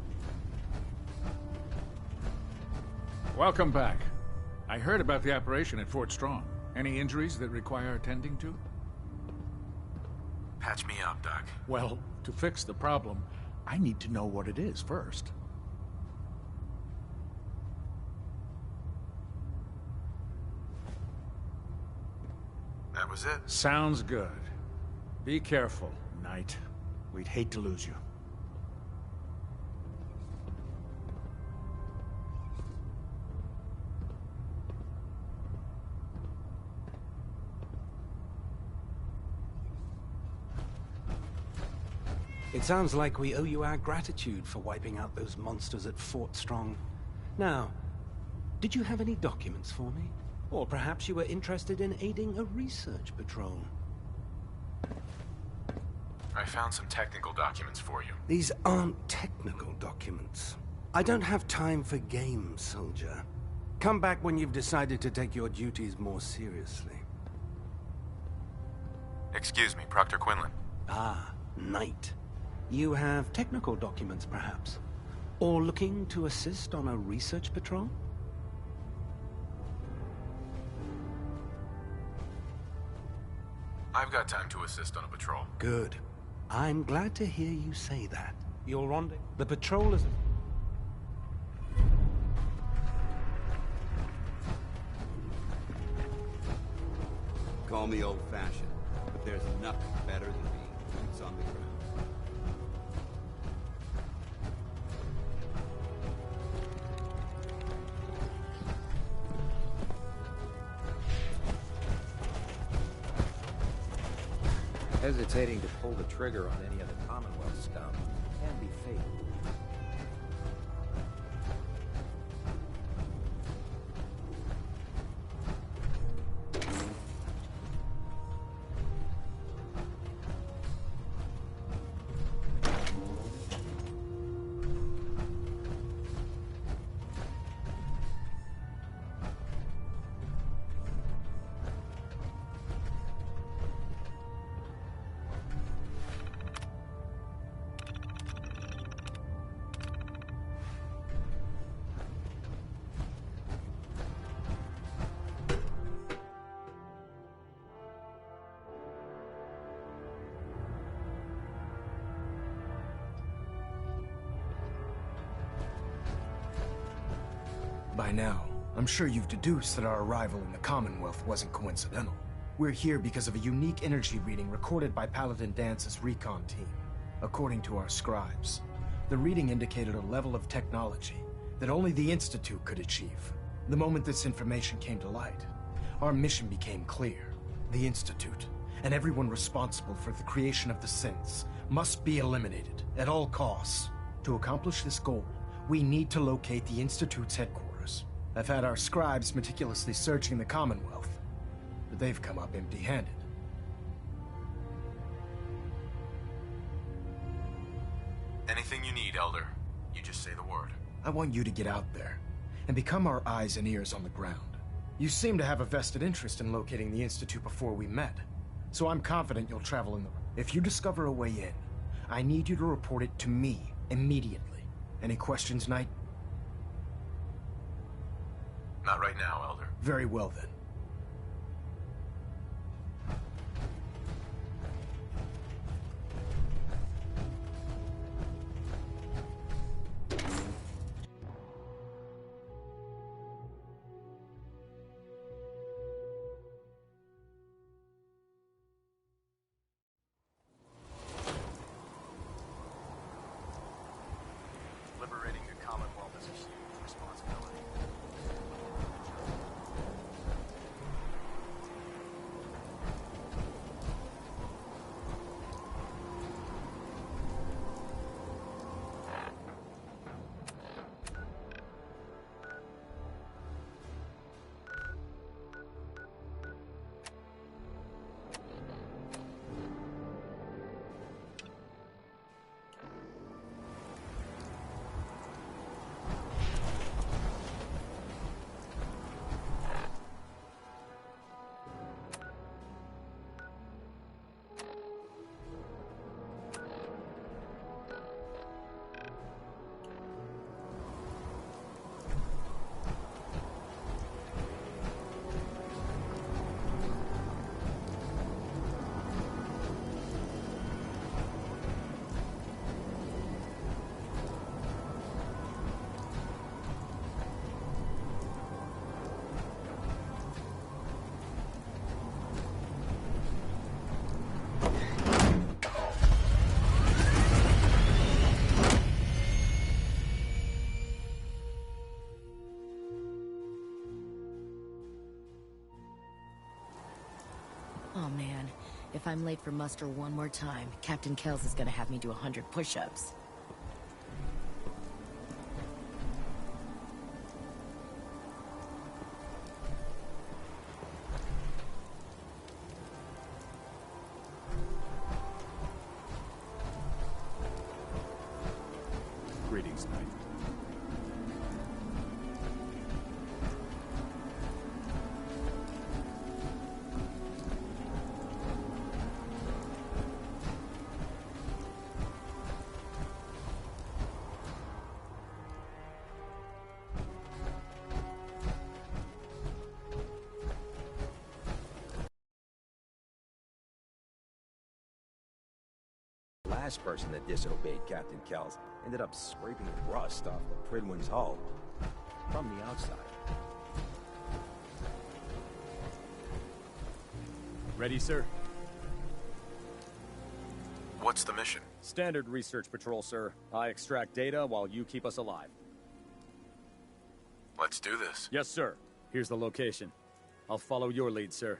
Welcome back. I heard about the operation at Fort Strong. Any injuries that require attending to? Patch me up, Doc. Well, to fix the problem, I need to know what it is first. That was it. Sounds good. Be careful, Knight. We'd hate to lose you. It sounds like we owe you our gratitude for wiping out those monsters at Fort Strong. Now, did you have any documents for me? Or perhaps you were interested in aiding a research patrol? I found some technical documents for you. These aren't technical documents. I don't have time for games, soldier. Come back when you've decided to take your duties more seriously. Excuse me, Proctor Quinlan. Ah, Knight. You have technical documents, perhaps? Or looking to assist on a research patrol? I've got time to assist on a patrol. Good. I'm glad to hear you say that. Your rendezvous? The patrol is... Call me old-fashioned, but there's nothing better than being boots on the ground. Hesitating to pull the trigger on any of the Commonwealth stuff can be fatal. By now, I'm sure you've deduced that our arrival in the Commonwealth wasn't coincidental. We're here because of a unique energy reading recorded by Paladin Dance's recon team. According to our scribes, the reading indicated a level of technology that only the Institute could achieve. The moment this information came to light, our mission became clear. The Institute, and everyone responsible for the creation of the synths, must be eliminated at all costs. To accomplish this goal, we need to locate the Institute's headquarters. I've had our scribes meticulously searching the Commonwealth, but they've come up empty-handed. Anything you need, Elder. You just say the word. I want you to get out there and become our eyes and ears on the ground. You seem to have a vested interest in locating the Institute before we met, so I'm confident you'll travel in the... If you discover a way in, I need you to report it to me immediately. Any questions, Knight? Not right now, Elder. Very well, then. Liberating the Commonwealth is a huge responsibility. Oh man, if I'm late for muster one more time, Captain Kells is gonna have me do 100 push-ups. Greetings, Knight. The last person that disobeyed Captain Kells ended up scraping rust off the Pridwin's hull from the outside. Ready, sir? What's the mission? Standard research patrol, sir. I extract data while you keep us alive. Let's do this. Yes, sir. Here's the location. I'll follow your lead, sir.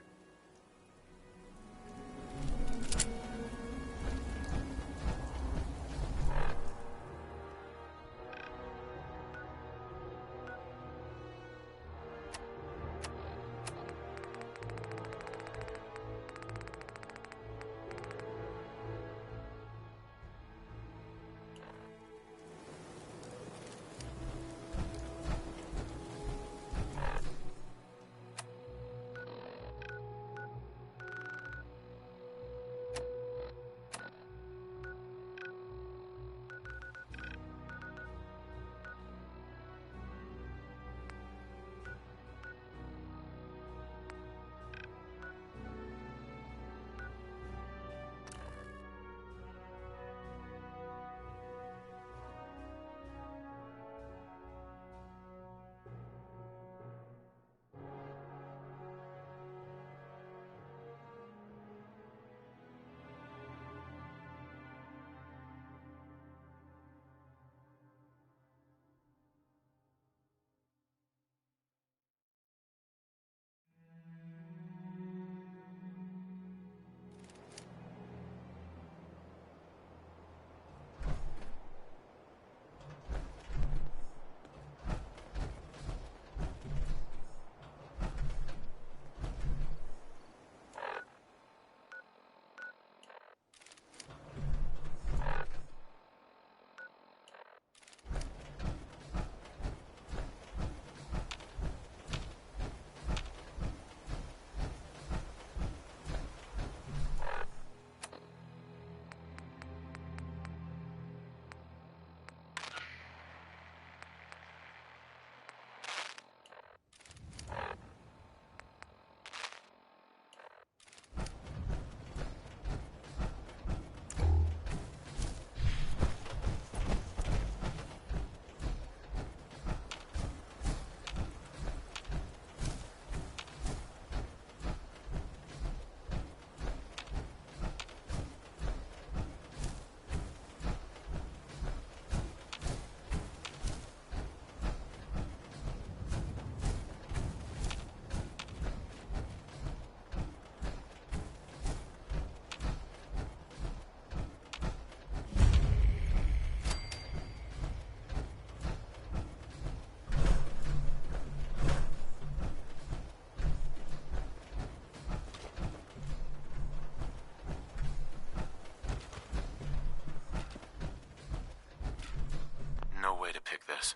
this.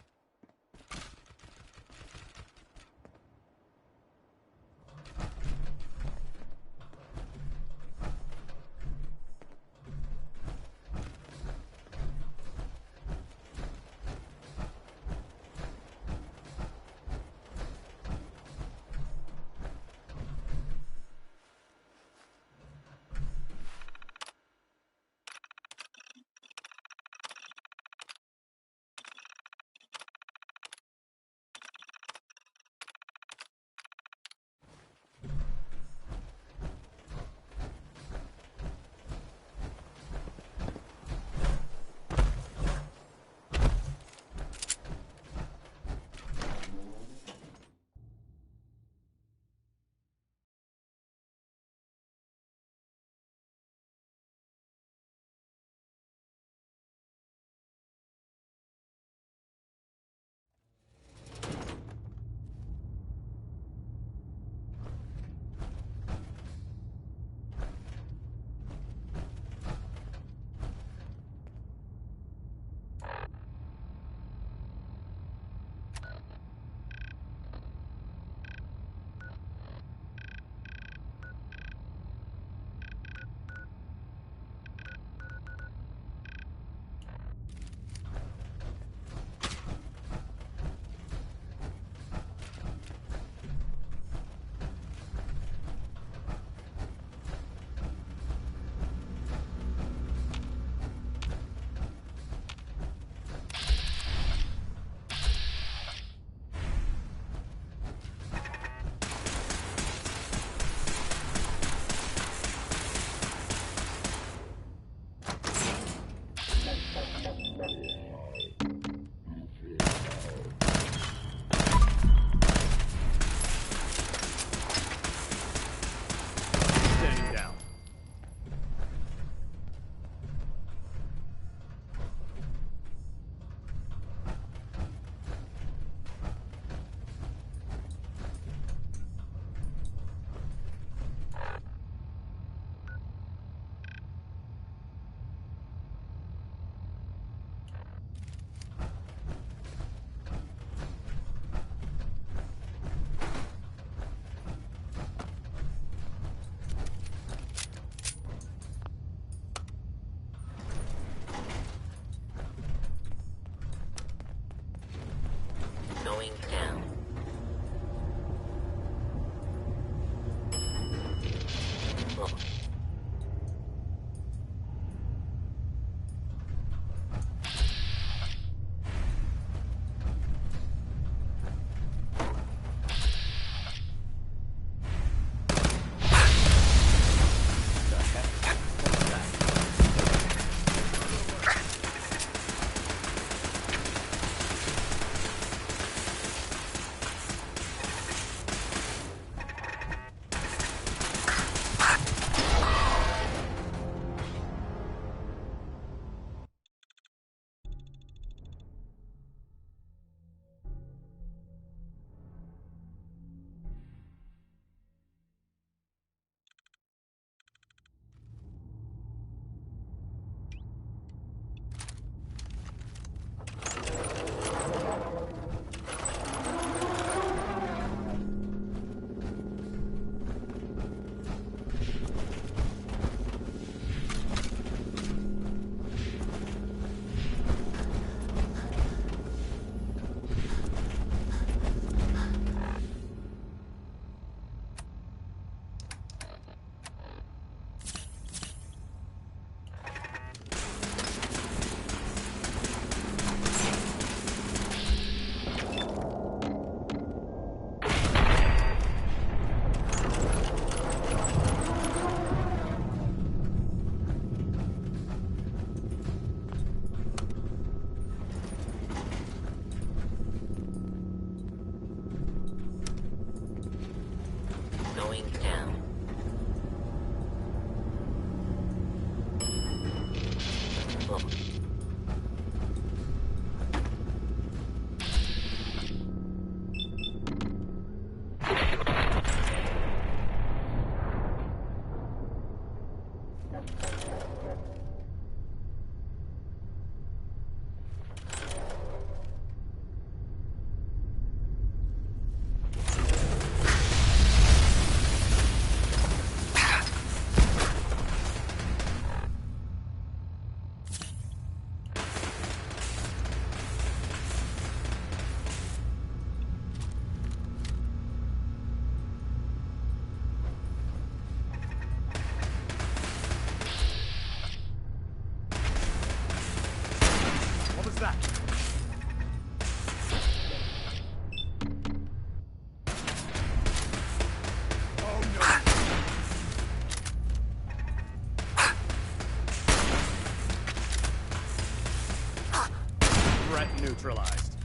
Threat neutralized.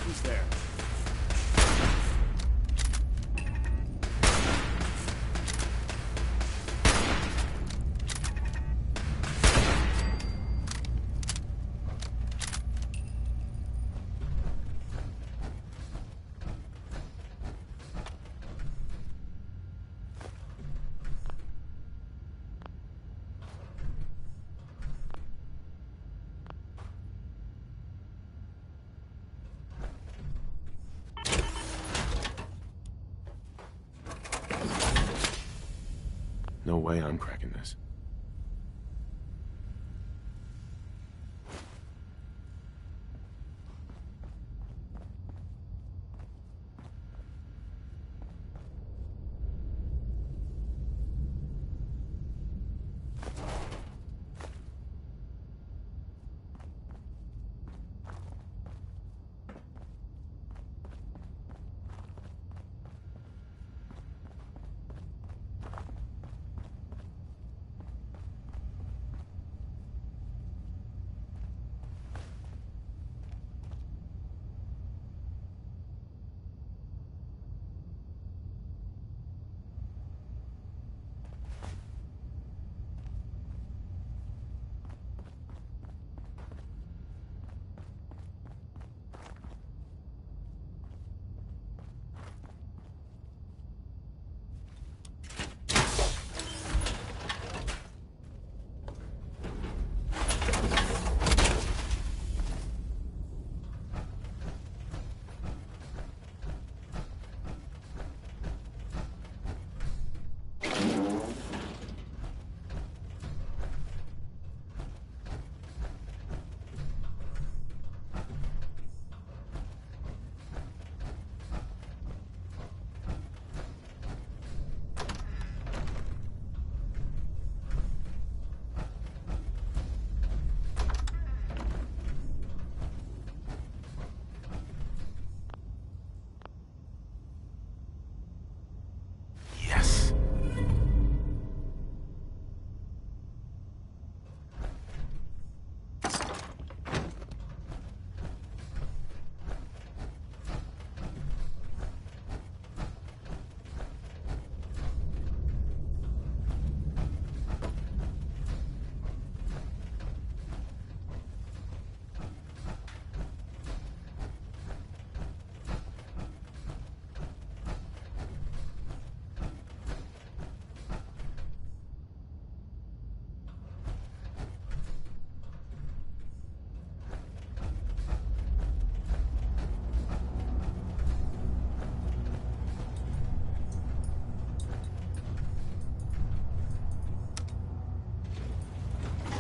Who's there? No way I'm cracking this.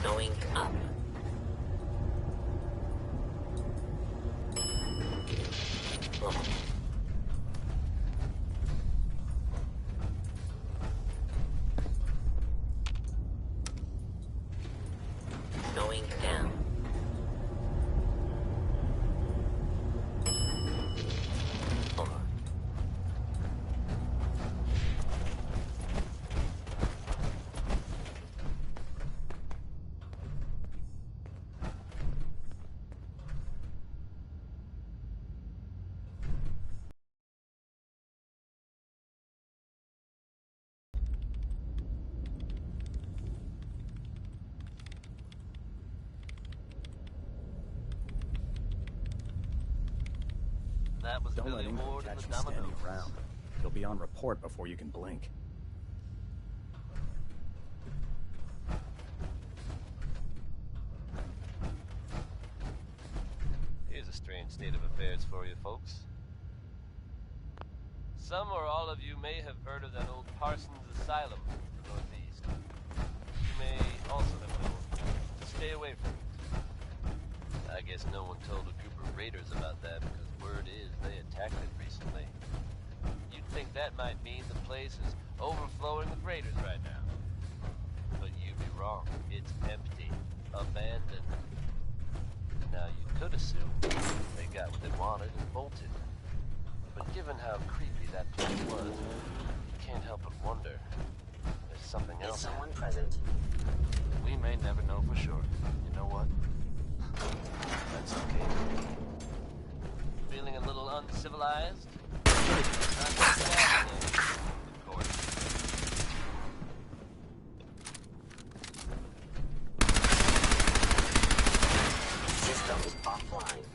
Going up. Oh. Going down. Hold on. That was Don't let anyone catch you standing around. You'll be on report before you can blink. Here's a strange state of affairs for you folks. Some or all of you may have heard of that old Parsons Asylum in the Northeast. You may also have known to stay away from it. I guess no one told a group of raiders about that because word is they attacked it recently. You'd think that might mean the place is overflowing with raiders right now. But you'd be wrong. It's empty. Abandoned. Now you could assume they got what they wanted and bolted. But given how creepy that place was, you someone present. We may never know for sure. You know what? That's okay. Feeling a little uncivilized? Not just happening, of course. Systems offline.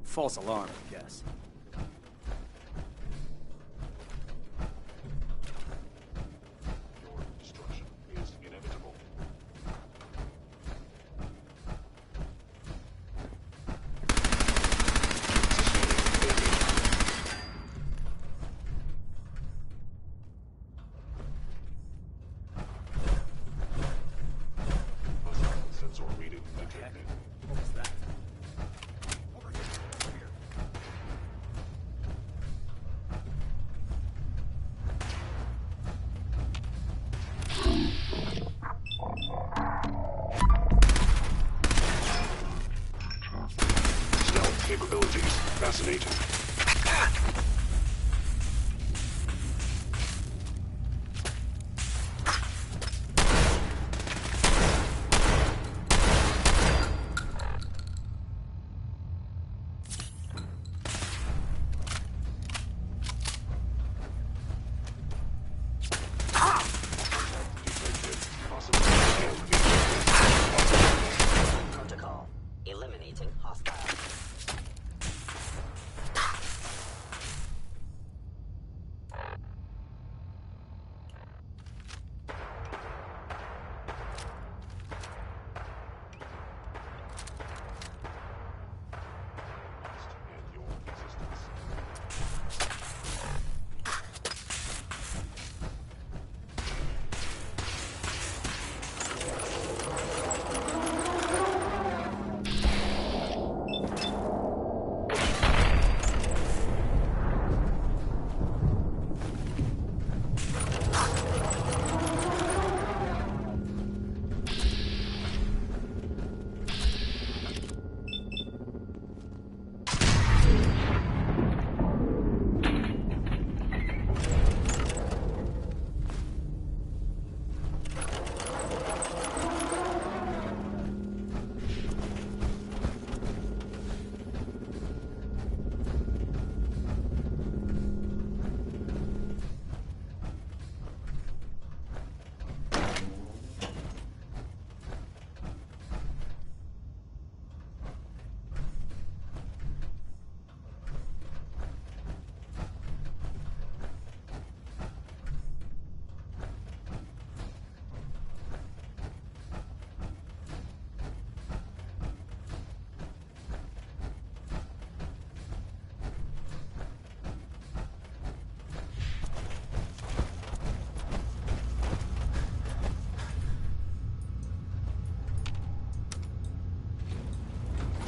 False alarm, I guess. Capabilities. Fascinating. Protocol. Eliminating hostile.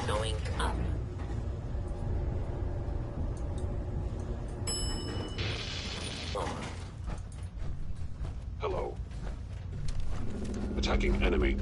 Going up. Hello. Attacking enemy.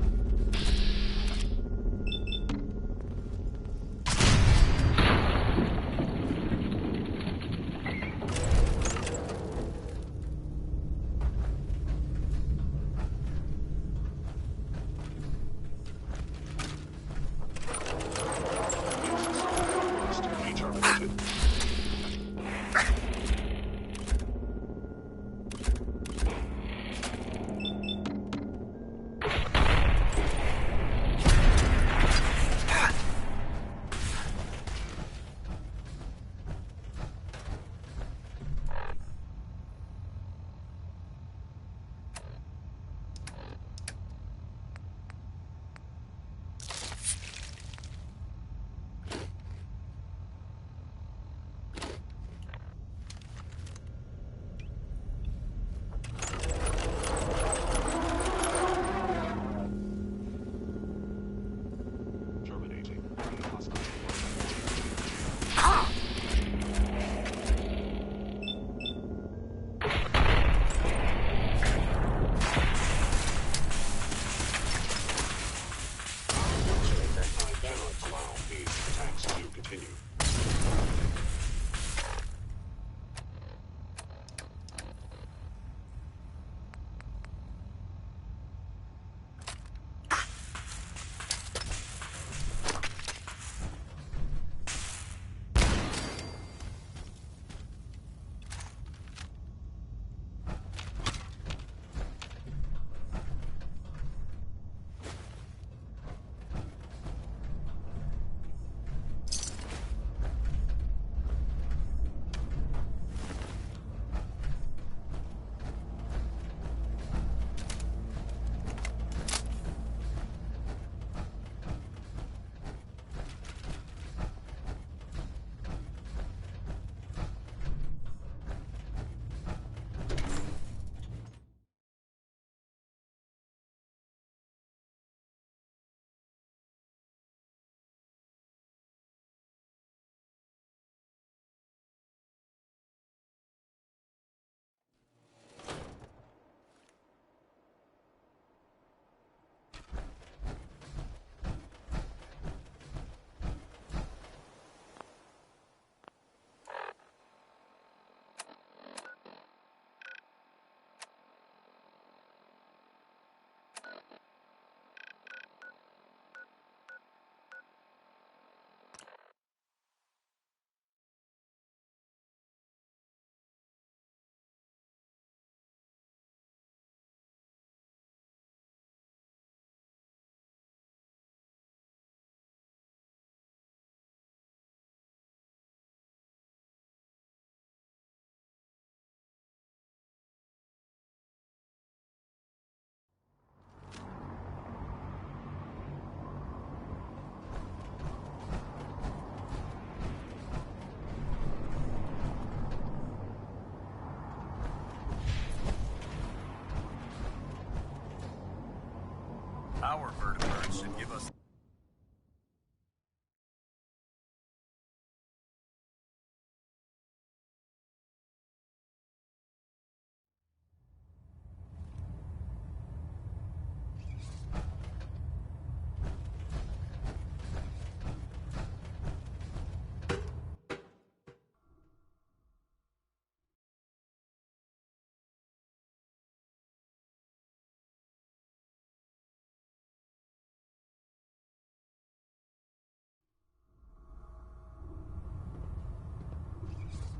Our vertebrates should give us...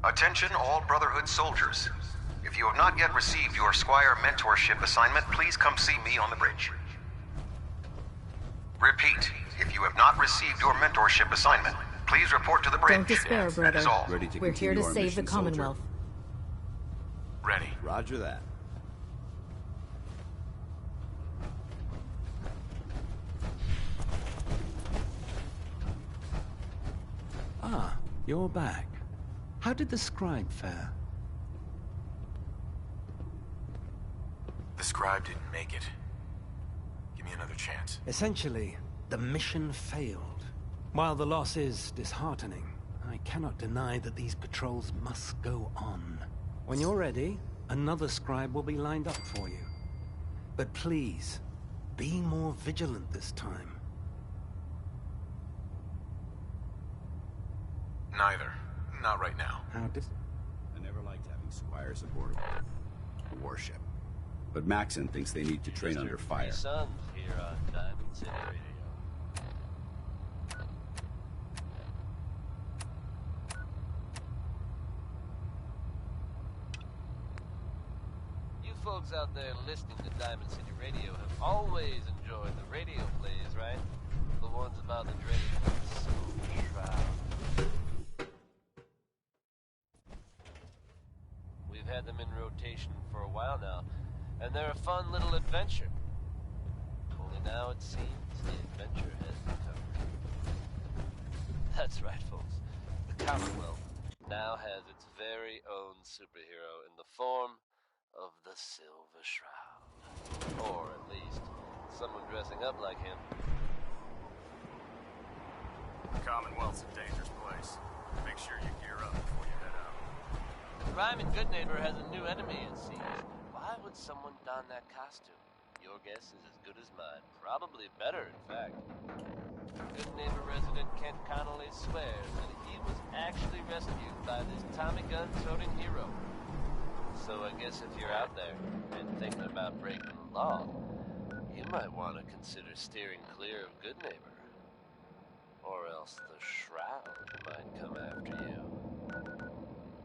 Attention all Brotherhood soldiers. If you have not yet received your Squire mentorship assignment, please come see me on the bridge. Repeat, if you have not received your mentorship assignment, please report to the bridge. Don't despair, That brother. is all. Ready to We're here continue to our save mission, the soldier? Commonwealth. Ready. Roger that. Ah, you're back. How did the scribe fare? The scribe didn't make it. Give me another chance. Essentially, the mission failed. While the loss is disheartening, I cannot deny that these patrols must go on. When you're ready, another scribe will be lined up for you. But please, be more vigilant this time. Neither. Not right now. How did... I never liked having squires aboard a warship. But Maxon thinks they need to train under fire. Sons here on Diamond City Radio. You folks out there listening to Diamond City Radio have always enjoyed the radio plays, right? The ones about the dreaded Silver Shroud. We've had them in rotation for a while now, and they're a fun little adventure. Only now it seems the adventure has been covered. That's right, folks. The Commonwealth now has its very own superhero in the form of the Silver Shroud. Or, at least, someone dressing up like him. The Commonwealth's a dangerous place. Make sure you gear up before you head out. Ryman Goodneighbor has a new enemy, it seems. Why would someone don that costume? Your guess is as good as mine. Probably better, in fact. Goodneighbor resident Kent Connolly swears that he was actually rescued by this Tommy gun-toting hero. So I guess if you're out there and thinking about breaking the law, you might want to consider steering clear of Goodneighbor. Or else the Shroud might come after you.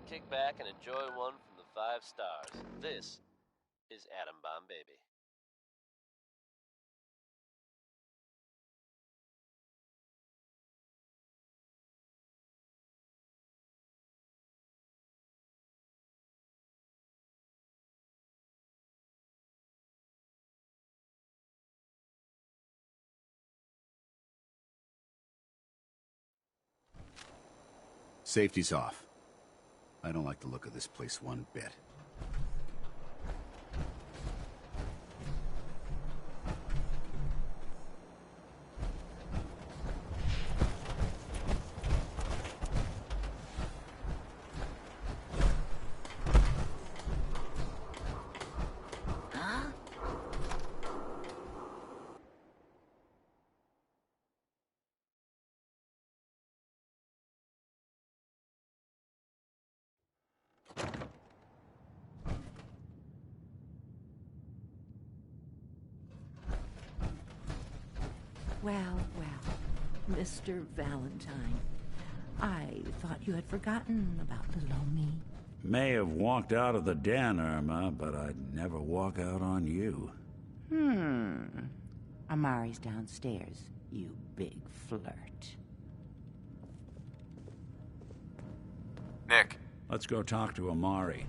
Kick back and enjoy one from the 5 stars. This is Atom Bomb Baby. Safety's off. I don't like the look of this place one bit. Well, well, Mr. Valentine. I thought you had forgotten about little old me. May have walked out of the den, Irma, but I'd never walk out on you. Amari's downstairs, you big flirt. Nick. Let's go talk to Amari.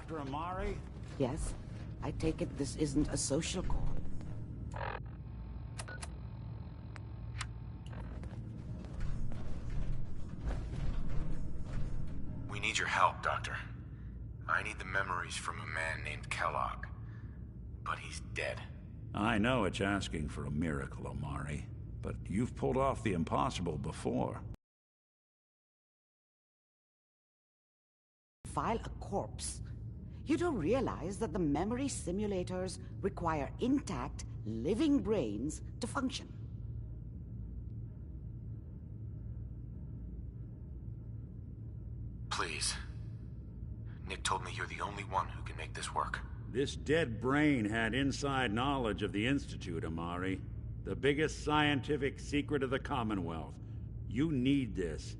Dr. Amari? Yes. I take it this isn't a social call. We need your help, Doctor. I need the memories from a man named Kellogg. But he's dead. I know it's asking for a miracle, Amari, but you've pulled off the impossible before. File a corpse. You don't realize that the memory simulators require intact, living brains to function. Please. Nick told me you're the only one who can make this work. This dead brain had inside knowledge of the Institute, Amari. The biggest scientific secret of the Commonwealth. You need this,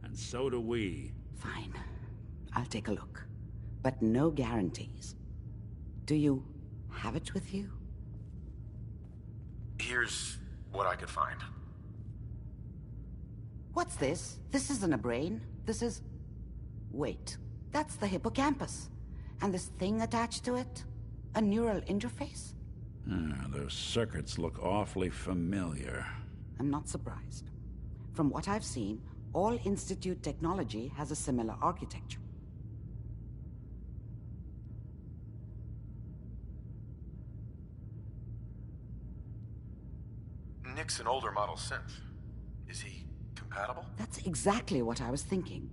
and so do we. Fine. I'll take a look. But no guarantees. Do you have it with you? Here's what I could find. What's this? This isn't a brain. This is... Wait. That's the hippocampus. And this thing attached to it? A neural interface? Those circuits look awfully familiar. I'm not surprised. From what I've seen, all Institute technology has a similar architecture. Nick's an older model synth. Is he compatible? That's exactly what I was thinking.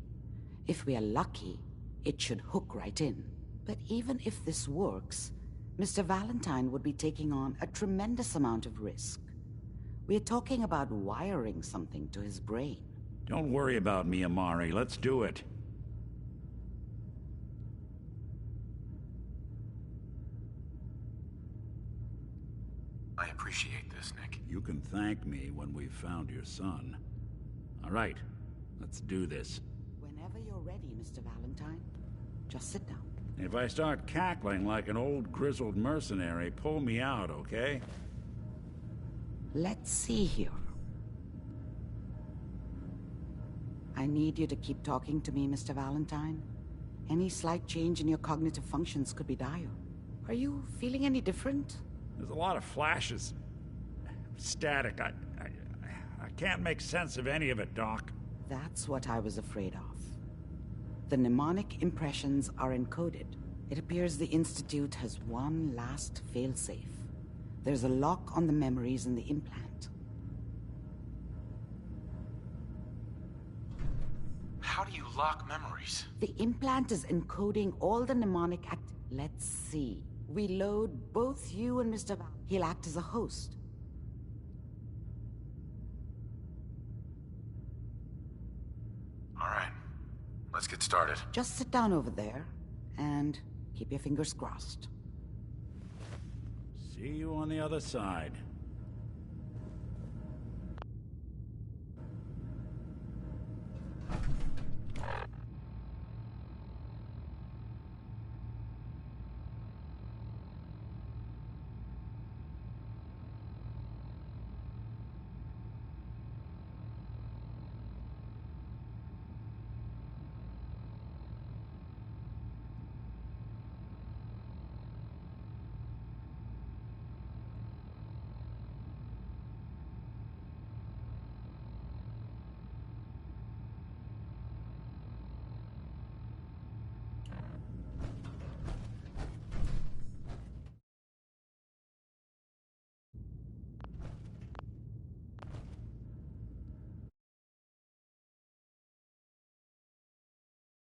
If we are lucky, it should hook right in. But even if this works, Mr. Valentine would be taking on a tremendous amount of risk. We're talking about wiring something to his brain. Don't worry about me, Amari. Let's do it. I appreciate this, Nick. You can thank me when we've found your son. All right, let's do this. Whenever you're ready, Mr. Valentine, just sit down. If I start cackling like an old grizzled mercenary, pull me out, okay? Let's see here. I need you to keep talking to me, Mr. Valentine. Any slight change in your cognitive functions could be dire. Are you feeling any different? There's a lot of flashes. Static. I can't make sense of any of it, Doc. That's what I was afraid of. The mnemonic impressions are encoded. It appears the Institute has one last failsafe. There's a lock on the memories in the implant. How do you lock memories? The implant is encoding all the mnemonic Let's see. We load both you and Mr. Val. He'll act as a host. All right. Let's get started. Just sit down over there and keep your fingers crossed. See you on the other side.